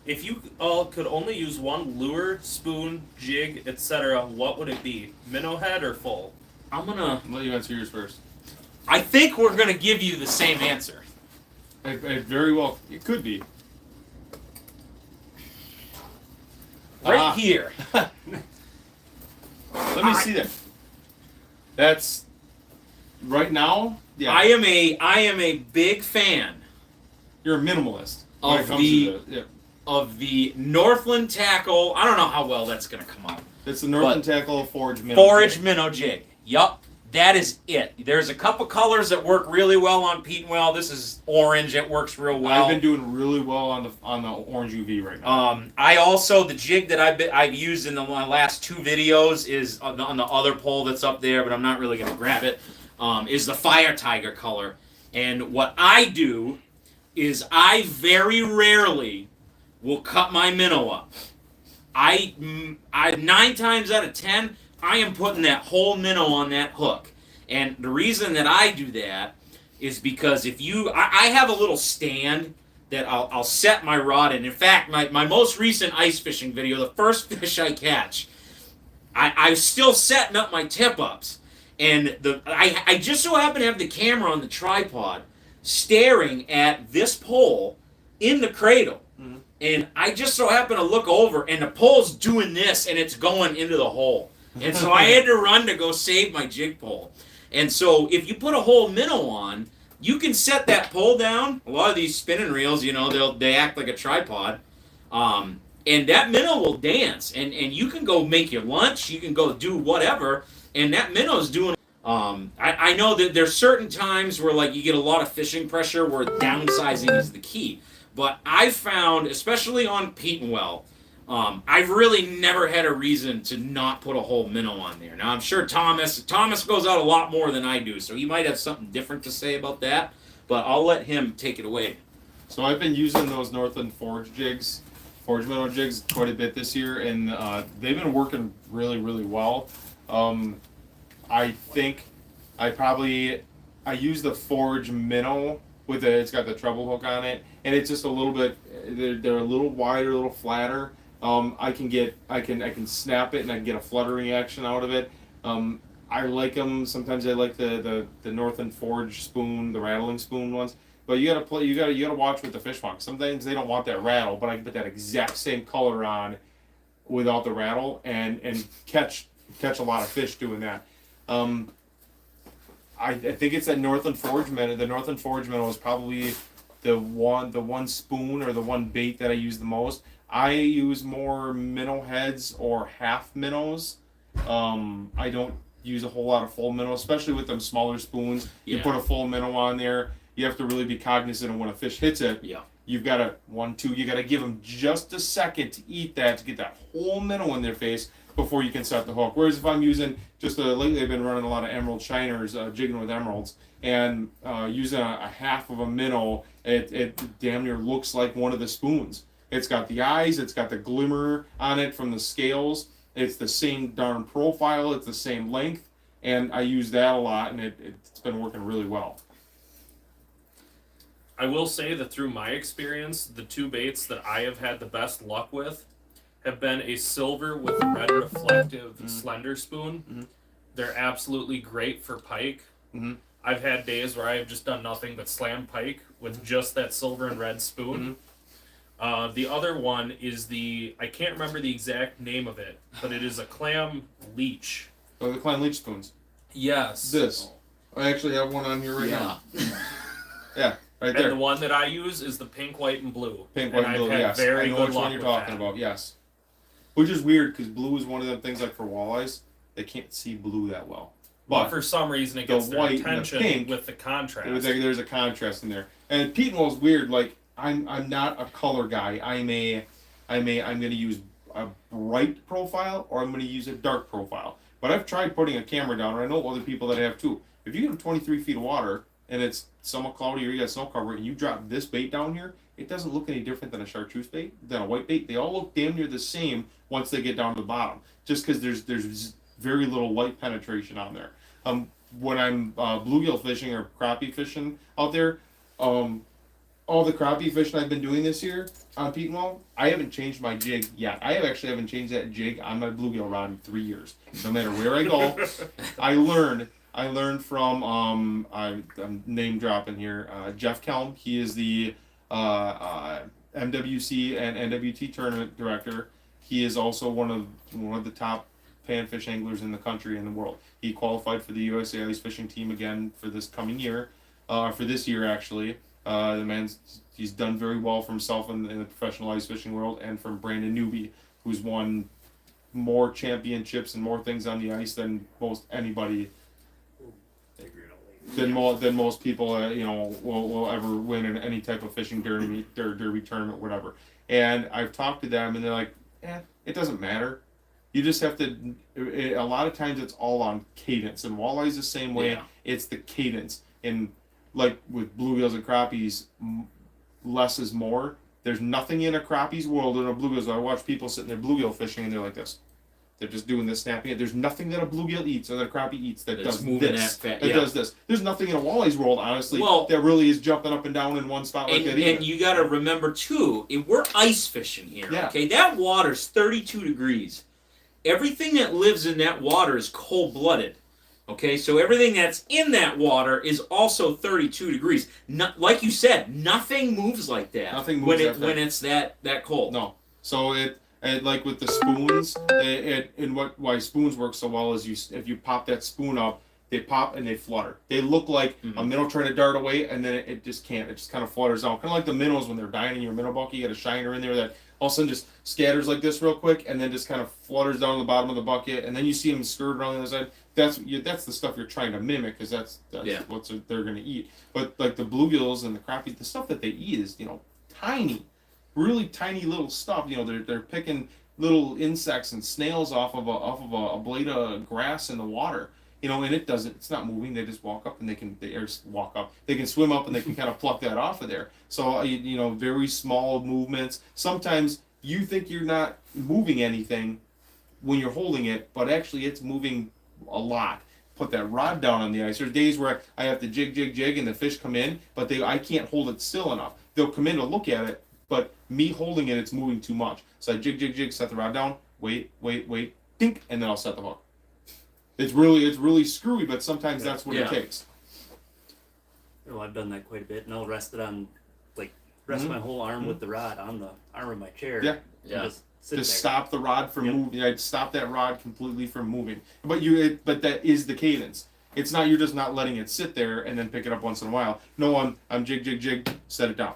If you all could only use one lure, spoon, jig, etc., what would it be? Minnow head or full? I'm gonna let you answer yours first. I think we're gonna give you the same answer. I very well, it could be. Right here. Let me see that. That's right now. Yeah. I am a big fan. You're a minimalist of the Northland Tackle. I don't know how well that's gonna come out. It's the Northland Tackle Forage Minnow. Forage Minnow Jig. Yup. That is it. There's a couple colors that work really well on Pete and Well. This is orange. It works real well. I've been doing really well on the orange UV right now. I also, the jig that I've used in the last 2 videos is on the other pole that's up there, but I'm not really going to grab it, is the Fire Tiger color. And what I do is I very rarely will cut my minnow up. I 9 times out of 10, I am putting that whole minnow on that hook. And the reason that I do that is because I have a little stand that I'll set my rod in. In fact, my most recent ice fishing video, the first fish I catch, I'm still setting up my tip-ups. And I just so happen to have the camera on the tripod staring at this pole in the cradle. Mm-hmm. And I just so happen to look over, and the pole's doing this, and it's going into the hole. And so I had to run to go save my jig pole. And so if you put a whole minnow on, you can set that pole down. A lot of these spinning reels, they act like a tripod. And that minnow will dance. And you can go make your lunch. You can go do whatever. And that minnow's doing... I know that there's certain times where you get a lot of fishing pressure where downsizing is the key. But I've found, especially on Pete and Well, I've really never had a reason to not put a whole minnow on there. Now, I'm sure Thomas goes out a lot more than I do, so he might have something different to say about that, but I'll let him take it away. So I've been using those Northland Forage minnow jigs, quite a bit this year, and they've been working really, really well. I think I use the Forage minnow it's got the treble hook on it, and it's just a little bit, they're a little wider, a little flatter. I can snap it and I can get a fluttering action out of it. I like them. Sometimes I like the Northland Forage spoon, the rattling spoon ones. But you gotta watch with the fish want. Sometimes they don't want that rattle, but I can put that exact same color on without the rattle and catch a lot of fish doing that. I think it's that Northland Forage minnow. The Northland Forage minnow is probably the one spoon or the one bait that I use the most. I use more minnow heads or half minnows. I don't use a whole lot of full minnows, especially with them smaller spoons. Yeah. You put a full minnow on there, you have to really be cognizant of when a fish hits it. Yeah. you've got to you got to give them just a second to eat that, to get that whole minnow in their face before you can set the hook. Whereas if I'm using lately I've been running a lot of emerald shiners, jigging with emeralds, and using a half of a minnow, it damn near looks like one of the spoons. It's got the eyes, it's got the glimmer on it from the scales, it's the same darn profile, it's the same length, and I use that a lot, and it's been working really well. I will say that through my experience, the two baits that I have had the best luck with have been a silver with red reflective slender spoon. They're absolutely great for pike. I've had days where I have just done nothing but slam pike with just that silver and red spoon. The other one is I can't remember the exact name of it, but it is a clam leech. Oh, the clam leech spoons. Yes. This. I actually have one on here right now. Yeah, right there. And the one that I use is the pink, white, and blue. Pink, white, and blue, yes. Very I know good which luck one you're with talking that. about, yes. Which is weird, because blue is one of them things, like for walleyes, they can't see blue that well. But for some reason, it gets the their white attention and the pink, with the contrast. There's a contrast in there. And peat and wall's weird, like, I'm not a color guy. I'm going to use a bright profile, or I'm going to use a dark profile. But I've tried putting a camera down, and I know other people that have too. If you get 23 feet of water, and it's somewhat cloudy, or you got snow cover, and you drop this bait down here, it doesn't look any different than a chartreuse bait, than a white bait. They all look damn near the same once they get down to the bottom, just because there's very little light penetration on there. When I'm bluegill fishing or crappie fishing out there, all the crappie fishing I've been doing this year on peat and wall, I haven't changed my jig yet. I haven't changed that jig on my bluegill rod in 3 years. No matter where I go, I learned from I'm name dropping here, Jeff Kelm. He is the MWC and NWT tournament director. He is also one of the top panfish anglers in the country and the world. He qualified for the USA Ice Fishing team again for this coming year, for this year actually. The he's done very well for himself in the professional ice fishing world, and from Brandon Newby, who's won more championships and more things on the ice than most anybody. Than most people will ever win in any type of fishing derby tournament, whatever. And I've talked to them, and they're like, it doesn't matter. You just have to. A lot of times, it's all on cadence, and walleyes the same way. Yeah. It's the cadence, and like with bluegills and crappies, less is more. There's nothing in a crappie's world in a bluegill. I watch people sitting there bluegill fishing, and they're like this. They're just doing this, snapping it. There's nothing that a bluegill eats or that a crappie eats that does this. That does this. There's nothing in a walleye's world, honestly, that really is jumping up and down in one spot like that either. And you got to remember, too, we're ice fishing here, okay? That water's 32 degrees. Everything that lives in that water is cold-blooded, okay? So everything that's in that water is also 32 degrees. Like you said, nothing moves like that. Nothing moves when it's that cold. No. So and like with the spoons, why spoons work so well is if you pop that spoon up, they pop and they flutter. They look like a minnow trying to dart away, and then it just can't. It just kind of flutters out. Kind of like the minnows when they're dying in your minnow bucket. You got a shiner in there that all of a sudden just scatters like this real quick, and then just kind of flutters down to the bottom of the bucket, and then you see them skirt around the other side. That's the stuff you're trying to mimic, because that's what they're going to eat. But like the bluegills and the crappie, the stuff that they eat is tiny. Really tiny little stuff. They're picking little insects and snails off of a blade of grass in the water. And it's not moving. They just walk up and they can swim up and they can kind of pluck that off of there. So very small movements. Sometimes you think you're not moving anything when you're holding it, but actually it's moving a lot. Put that rod down on the ice. There's days where I have to jig, and the fish come in, but I can't hold it still enough. They'll come in to look at it, but me holding it, it's moving too much. So I jig, set the rod down, wait, dink, and then I'll set the hook. It's really screwy, but sometimes that's what it takes. I've done that quite a bit, and I'll rest my whole arm with the rod on the arm of my chair. Yeah. Just sit Just there. stop the rod from moving. I'd stop that rod completely from moving. But that is the cadence. It's not, you're just not letting it sit there and then pick it up once in a while. No, I'm jig, set it down.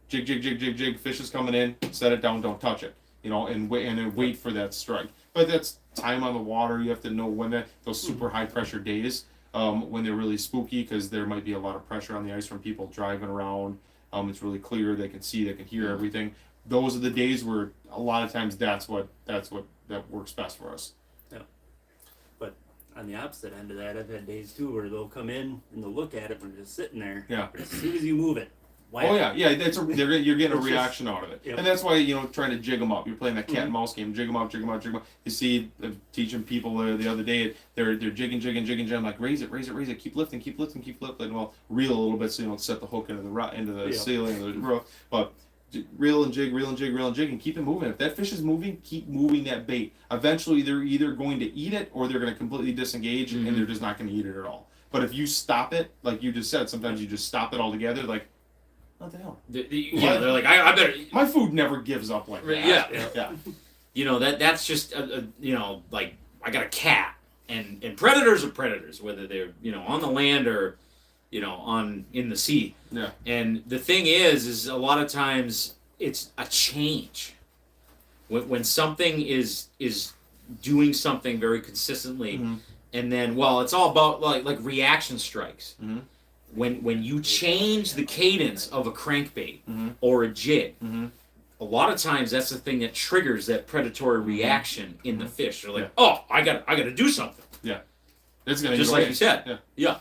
Jig, fish is coming in, set it down, don't touch it. And wait for that strike. But that's time on the water. You have to know when those super high pressure days, when they're really spooky, because there might be a lot of pressure on the ice from people driving around. It's really clear. They can see, they can hear everything. Those are the days where a lot of times that works best for us. On the opposite end of that, I've had days too where they'll come in and they'll look at it when it's just sitting there. Yeah. But as soon as you move it, wham. Oh yeah. You're getting a It's reaction out of it, Yep. and that's why trying to jig them up. You're playing that cat and mouse game, jig them up. You see, teaching people the other day, they're jigging. I'm like, raise it, keep lifting. Well, reel a little bit so you don't set the hook into the ceiling of the roof, but. Reel and jig, and keep it moving. If that fish is moving, keep moving that bait. Eventually, they're either going to eat it or they're going to completely disengage, and they're just not going to eat it at all. But if you stop it, like you just said, sometimes you just stop it altogether. Like, what the hell? They're like, I better. My food never gives up like that. Yeah. That's just like I got a cat, and predators are predators, whether they're on the land or in the sea. Yeah. And the thing is a lot of times it's a change. When something is doing something very consistently, and then it's all about like reaction strikes. When you change the cadence of a crankbait or a jig, a lot of times that's the thing that triggers that predatory reaction in the fish. They're like, oh, I got to do something. Yeah. It's gonna just like you said. Yeah.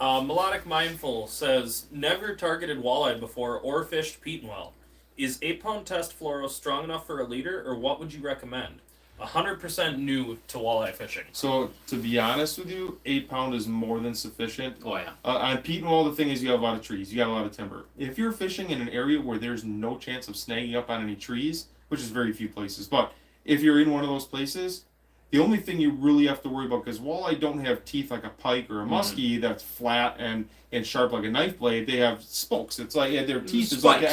Melodic Mindful says, never targeted walleye before or fished Pete well. Is 8-pound test fluoro strong enough for a leader, or what would you recommend? 100% new to walleye fishing. So, to be honest with you, 8-pound is more than sufficient. Oh, yeah. On Pete and Wall, the thing is you have a lot of trees. You got a lot of timber. If you're fishing in an area where there's no chance of snagging up on any trees, which is very few places, but if you're in one of those places, the only thing you really have to worry about, because walleye don't have teeth like a pike or a muskie that's flat and sharp like a knife blade, they have spokes. It's like their teeth is like the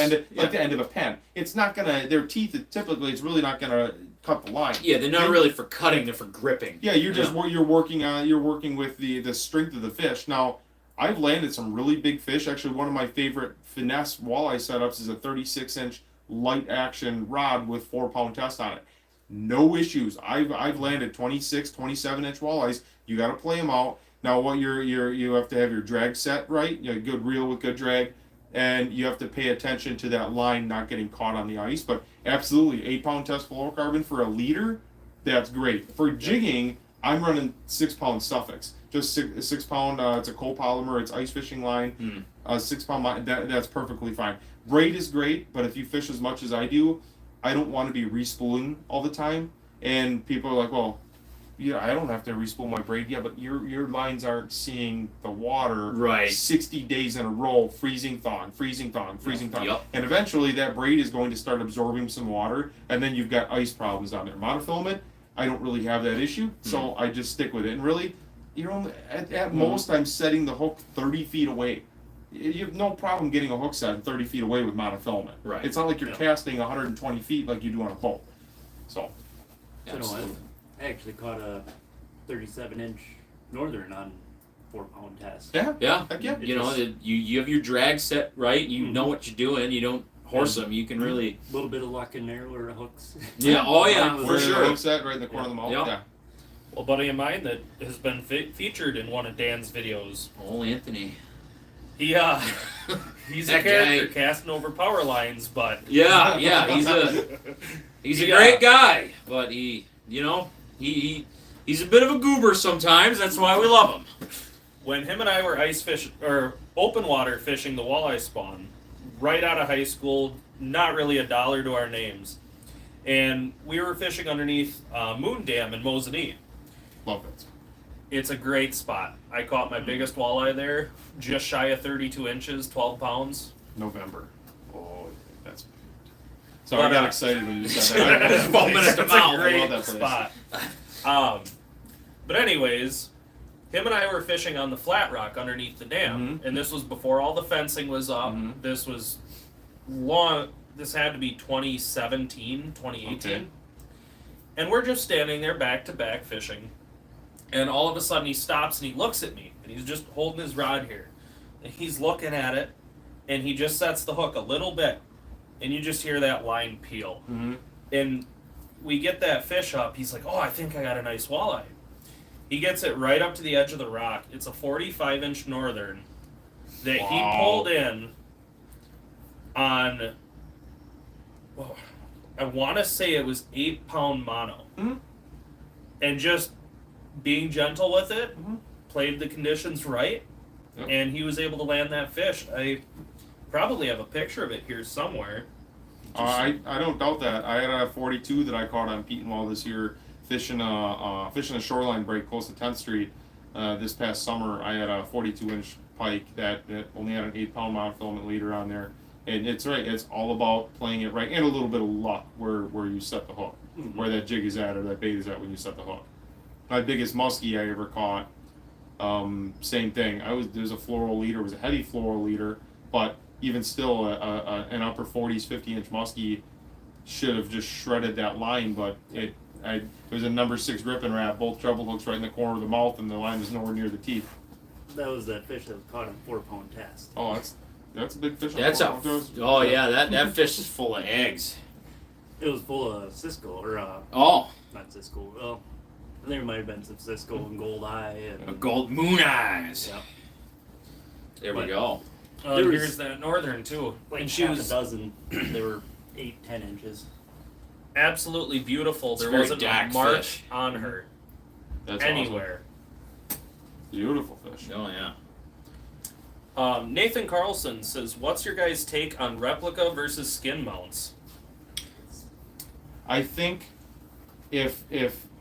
end of a pen. It's not gonna. Their teeth typically it's really not gonna cut the line. Yeah, they're not really for cutting; they're for gripping. Yeah, you're working with the strength of the fish. Now, I've landed some really big fish. Actually, one of my favorite finesse walleye setups is a 36-inch light action rod with 4-pound test on it. No issues. I've landed 26, 27-inch walleyes. You got to play them out. Now, what you have to have your drag set right. Good reel with good drag, and you have to pay attention to that line not getting caught on the ice. But absolutely, 8-pound test fluorocarbon for a leader, that's great. For jigging, I'm running 6-pound Suffix. Just 6-pound. It's a copolymer. It's ice fishing line. 6-pound line. That's perfectly fine. Braid is great, but if you fish as much as I do, I don't want to be respooling all the time. And people are like, well, I don't have to respool my braid. Yeah, but your lines aren't seeing the water 60 days in a row, freezing, thawing. Yep. And eventually that braid is going to start absorbing some water, and then you've got ice problems on there. Monofilament, I don't really have that issue, so I just stick with it. And really, at most I'm setting the hook 30 feet away. You have no problem getting a hook set 30 feet away with monofilament. Right. It's not like you're casting 120 feet like you do on a boat. So. Absolutely. I actually caught a 37-inch northern on 4-pound test. Yeah. Yeah. Heck yeah. You have your drag set right. You know what you're doing. You don't horse them. You can really. A little bit of luck in there where the hooks. Yeah. Oh yeah. For sure. Hook set right in the corner of the mouth. Yep. Yeah. Well, a buddy of mine that has been featured in one of Dan's videos. Oh, Anthony. He's a That character guy. casting over power lines, but Yeah. He's a great guy, but he's a bit of a goober sometimes. That's why we love him. when him and I were ice fish or open water fishing the walleye spawn, right out of high school, not really a dollar to our names, and we were fishing underneath Moon Dam in Mosinee. Love it. It's a great spot. I caught my biggest walleye there, just shy of 32 inches, 12 pounds. November. Oh, that's. Sorry, I got excited when you said that. It's 12 minutes to It's a mouth. I great love that spot. But anyways, him and I were fishing on the flat rock underneath the dam, and this was before all the fencing was up. This was long. This had to be 2017, 2018. Okay. And we're just standing there back to back fishing. And all of a sudden he stops and he looks at me. And he's just holding his rod here. And he's looking at it. And he just sets the hook a little bit. And you just hear that line peel. And we get that fish up. He's like, oh, I think I got a nice walleye. He gets it right up to the edge of the rock. It's a 45-inch northern that he pulled in on, well, I want to say it was 8-pound mono. Mm-hmm. And just being gentle with it, Mhm. played the conditions right, Yep. and he was able to land that fish. I probably have a picture of it here somewhere. I don't doubt that. I had a 42 that I caught on Petenwall this year, fishing a shoreline break close to 10th Street. This past summer, I had a 42-inch pike that only had an 8-pound monofilament leader on there. And it's right. It's all about playing it right and a little bit of luck where you set the hook, where that jig is at or that bait is at when you set the hook. My biggest muskie I ever caught, same thing. There's a floral leader. It was a heavy floral leader, but even still, an upper 40s, 50-inch muskie should have just shredded that line. But it was a number 6 gripping wrap, both treble hooks right in the corner of the mouth, and the line was nowhere near the teeth. That was that fish that was caught in 4-pound test. Oh, that's a big fish. That's that fish is full of eggs. It was full of Cisco, or Oh, not Cisco. Well, there might have been some Cisco and Gold Eye a and gold moon eyes. yeah, There we But- go. There was- Here's that northern too, like and she half a was dozen. They were 8-10 inches. absolutely beautiful. It's There very wasn't a dark mark fish. on her That's anywhere. awesome. Beautiful fish. Oh yeah. Nathan Carlson says, "What's your guys' take on replica versus skin mounts?" I think if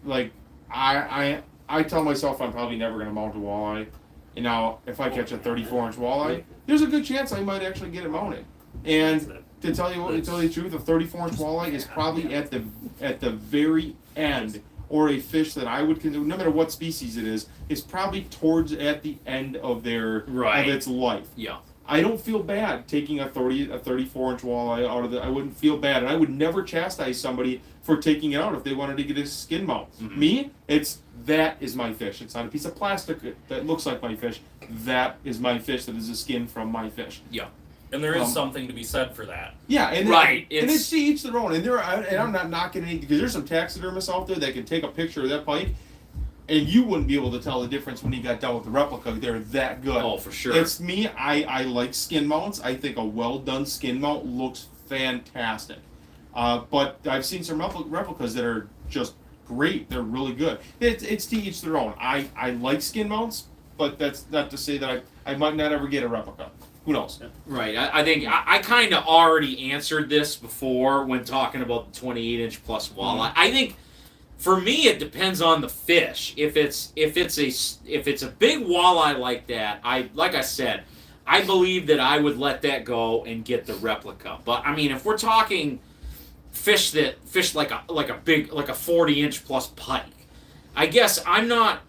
like I tell myself I'm probably never gonna mount a walleye. And now if I catch a 34-inch walleye, there's a good chance I might actually get it mounted. And to tell you the truth, a 34-inch walleye is probably at the very end, or a fish that I would consider, no matter what species it is probably towards at the end of Right. of its life. Yeah. I don't feel bad taking a 34-inch walleye out of the. I wouldn't feel bad, and I would never chastise somebody for taking it out if they wanted to get a skin mount. Mm-hmm. Me, that is my fish. It's not a piece of plastic that looks like my fish. That is my fish. That is a skin from my fish. Yeah. And there is something to be said for that. Yeah, and Right, and it's- it's to each their own. And I'm not knocking any because there's some taxidermists out there that can take a picture of that pike, and you wouldn't be able to tell the difference when you got done with the replica. They're that good. Oh, for sure. It's me. I like skin mounts. I think a well done skin mount looks fantastic. But I've seen some replicas that are just great. They're really good. It's to each their own. I like skin mounts, but that's not to say that I might not ever get a replica. Who knows? Right. I think I kind of already answered this before when talking about the 28-inch plus walleye. I think for me it depends on the fish. If it's a big walleye like that, like I said, I believe that I would let that go and get the replica. But I mean, if we're talking fish like a 40-inch plus pike, I guess I'm not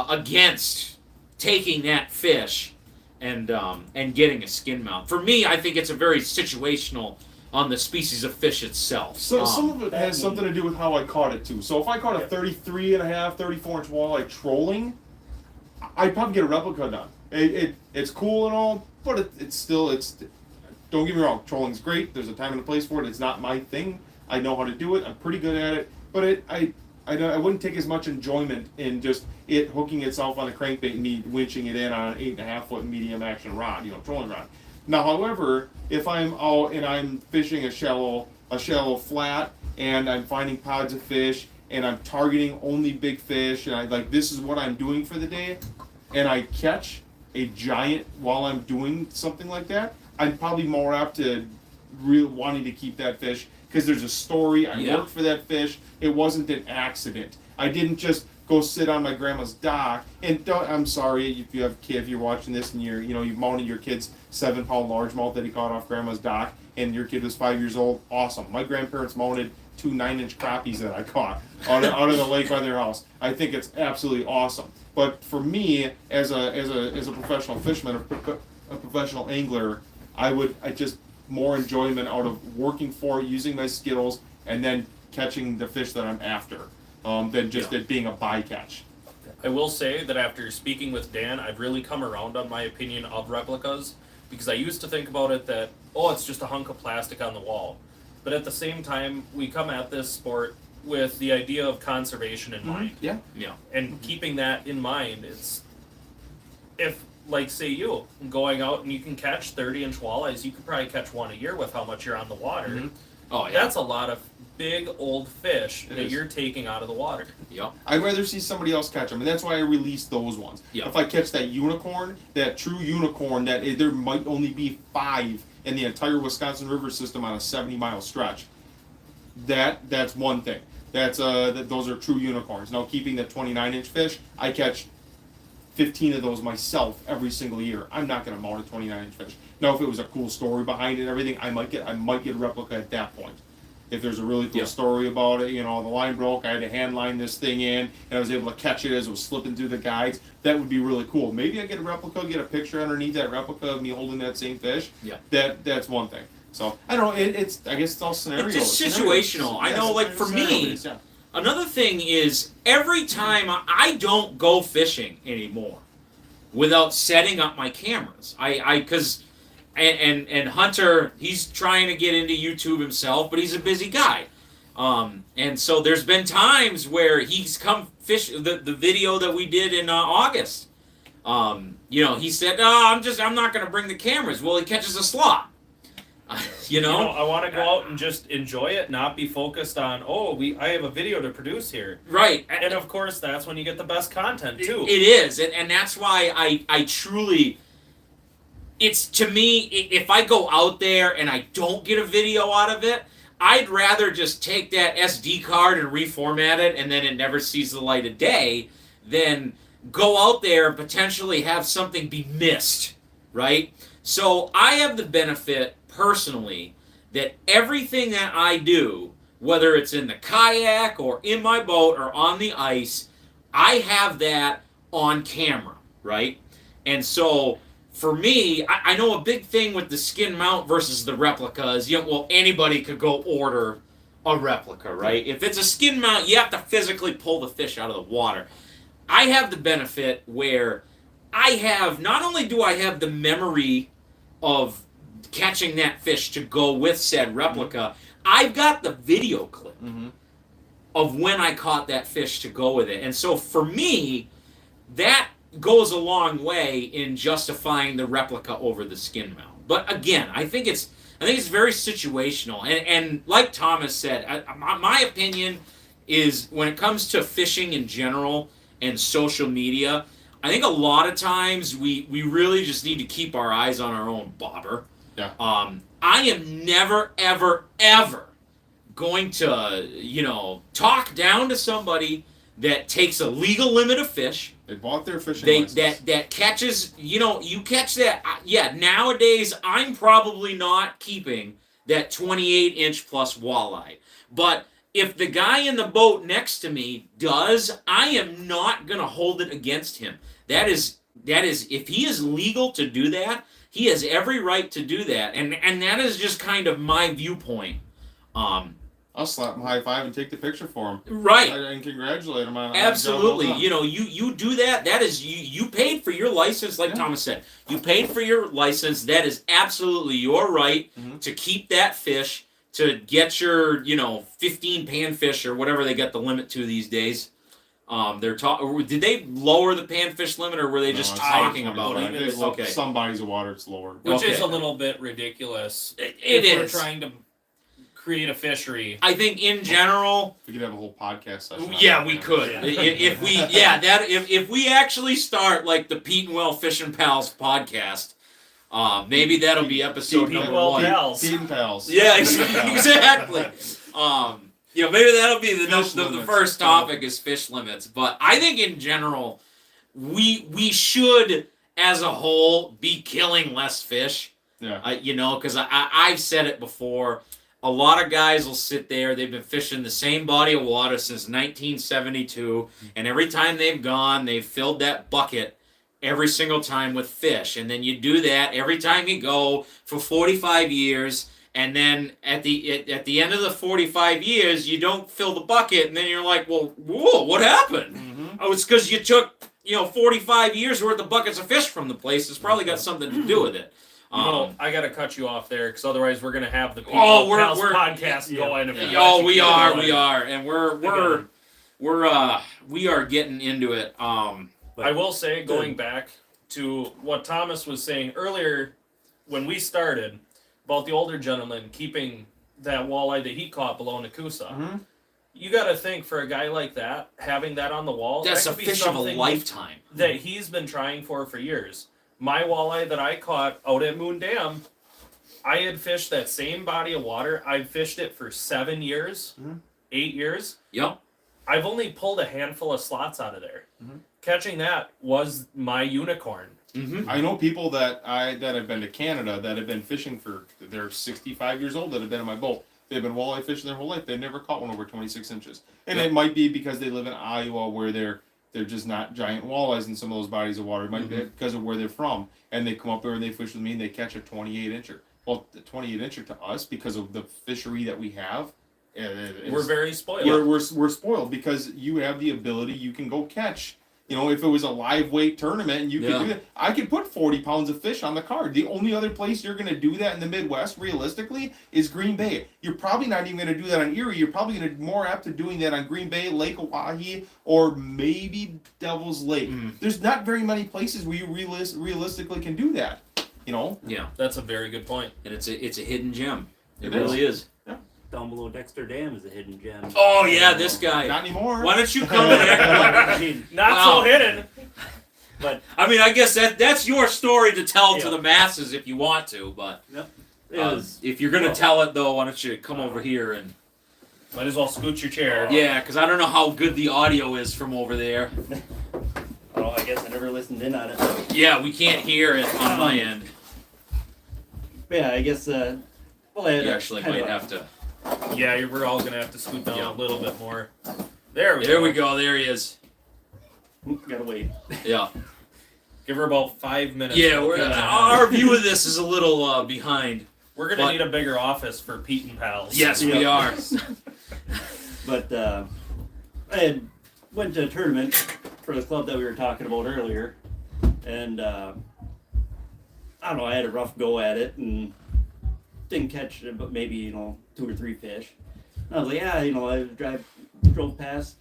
against taking that fish and getting a skin mount. For me, I think it's a very situational on the species of fish itself. So some of it has something to do with how I caught it too. So if I caught a 34-inch walleye trolling, I'd probably get a replica done. It's cool and all, but it's don't get me wrong, trolling's great. There's a time and a place for it. It's not my thing. I know how to do it. I'm pretty good at it, but I wouldn't take as much enjoyment in just it hooking itself on a crankbait and me winching it in on an 8.5-foot medium action rod, trolling rod. Now, however, if I'm out and I'm fishing a shallow flat and I'm finding pods of fish and I'm targeting only big fish and this is what I'm doing for the day, and I catch a giant while I'm doing something like that, I'm probably more apt to really wanting to keep that fish because there's a story. I worked for that fish. It wasn't an accident. I didn't just go sit on my grandma's dock. And I'm sorry if you're watching this and you've mounted your kid's 7-pound largemouth that he caught off grandma's dock, and your kid was 5 years old. Awesome. My grandparents mounted 2 9-inch crappies that I caught out of the lake by their house. I think it's absolutely awesome. But for me, as a professional fisherman, a professional angler, I just more enjoyment out of working for it, using my skills, and then catching the fish that I'm after, than just it being a bycatch. I will say that after speaking with Dan, I've really come around on my opinion of replicas, because I used to think about it that, it's just a hunk of plastic on the wall. But at the same time, we come at this sport with the idea of conservation in mind. Yeah. Yeah. And keeping that in mind, it's if like say you going out and you can catch 30-inch walleyes. You could probably catch one a year with how much you're on the water. Mhm. Oh yeah. That's a lot of big old fish It that is. you're taking out of the water. Yep. I'd rather see somebody else catch them, and that's why I release those ones. Yeah. If I catch that unicorn, that true unicorn, there might only be 5 in the entire Wisconsin River system on a 70-mile stretch. That's one thing. Those are true unicorns. Now, keeping the 29-inch fish, I catch 15 of those myself every single year. I'm not going to mount a 29-inch fish. Now, if it was a cool story behind it and everything, I might get a replica at that point. If there's a really cool story about it, the line broke, I had to hand line this thing in, and I was able to catch it as it was slipping through the guides. That would be really cool. Maybe I get a replica, get a picture underneath that replica of me holding that same fish. Yeah. That's one thing. So I don't know. I guess it's all scenarios. It's just situational. I know, like for me, another thing is every time I don't go fishing anymore without setting up my cameras. And Hunter, he's trying to get into YouTube himself, but he's a busy guy. And so there's been times where he's come fish the video that we did in August. He said, I'm not going to bring the cameras. Well, he catches a slot. I want to go out and just enjoy it, not be focused on, I have a video to produce here. Right. And of course, that's when you get the best content, too. It is. And that's why I truly, it's to me, if I go out there and I don't get a video out of it, I'd rather just take that SD card and reformat it and then it never sees the light of day than go out there and potentially have something be missed, right? So I have the benefit personally that everything that I do, whether it's in the kayak or in my boat or on the ice, I have that on camera, right? And so for me, I know a big thing with the skin mount versus the replica is, anybody could go order a replica, right? If it's a skin mount, you have to physically pull the fish out of the water. I have the benefit where not only do I have the memory of catching that fish to go with said replica, I've got the video clip of when I caught that fish to go with it. And so for me, that goes a long way in justifying the replica over the skin mount. But again, I think it's very situational. And like Thomas said, my opinion is when it comes to fishing in general and social media, I think a lot of times we really just need to keep our eyes on our own bobber. Yeah. I am never, ever, ever going to, talk down to somebody that takes a legal limit of fish. They bought their fishing license. That catches, you catch that. Nowadays, I'm probably not keeping that 28-inch plus walleye. But if the guy in the boat next to me does, I am not going to hold it against him. That is, if he is legal to do that, he has every right to do that. And that is just kind of my viewpoint. I'll slap him high five and take the picture for him. Right. And congratulate him on absolutely. You do that. That is you paid for your license, like Thomas said. You paid for your license. That is absolutely your right to keep that fish, to get your 15 panfish or whatever they got the limit to these days. Did they lower the panfish limit, or were they just talking about it? Okay. Some bodies of water it's lower, which is a little bit ridiculous. We're trying to create a fishery. I think in general, we could have a whole podcast session. Yeah, we could. If we actually start like the Pete and Well Fishing Pals podcast, maybe that'll be episode number 1. Pete and Pals. Yeah, exactly. Maybe that'll be the first topic is fish limits. But I think in general, we should, as a whole, be killing less fish. Yeah. Because I've said it before. A lot of guys will sit there. They've been fishing the same body of water since 1972, and every time they've gone, they've filled that bucket every single time with fish. And then you do that every time you go for 45 years, and then at the end of the 45 years, you don't fill the bucket, and then you're like, well, whoa, what happened? Oh, it's because you took 45 years worth of buckets of fish from the place. It's probably got something to do with it. I gotta cut you off there because otherwise we're gonna have the Pals podcast going. We are, and we are getting into it. I will say, going back to what Thomas was saying earlier when we started about the older gentleman keeping that walleye that he caught below Nakusa. Mm-hmm. You got to think for a guy like that, having that on the wall, That's that a could be fish of a something lifetime. that he's been trying for years. My walleye that I caught out at Moon Dam, I had fished that same body of water. I've fished it for 7 years, 8 years. Yep. I've only pulled a handful of slots out of there. Mhm. Catching that was my unicorn. Mm-hmm. I know people that have been to Canada that have been fishing for, they're 65 years old that have been in my boat. They've been walleye fishing their whole life. They've never caught one over 26 inches. And it might be because they live in Iowa where they're just not giant walleyes in some of those bodies of water. It might be because of where they're from. And they come up there and they fish with me and they catch a 28 incher. Well, the 28 incher to us, because of the fishery that we have, We're very spoiled. we're spoiled because you have the ability, you can go catch. You know, if it was a live weight tournament and you could do that, I could put 40 pounds of fish on the card. The only other place you're going to do that in the Midwest, realistically, is Green Bay. You're probably not even going to do that on Erie. You're probably going to be more apt to doing that on Green Bay, Lake Oahe, or maybe Devil's Lake. There's not very many places where you realistically can do that. You know? Yeah. That's a very good point. And it's a hidden gem. It It really is. Down below Dexter Dam is a hidden gem. Oh yeah, this guy. Not anymore. Why don't you come in? I mean, Not Wow. so hidden. but I mean, I guess that's your story to tell to Yeah. the masses if you want to, but it was, if you're gonna tell it though, why don't you come over here and Might as well scoot your chair. yeah, because I don't know how good the audio is from over there. oh, I guess I never listened in on it. Yeah, we can't hear it on my end. But yeah, I guess, well, I had You a actually kind might of a- have to. Yeah, we're all gonna have to scoot down Yeah. a little bit more. There we There go. we go. There he is. Gotta wait. Yeah. Give her about 5 minutes. Yeah. We'll We're, get that. our view of this is a little behind. We're gonna but- need a bigger office for Pete and Pals. Yes, we Yeah. are. But I had went to a tournament for the club that we were talking about earlier, and I don't know. I had a rough go at it and didn't catch it, but maybe 2 or 3 fish. And I was like, yeah, I drove past,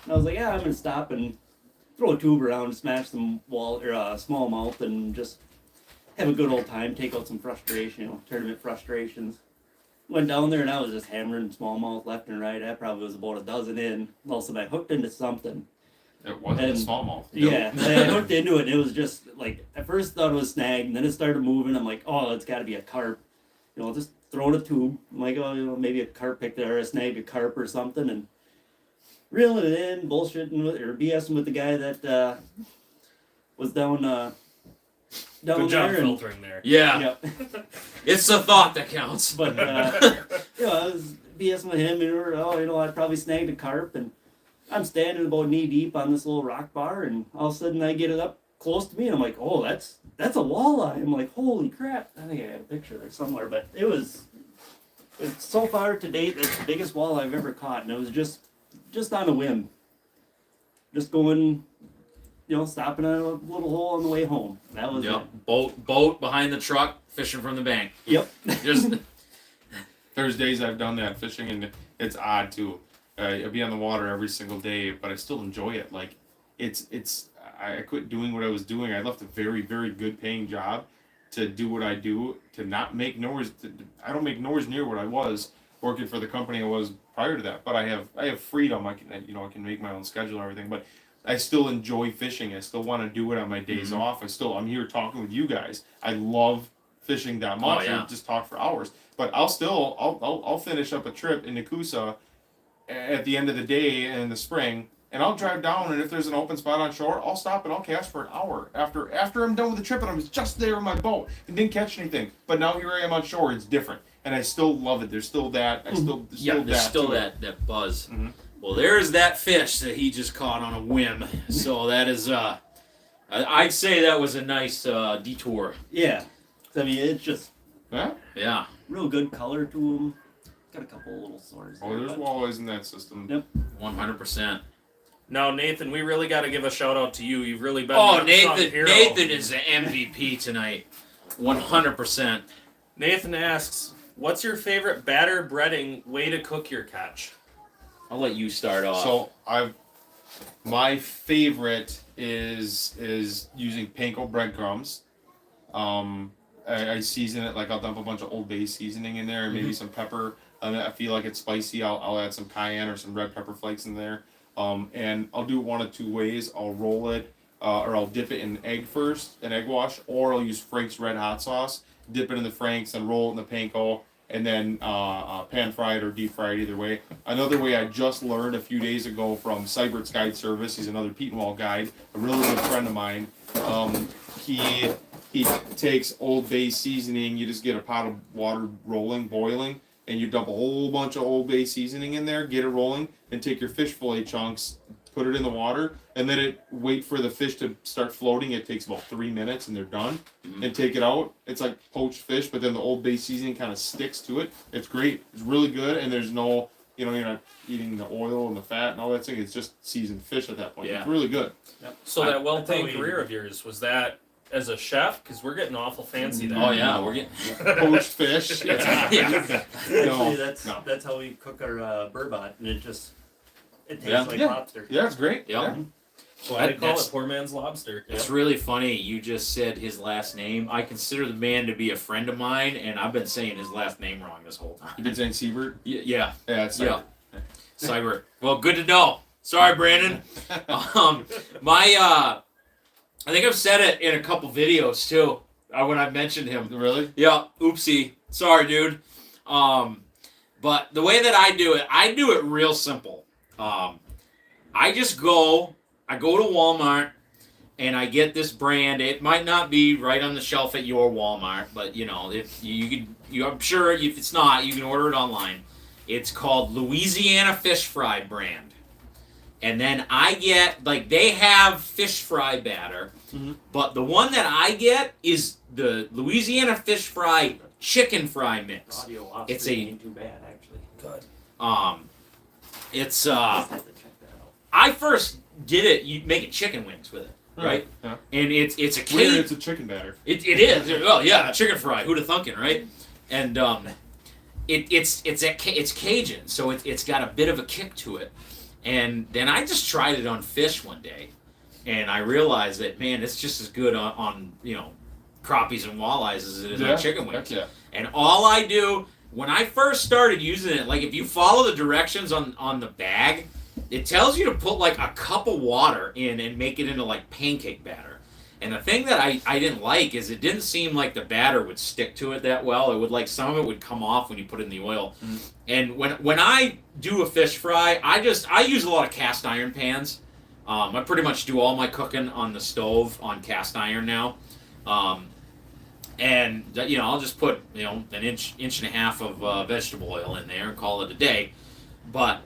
and I was like, yeah, I'm gonna stop and throw a tube around, smash some smallmouth, and just have a good old time, take out some frustration, tournament frustrations. Went down there and I was just hammering smallmouth left and right. I probably was about a dozen in. All of a sudden I hooked into something. It wasn't And- a smallmouth. Yeah, I hooked into it and it was just like, at first thought it was snag, and then it started moving. I'm like, oh, it's gotta be a carp. Just throw in a tube. I'm like, oh, maybe a carp picked it or I snagged a carp or something, and reeling it in, bullshitting with, or BSing with the guy that was down Good job there. And, filtering there. Yeah. yeah. It's the thought that counts. But I was BSing with him, and we were, I'd probably snagged a carp, and I'm standing about knee deep on this little rock bar, and all of a sudden I get it up close to me, and I'm like, oh, that's a walleye. I'm like, holy crap! I think I had a picture there somewhere, but it's so far to date, it's the biggest walleye I've ever caught, and it was just on a whim, just going, stopping at a little hole on the way home. That was Yep. Boat behind the truck, fishing from the bank. it. Yep. Just There's days I've done that fishing, and it's odd too. I'll be on the water every single day, but I still enjoy it. Like, I quit doing what I was doing. I left a very, very good paying job to do what I do, to not make nowhere. I don't make nowhere near what I was working for the company I was prior to that. But I have freedom. I can make my own schedule and everything. But I still enjoy fishing. I still want to do it on my days off. I'm here talking with you guys. I love fishing that much. yeah. I just talk for hours. But I'll finish up a trip in Nakusa at the end of the day in the spring, and I'll drive down, and if there's an open spot on shore, I'll stop and I'll cast for an hour after I'm done with the trip, and I was just there in my boat and didn't catch anything. But now here I am on shore. It's different, and I still love it. There's still that. There's still that buzz. Mhm. Well, there's that fish that he just caught on a whim. So that is, I'd say that was a nice detour. Yeah. I mean, it's just Yeah. Yeah. real good color to them. Got a couple little swords. Oh, there's walleyes in that system. Yep. 100%. Now, Nathan, we really got to give a shout out to you. You've really been Oh, the unsung Nathan! hero. Nathan is the MVP tonight. 100%. Nathan asks, "What's your favorite batter breading way to cook your catch?" I'll let you start off. So my favorite is using panko breadcrumbs. I season it like I'll dump a bunch of Old Bay seasoning in there and maybe some pepper. I feel like it's spicy. I'll add some cayenne or some red pepper flakes in there. And I'll do it one of two ways. I'll roll it, or I'll dip it in egg first, an egg wash, or I'll use Frank's red hot sauce, dip it in the Frank's, and roll it in the panko, and then pan fry it or deep fry it either way. Another way I just learned a few days ago from Cybert's Guide Service. He's another Pete and Wall guide, a really good friend of mine. He takes Old Bay seasoning. You just get a pot of water boiling, and you dump a whole bunch of Old Bay seasoning in there, get it rolling, and take your fish fillet chunks, put it in the water, and then wait for the fish to start floating. It takes about 3 minutes, and they're done. And take it out. It's like poached fish, but then the Old Bay seasoning kind of sticks to it. It's great. It's really good, and there's no, you're not eating the oil and the fat and all that thing. It's just seasoned fish at that point. Yeah. It's really good. Yep. So that well-paying we- career of yours, was that as a chef? Because we're getting awful fancy there. Oh yeah, we're getting. Poached fish. Yeah. Actually, No. that's how we cook our bourbon, and it tastes Yeah. like Yeah. lobster. Yeah, it's great. Yep. So I call That's- it poor man's lobster. It's really funny. You just said his last name. I consider the man to be a friend of mine, and I've been saying his last name wrong this whole time. You've been saying Siebert? Yeah, Yeah, it's yeah. Cyber. Well, good to know. Sorry, Brandon. I think I've said it in a couple videos too. When I mentioned him. Really? Yeah. Oopsie. Sorry, dude. But the way that I do it real simple. I go to Walmart and I get this brand. It might not be right on the shelf at your Walmart, but if I'm sure if it's not, you can order it online. It's called Louisiana Fish Fry brand. And then I get, they have fish fry batter, but the one that I get is the Louisiana Fish Fry chicken fry mix. Audio lobster It's ain't too bad, actually. Good. It's Just have to check that out. I first did it. You make it chicken wings with it, right? Yeah. And it's a Weird, cake. it's a chicken batter. It is. Oh yeah, chicken fry. Who'd have thunkin', right? And it's Cajun, so it's got a bit of a kick to it. And then I just tried it on fish one day, and I realized that man, it's just as good on crappies and walleyes as it is on chicken wings. Heck yeah. And all I do when I first started using it, if you follow the directions on the bag, it tells you to put a cup of water in and make it into pancake batter. And the thing that I didn't like is it didn't seem like the batter would stick to it that well. It would some of it would come off when you put it in the oil. And when I do a fish fry, I use a lot of cast iron pans. I pretty much do all my cooking on the stove on cast iron now. And I'll just put an inch and a half of vegetable oil in there and call it a day. But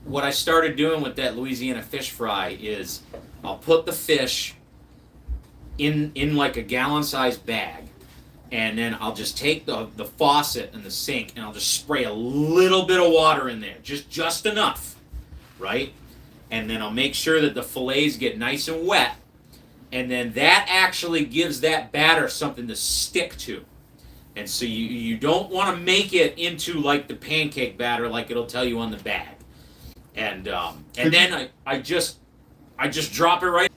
what I started doing with that Louisiana fish fry is I'll put the fish in a gallon-sized bag, and then I'll just take the faucet and the sink and I'll just spray a little bit of water in there, just enough, right? And then I'll make sure that the fillets get nice and wet, and then that actually gives that batter something to stick to. And so you don't want to make it into the pancake batter like it'll tell you on the bag. And then I just drop it right.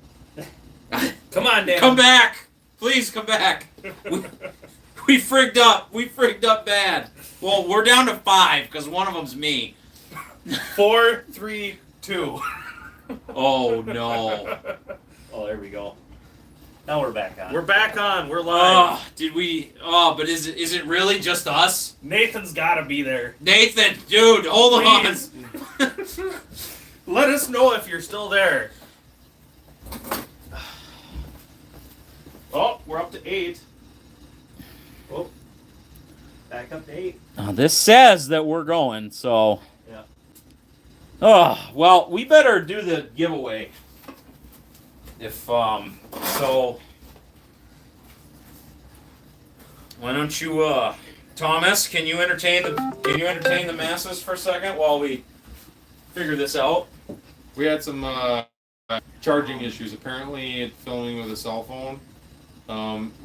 Come on, Dan. Come back, please come back. We frigged up. We frigged up bad. Well, we're down to 5 because one of them's me. 4, 3, 2. Oh no. Oh, there we go. Now we're back on. We're back on. We're live. Oh, did we? Oh, but is it really just us? Nathan's got to be there. Nathan, dude, hold Please. on. Let us know if you're still there. Oh, we're up to 8. Oh, back up to 8. This says that we're going, so. Yeah. Oh, well, we better do the giveaway. So. Why don't you, Thomas, can you entertain the masses for a second while we figure this out? We had some charging issues. Apparently, it's filming with a cell phone.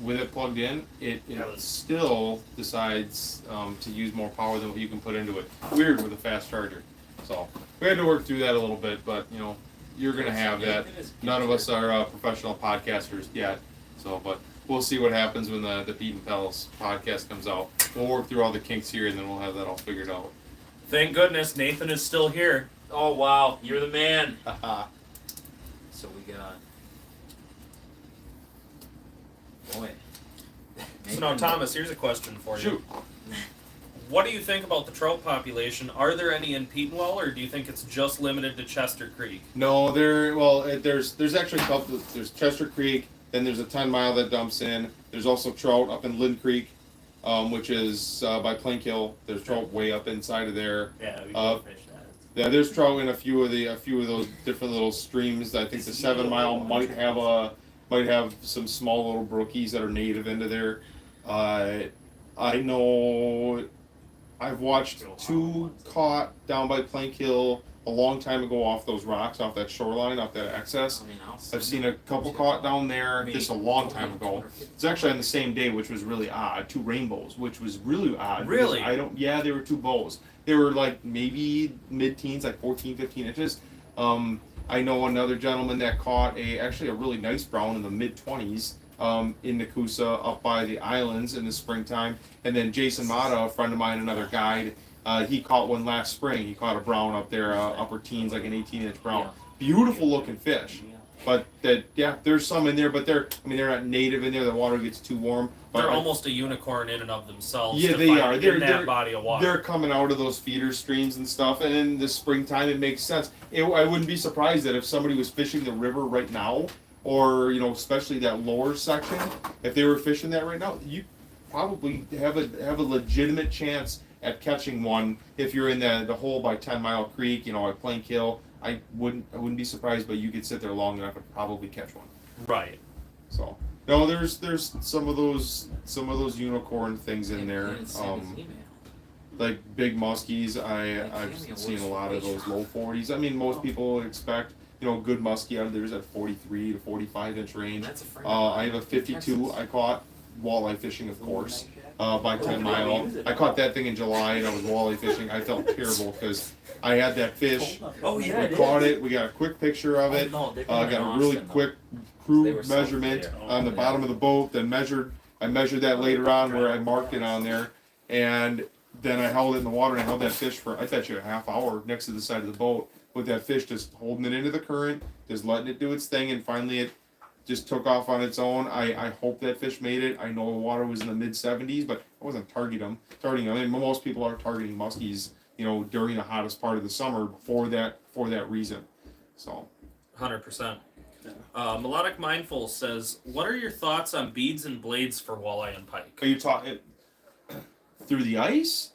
With it plugged in, it still decides to use more power than what you can put into it. Weird with a fast charger. So we had to work through that a little bit, but you're gonna have that. None of us are professional podcasters yet, so but we'll see what happens when the Pete and Pals podcast comes out. We'll work through all the kinks here, and then we'll have that all figured out. Thank goodness Nathan is still here. Oh wow, you're the man. So we got. Boy. So now, Thomas, here's a question for you. Shoot. What do you think about the trout population? Are there any in Petenwell, or do you think it's just limited to Chester Creek? No, there's actually a couple. There's Chester Creek, then there's a 10 mile that dumps in. There's also trout up in Lynn Creek, which is by Plank Hill. There's trout way up inside of there. Yeah, we can fish that. Yeah, there's trout in a few of those different little streams. I think the 7 mile might have some small little brookies that are native into there. I know I've watched 2 caught down by Plank Hill a long time ago off those rocks, off that shoreline, off that access. I've seen a couple caught down there just a long time ago. It's actually on the same day, which was really odd. 2 rainbows, which was really odd. Really? Yeah, they were 2 bows. They were like maybe mid-teens, like 14, 15 inches. I know another gentleman that caught actually a really nice brown in the mid-20s. In Nakusa up by the islands in the springtime. And then Jason Mata, a friend of mine, another guide, he caught one last spring. He caught a brown up there, upper teens, like an 18-inch brown. Beautiful looking fish. But there's some in there, but they're not native in there. The water gets too warm. But They're almost a unicorn in and of themselves. Yeah, to they find are. in that body of water. They're coming out of those feeder streams and stuff, and in the springtime it makes sense. I wouldn't be surprised that if somebody was fishing the river right now, or especially that lower section, if they were fishing that right now, you probably have a legitimate chance at catching one if you're in the hole by 10 Mile Creek, at Plank Hill. I wouldn't be surprised, but you could sit there long enough and probably catch one. Right. So no, there's some of those unicorn things in there. Like big muskies, I've seen a lot of those low 40s. I mean, most people would expect good muskie out of there's at 43 to 45 inch range. I have a 52 I caught walleye fishing, of course, by 10 Mile. I caught that thing in July and I was walleye fishing. I felt terrible because I had that fish. We caught it. We got a quick picture of it. Got a really quick crude measurement on the bottom of the boat. Then I measured that later on where I marked it on there, and then I held it in the water and I held that fish for I bet you a half hour next to the side of the boat with that fish just holding it into the current, just letting it do its thing, and finally it just took off on its own. I hope that fish made it. I know the water was in the mid 70s, but I wasn't targeting them. I mean, most people are targeting muskies, during the hottest part of the summer for that reason. So, 100%. Melodic Mindful says, "What are your thoughts on beads and blades for walleye and pike?" Are you talking through the ice?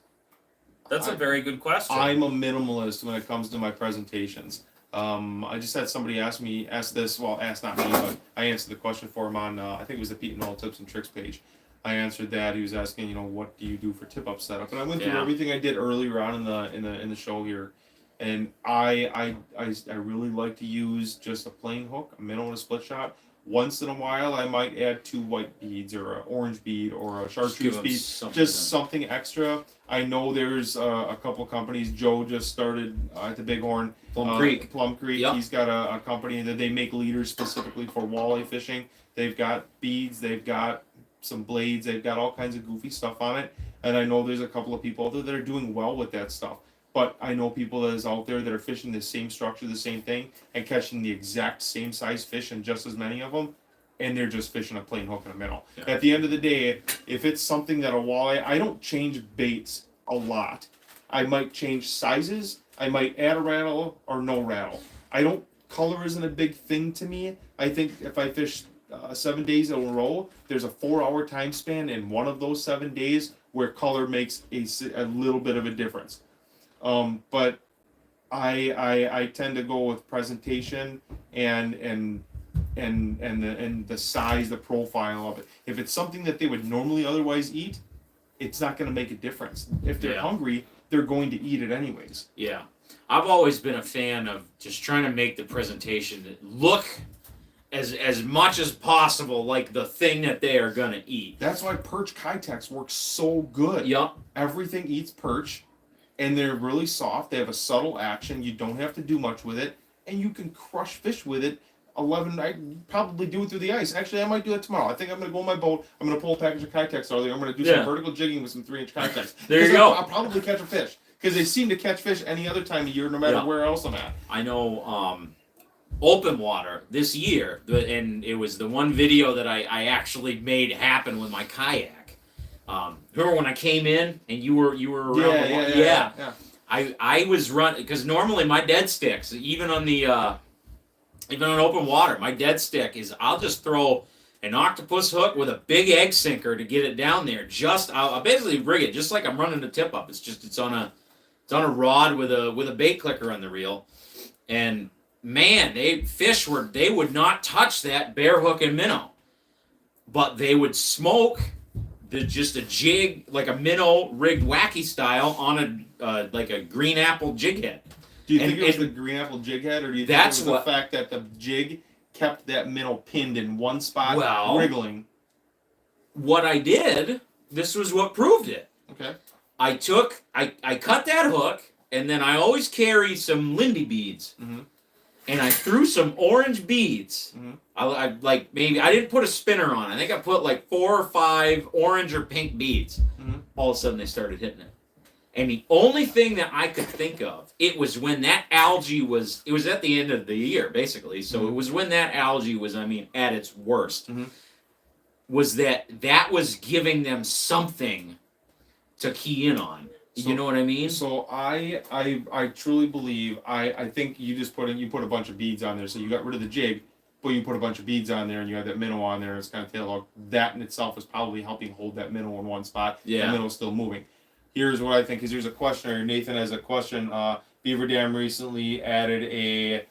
That's a very good question. I'm a minimalist when it comes to my presentations. I just had somebody ask not me, but I answered the question for him on, I think it was the Pete and All Tips and Tricks page. I answered that. He was asking, what do you do for tip-up setup? And I went through everything I did earlier on in the show here. And I really like to use just a plain hook, a minnow and a split shot. Once in a while, I might add 2 white beads or an orange bead or a chartreuse bead, something extra. I know there's a couple companies. Joe just started at the Bighorn. Plum Creek. Yep. He's got a company that they make leaders specifically for walleye fishing. They've got beads. They've got some blades. They've got all kinds of goofy stuff on it. And I know there's a couple of people out there that are doing well with that stuff. But I know people that is out there that are fishing the same structure, the same thing, and catching the exact same size fish and just as many of them, and they're just fishing a plain hook and a minnow. Yeah. At the end of the day, if it's something that a walleye, I don't change baits a lot. I might change sizes. I might add a rattle or no rattle. Color isn't a big thing to me. I think if I fish 7 days in a row, there's a 4-hour time span in one of those 7 days where color makes a little bit of a difference. But I tend to go with presentation and the size, the profile of it. If it's something that they would normally otherwise eat, it's not going to make a difference. If they're hungry, they're going to eat it anyways. Yeah. I've always been a fan of just trying to make the presentation look as much as possible like the thing that they are going to eat. That's why perch Kitex works so good. Yep. Everything eats perch. And they're really soft. They have a subtle action. You don't have to do much with it. and you can crush fish with it. 11, I probably do it through the ice. Actually, I might do that tomorrow. I think I'm going to go on my boat. I'm going to pull a package of Kitex earlier. I'm going to do some vertical jigging with some 3-inch Kitex. There you go. I'll probably catch a fish. Because they seem to catch fish any other time of year, no matter where else I'm at. I know open water this year, and it was the one video that I actually made happen with my kayak. Remember when I came in and you were around the water? Yeah. I was running, because normally my dead sticks, even on open water, my dead stick is I'll just throw an octopus hook with a big egg sinker to get it down there. I'll basically rig it just like I'm running a tip up. It's on a rod with a bait clicker on the reel, and man, they would not touch that bare hook and minnow, but they would smoke just a jig, like a minnow rigged wacky style on like a green apple jig head. Do you think it was the green apple jig head, or do you think it was the fact that the jig kept that minnow pinned in one spot, wriggling? What I did, this was what proved it. Okay. I cut that hook, and then I always carry some Lindy beads, and I threw some orange beads. I didn't put a spinner on. I think I put like 4 or 5 orange or pink beads. All of a sudden, they started hitting it. And the only thing that I could think of, it was when that algae was at the end of the year, basically. So it was when that algae was, at its worst. Was that was giving them something to key in on. So, you know what I mean? So I truly believe, I think you put a bunch of beads on there. So you got rid of the jig, but you put a bunch of beads on there and you had that minnow on there and it's kind of tail hook. That in itself is probably helping hold that minnow in one spot. Yeah. The minnow's still moving. Here's what I think, because here's a questioner. Nathan has a question. Beaver Dam recently added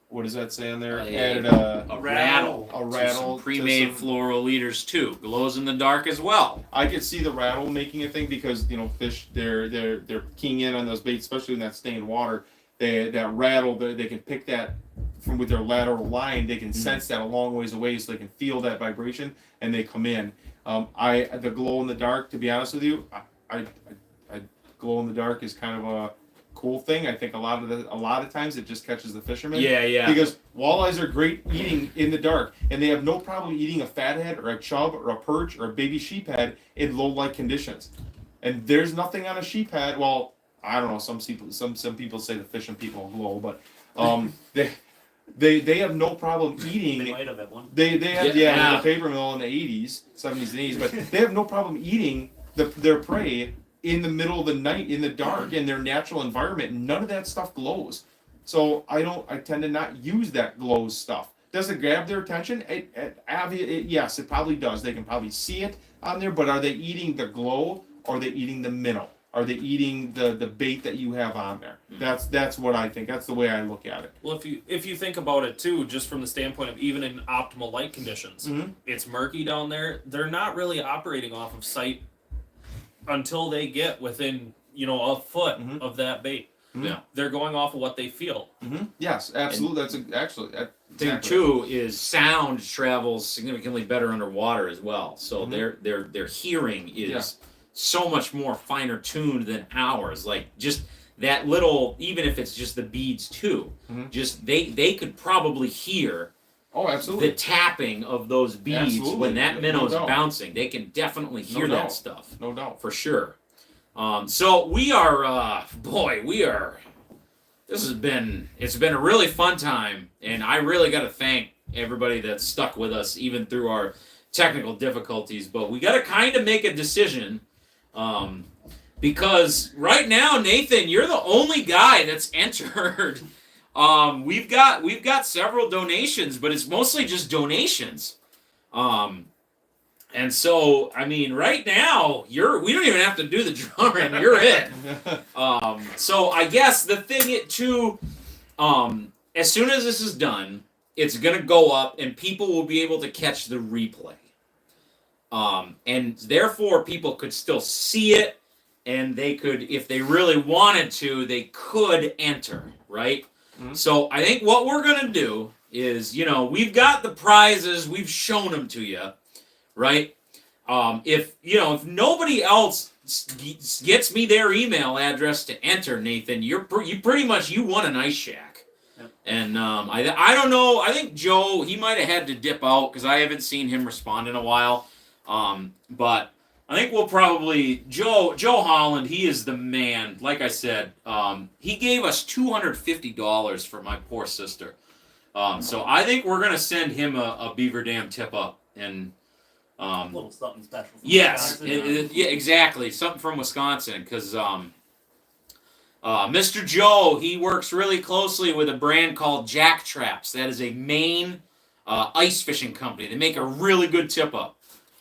what does that say on there? Added a rattle. A rattle. Some pre-made fluoro leaders too. Glows in the dark as well. I could see the rattle making a thing because fish they're keying in on those baits, especially in that stained water. That rattle they can pick that from with their lateral line. They can sense that a long ways away, so they can feel that vibration and they come in. The glow in the dark. To be honest with you, I glow in the dark is kind of a cool thing. I think a lot of times it just catches the fishermen. Yeah. Because walleyes are great eating in the dark, and they have no problem eating a fathead or a chub or a perch or a baby sheephead in low light conditions. And there's nothing on a sheephead. Well, I don't know. Some people say the fishing people glow, but they have no problem eating. They might have at one. They have the paper mill in the 80s, 70s, and 80s, but they have no problem eating their prey in the middle of the night in the dark in their natural environment. None of that stuff glows. So I tend to not use that glows stuff. Does it grab their attention? Yes, it probably does. They can probably see it on there, but are they eating the glow or are they eating the minnow? Are they eating the bait that you have on there? That's what I think. That's the way I look at it. Well, if you think about it too, just from the standpoint of even in optimal light conditions, it's murky down there. They're not really operating off of sight until they get within a foot of that bait. Yeah, they're going off of what they feel. Yes, absolutely. Thing too is sound travels significantly better underwater as well. So their hearing is so much more finer tuned than ours. Like just that little, even if it's just the beads too, just they could probably hear. Oh, absolutely. The tapping of those beads when that minnow's bouncing. They can definitely hear that stuff. No doubt. For sure. So we are, it's been a really fun time, and I really got to thank everybody that stuck with us even through our technical difficulties, but we got to kind of make a decision, because right now, Nathan, you're the only guy that's entered. We've got several donations, but it's mostly just donations. And so, right now, we don't even have to do the drawing. You're it. So I guess the thing too, as soon as this is done, it's gonna go up and people will be able to catch the replay. And therefore people could still see it, and they could, if they really wanted to, they could enter, right? So I think what we're going to do is, we've got the prizes, we've shown them to you, right? If nobody else gets me their email address to enter, Nathan, you pretty much won an ice shack. Yep. And I don't know. I think Joe, he might have had to dip out because I haven't seen him respond in a while. But I think we'll probably Joe Holland. He is the man. Like I said, he gave us $250 for my poor sister. So I think we're gonna send him a Beaver Dam tip up and. A little something special. From Yes, Wisconsin. yeah, exactly. Something from Wisconsin, because Mr. Joe, he works really closely with a brand called Jack Traps. That is a Maine ice fishing company. They make a really good tip up.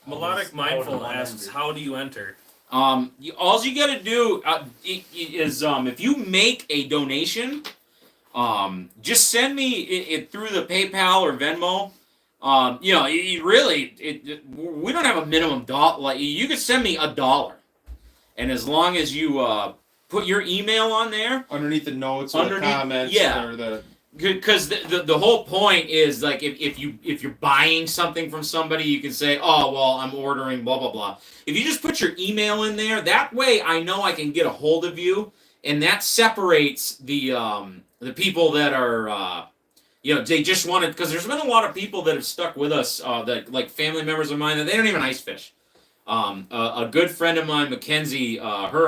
Melodic Mindful asks, how do you enter? All you got to do is if you make a donation, just send me it through the PayPal or Venmo. You know, we don't have a minimum dollar. Like, you could send me $1, and as long as you put your email on there Underneath the notes or the comments or the. Because the whole point is, like, if you're buying something from somebody, you can say, oh, well, I'm ordering blah blah blah. If you just put your email in there, that way I know I can get a hold of you, and that separates the people that are they just wanted, because there's been a lot of people that have stuck with us, that, like, family members of mine, that they don't even ice fish. A good friend of mine, Mackenzie, her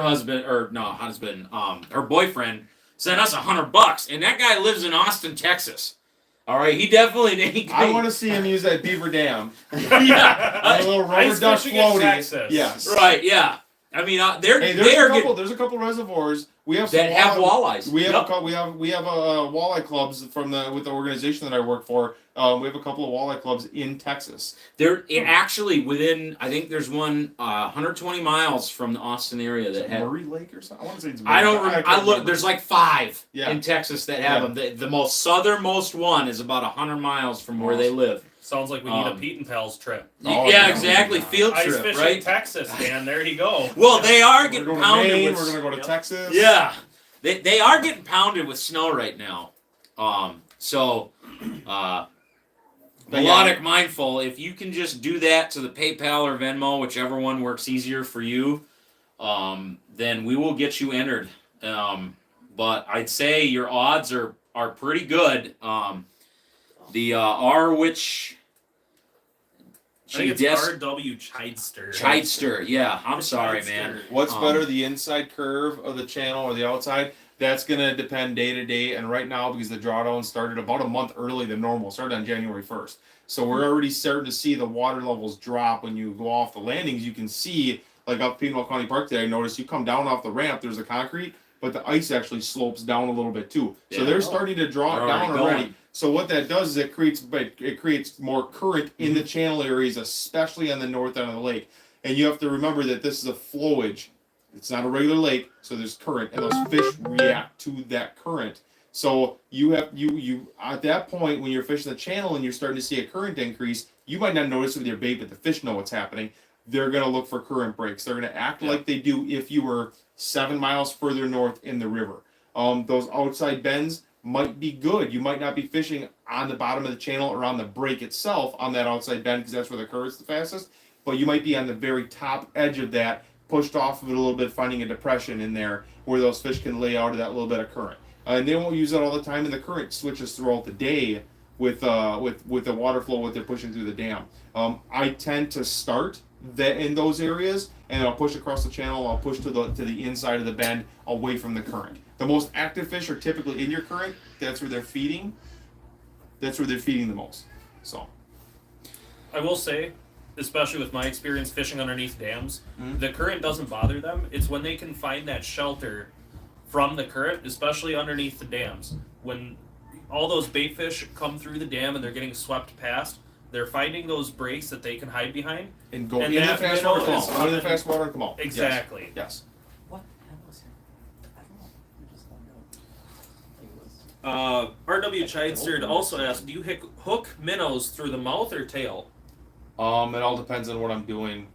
boyfriend sent us $100, and that guy lives in Austin, Texas. All right, he definitely. I want to see him use that Beaver Dam. Yeah, A little rubber Ice duck fishing in floaty. Texas. Yes. right. Yeah, I mean, There's a couple reservoirs. We have some that have walleyes. We have Yep. we have walleye clubs with the organization that I work for. We have a couple of walleye clubs in Texas. Actually within. I think there's one 120 miles from the Austin area that have. Murray Lake or something. I want to say it's. I don't. can't I look. remember. There's like 5 Yeah. in Texas that have them. The most southernmost one is about 100 miles from where they live. Sounds like we need a Pete and Pals trip. Oh, yeah, no. exactly. Field Ice trip, fishing right? Texas, man. There you go. Well, they are We're getting going to pounded Maine. with. We're going to go to Yep. Texas. Yeah, they are getting pounded with snow right now. Melodic Mindful, if you can just do that to the PayPal or Venmo, whichever one works easier for you, then we will get you entered. But I'd say your odds are pretty good. The Arwich. I think it's R.W. Chidester. Chidester, yeah. I'm sorry, man. What's better, the inside curve of the channel or the outside? That's going to depend day to day. And right now, because the drawdown started about a month early than normal, started on January 1st. So we're already starting to see the water levels drop when you go off the landings. You can see, like up Pineville County Park today, I noticed you come down off the ramp, there's a concrete, but the ice actually slopes down a little bit too. So Yeah. they're starting to draw it down Already already. going. So what that does is it creates more current in the channel areas, especially on the north end of the lake. And you have to remember that this is a flowage. It's not a regular lake, so there's current, and those fish react to that current. So you at that point when you're fishing the channel and you're starting to see a current increase, you might not notice it with your bait, but the fish know what's happening. They're gonna look for current breaks. They're gonna act like they do if you were 7 miles further north in the river. Those outside bends might be good. You might not be fishing on the bottom of the channel or on the break itself on that outside bend because that's where the current's the fastest. But you might be on the very top edge of that, pushed off of it a little bit, finding a depression in there where those fish can lay out of that little bit of current. And they won't use it all the time, and the current switches throughout the day with the water flow, what they're pushing through the dam. I tend to start in those areas, and I'll push across the channel. I'll push to the inside of the bend, away from the current. The most active fish are typically in your current. That's where they're feeding. That's where they're feeding the most. So, I will say, especially with my experience fishing underneath dams, Mhm. the current doesn't bother them. It's when they can find that shelter from the current, especially underneath the dams. When all those bait fish come through the dam and they're getting swept past, they're finding those breaks that they can hide behind. and go And in the that fast minnow water, come is out. Go in the on- fast water and come out. Exactly. Yes. What the hell was it? I don't know. I just don't know. It was. R.W. Chidester also asked, do you hook minnows through the mouth or tail? It all depends on what I'm doing.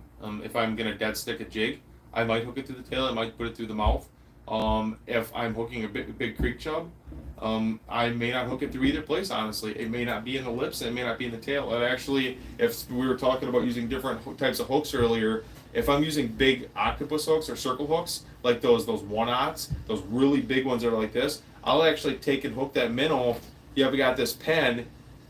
If I'm gonna dead stick a jig, I might hook it through the tail. I might put it through the mouth. If I'm hooking a big creek chub, I may not hook it through either place. Honestly, it may not be in the lips. And it may not be in the tail. And actually, if we were talking about using different types of hooks earlier, if I'm using big octopus hooks or circle hooks, like those 1/0s, those really big ones that are like this, I'll actually take and hook that minnow. You have got this pen,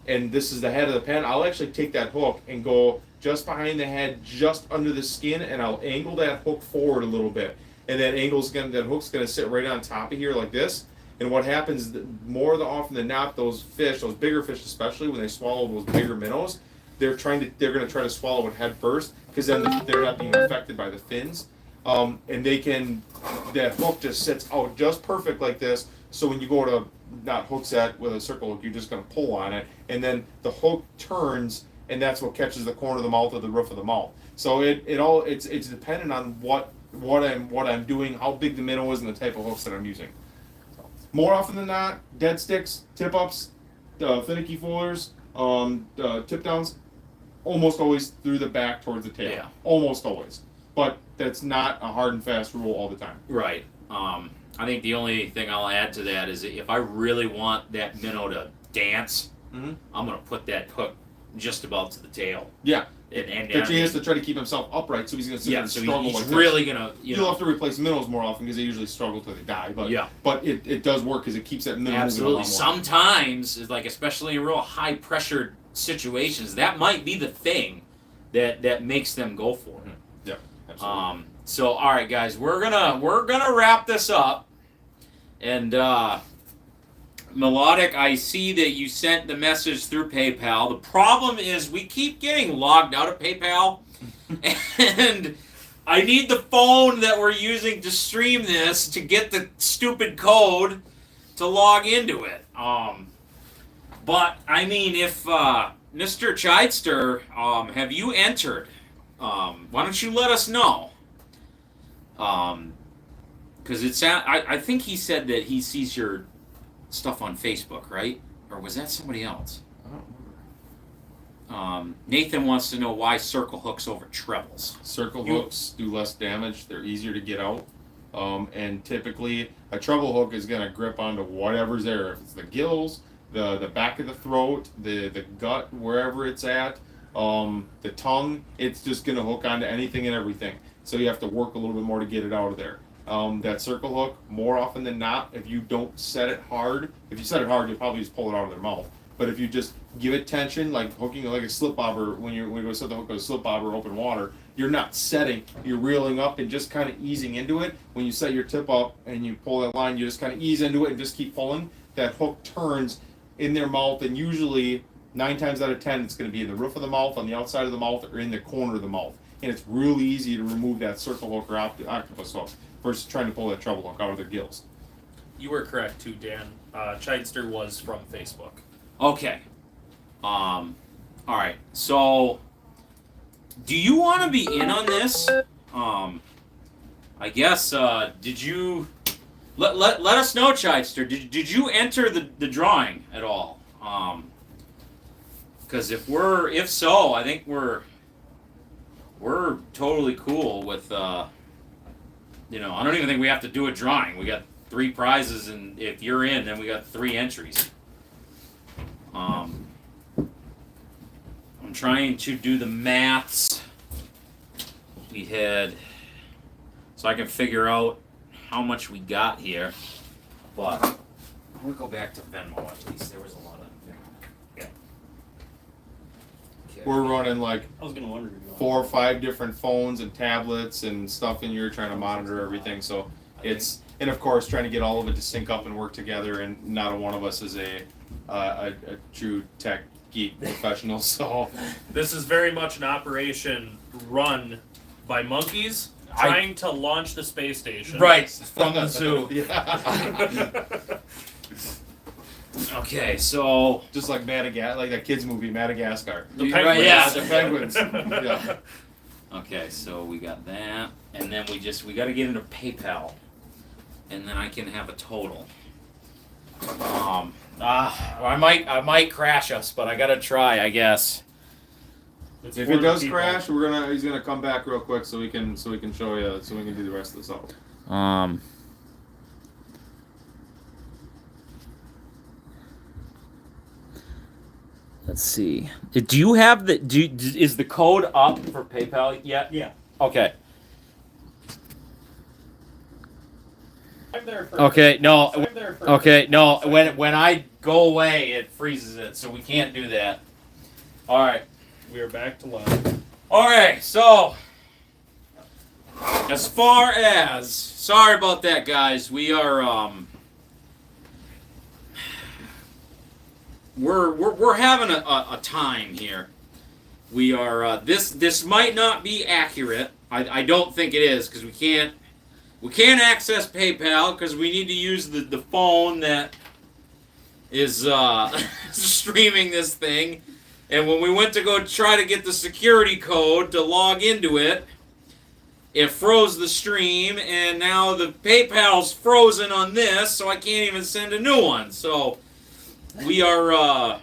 and this is the head of the pen. I'll actually take that hook and go just behind the head, just under the skin, and I'll angle that hook forward a little bit. And that hook's gonna sit right on top of here like this. And what happens more often than not, those fish, those bigger fish especially, when they swallow those bigger minnows, they're gonna try to swallow it head first, because then they're not being affected by the fins. And that hook just sits out just perfect like this. So when you go to not hook set with a circle hook, you're just gonna pull on it, and then the hook turns, and that's what catches the corner of the mouth or the roof of the mouth. So it's dependent on what I'm doing, how big the minnow is, and the type of hooks that I'm using. More often than not, dead sticks, tip ups, finicky foilers, tip downs, almost always through the back towards the tail. Yeah. Almost always. But that's not a hard and fast rule all the time. Right. I think the only thing I'll add to that is if I really want that minnow to dance, Mhm. I'm going to put that hook just about to the tail. Yeah. And But he has to try to keep himself upright, so he's going to sit there and so struggle he's like really this. going to, You'll have to replace minnows more often because they usually struggle till they die. But Yeah. but it does work because it keeps that minnow absolutely. moving a lot more. Sometimes, it's like especially in real high pressure situations, that might be the thing that makes them go for it. Yeah, absolutely. So all right, guys, we're gonna wrap this up, and Melodic, I see that you sent the message through PayPal. The problem is we keep getting logged out of PayPal, and I need the phone that we're using to stream this to get the stupid code to log into it. But I mean, if Mr. Chidester, have you entered? Why don't you let us know? Because I think he said that he sees your stuff on Facebook, right? Or was that somebody else? I don't remember. Nathan wants to know why circle hooks over trebles. Circle hooks do less damage. They're easier to get out. And typically, a treble hook is going to grip onto whatever's there. If it's the gills, the back of the throat, the gut, wherever it's at, the tongue, it's just going to hook onto anything and everything. So you have to work a little bit more to get it out of there. That circle hook, more often than not, if you don't set it hard, if you set it hard, you'll probably just pull it out of their mouth. But if you just give it tension, like hooking like a slip bobber, when you go set the hook with a slip bobber open water, you're not setting, you're reeling up and just kind of easing into it. When you set your tip up and you pull that line, you just kind of ease into it and just keep pulling. That hook turns in their mouth, and usually 9 times out of 10, it's going to be in the roof of the mouth, on the outside of the mouth, or in the corner of the mouth. And it's really easy to remove that circle hook or octopus hook versus trying to pull that treble hook out of their gills. You were correct too, Dan. Chidester was from Facebook. Okay. All right. So, do you want to be in on this? I guess. Did you? Let us know, Chidester. Did you enter the drawing at all? Because if so, I think we're totally cool with. I don't even think we have to do a drawing. We got 3 prizes, and if you're in, then we got 3 entries. I'm trying to do the maths. We had, so I can figure out how much we got here. But we'll go back to Venmo at least. There was a lot of. Yeah. Okay. We're running like I was gonna wonder. 4 or 5 different phones and tablets and stuff in here trying to monitor everything. So it's, and of course trying to get all of it to sync up and work together, and not one of us is a true tech geek professional. So This is very much an operation run by monkeys trying to launch the space station. Right, from the zoo. yeah. Okay, so Just like Madagascar, like that kids movie Madagascar. The Right, penguins. yeah. The penguins. Yeah. okay, so we got that, and then we got to get into PayPal, and then I can have a total. I might crash us, but I gotta try, I guess. It's If for it the does people. crash, he's gonna come back real quick so we can show you, so we can do the rest of this out. Let's see. Do you have is the code up for PayPal yet? Yeah. Okay. I'm there for Okay, no. I'm there for Okay, no. When I go away, it freezes it, so we can't do that. All right. We are back to live. All right. So, as far as sorry about that, guys. We are we're having a time here. We are this might not be accurate. I don't think it is because we can't access PayPal because we need to use the phone that is streaming this thing. And when we went to go try to get the security code to log into it, it froze the stream, and now the PayPal's frozen on this, so I can't even send a new one. So we are.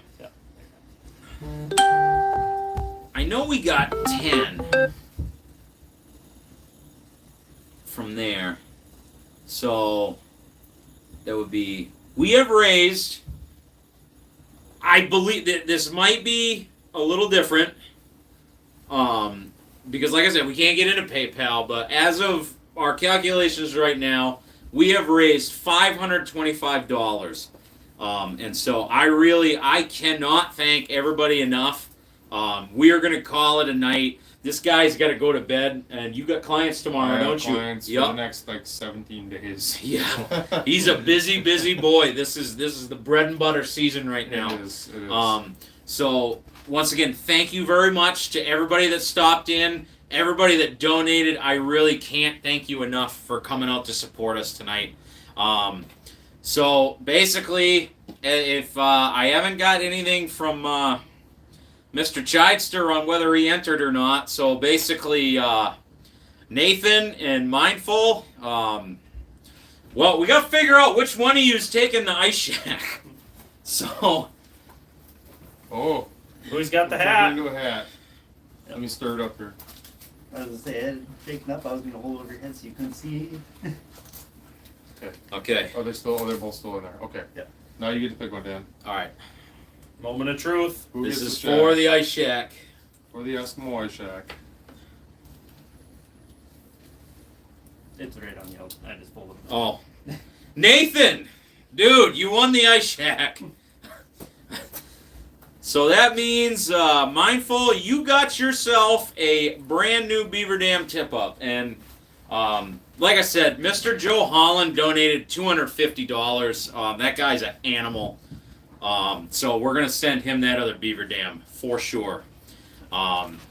I know we got 10 from there, so that would be. We have raised. I believe that this might be a little different, because like I said, we can't get into PayPal, but as of our calculations right now, we have raised $525. And so I cannot thank everybody enough. We are going to call it a night. This guy's got to go to bed, and you got clients tomorrow, don't you? Clients for the next 17 days. Yeah, he's a busy boy. This is the bread and butter season right now. It is. So once again, thank you very much to everybody that stopped in, everybody that donated. I really can't thank you enough for coming out to support us tonight. So basically, if I haven't got anything from Mr. Chidester on whether he entered or not, so basically Nathan and Mindful, well, we got to figure out which one of you is taking the ice shack. So, Who's got the Turn hat? into a hat. Let me stir it up here. I was gonna say, I had it shaken up. I was gonna hold it over your head so you couldn't see. okay, They're both still in there. Okay. Yeah. Now you get to pick one, Dan. all right. Moment of truth. Who This gets is the shack? for the ice shack. For the Eskimo ice shack. It's right on you. I just pulled it. Oh, Nathan, dude, you won the ice shack. So that means, Mindful, you got yourself a brand new Beaver Dam tip-up. And like I said, Mr. Joe Holland donated $250. That guy's an animal. So we're going to send him that other Beaver Dam for sure.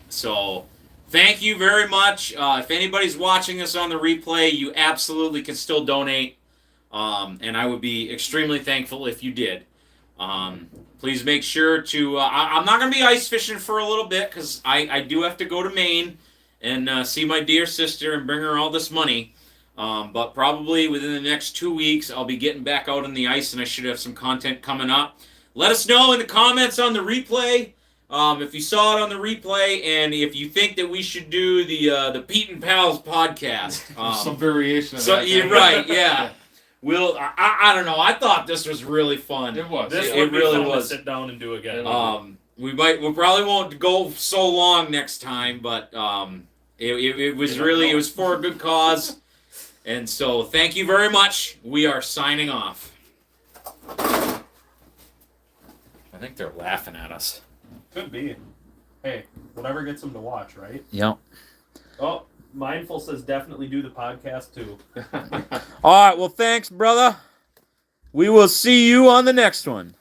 So thank you very much. If anybody's watching this on the replay, you absolutely can still donate. And I would be extremely thankful if you did. Please make sure to... I'm not going to be ice fishing for a little bit because I do have to go to Maine and see my dear sister and bring her all this money. But probably within the next 2 weeks, I'll be getting back out on the ice and I should have some content coming up. Let us know in the comments on the replay if you saw it on the replay and if you think that we should do the Pete and Pals podcast. Some variation of So that. you're right, yeah. We'll. I don't know. I thought this was really fun. It was. This It would be really fun was. to sit down and do again. We probably won't go so long next time, but it was really, it was for a good cause. And so thank you very much. We are signing off. I think they're laughing at us. Could be. Hey, whatever gets them to watch, right? Yep. Oh, Mindful says definitely do the podcast too. All right. Well, thanks, brother. We will see you on the next one.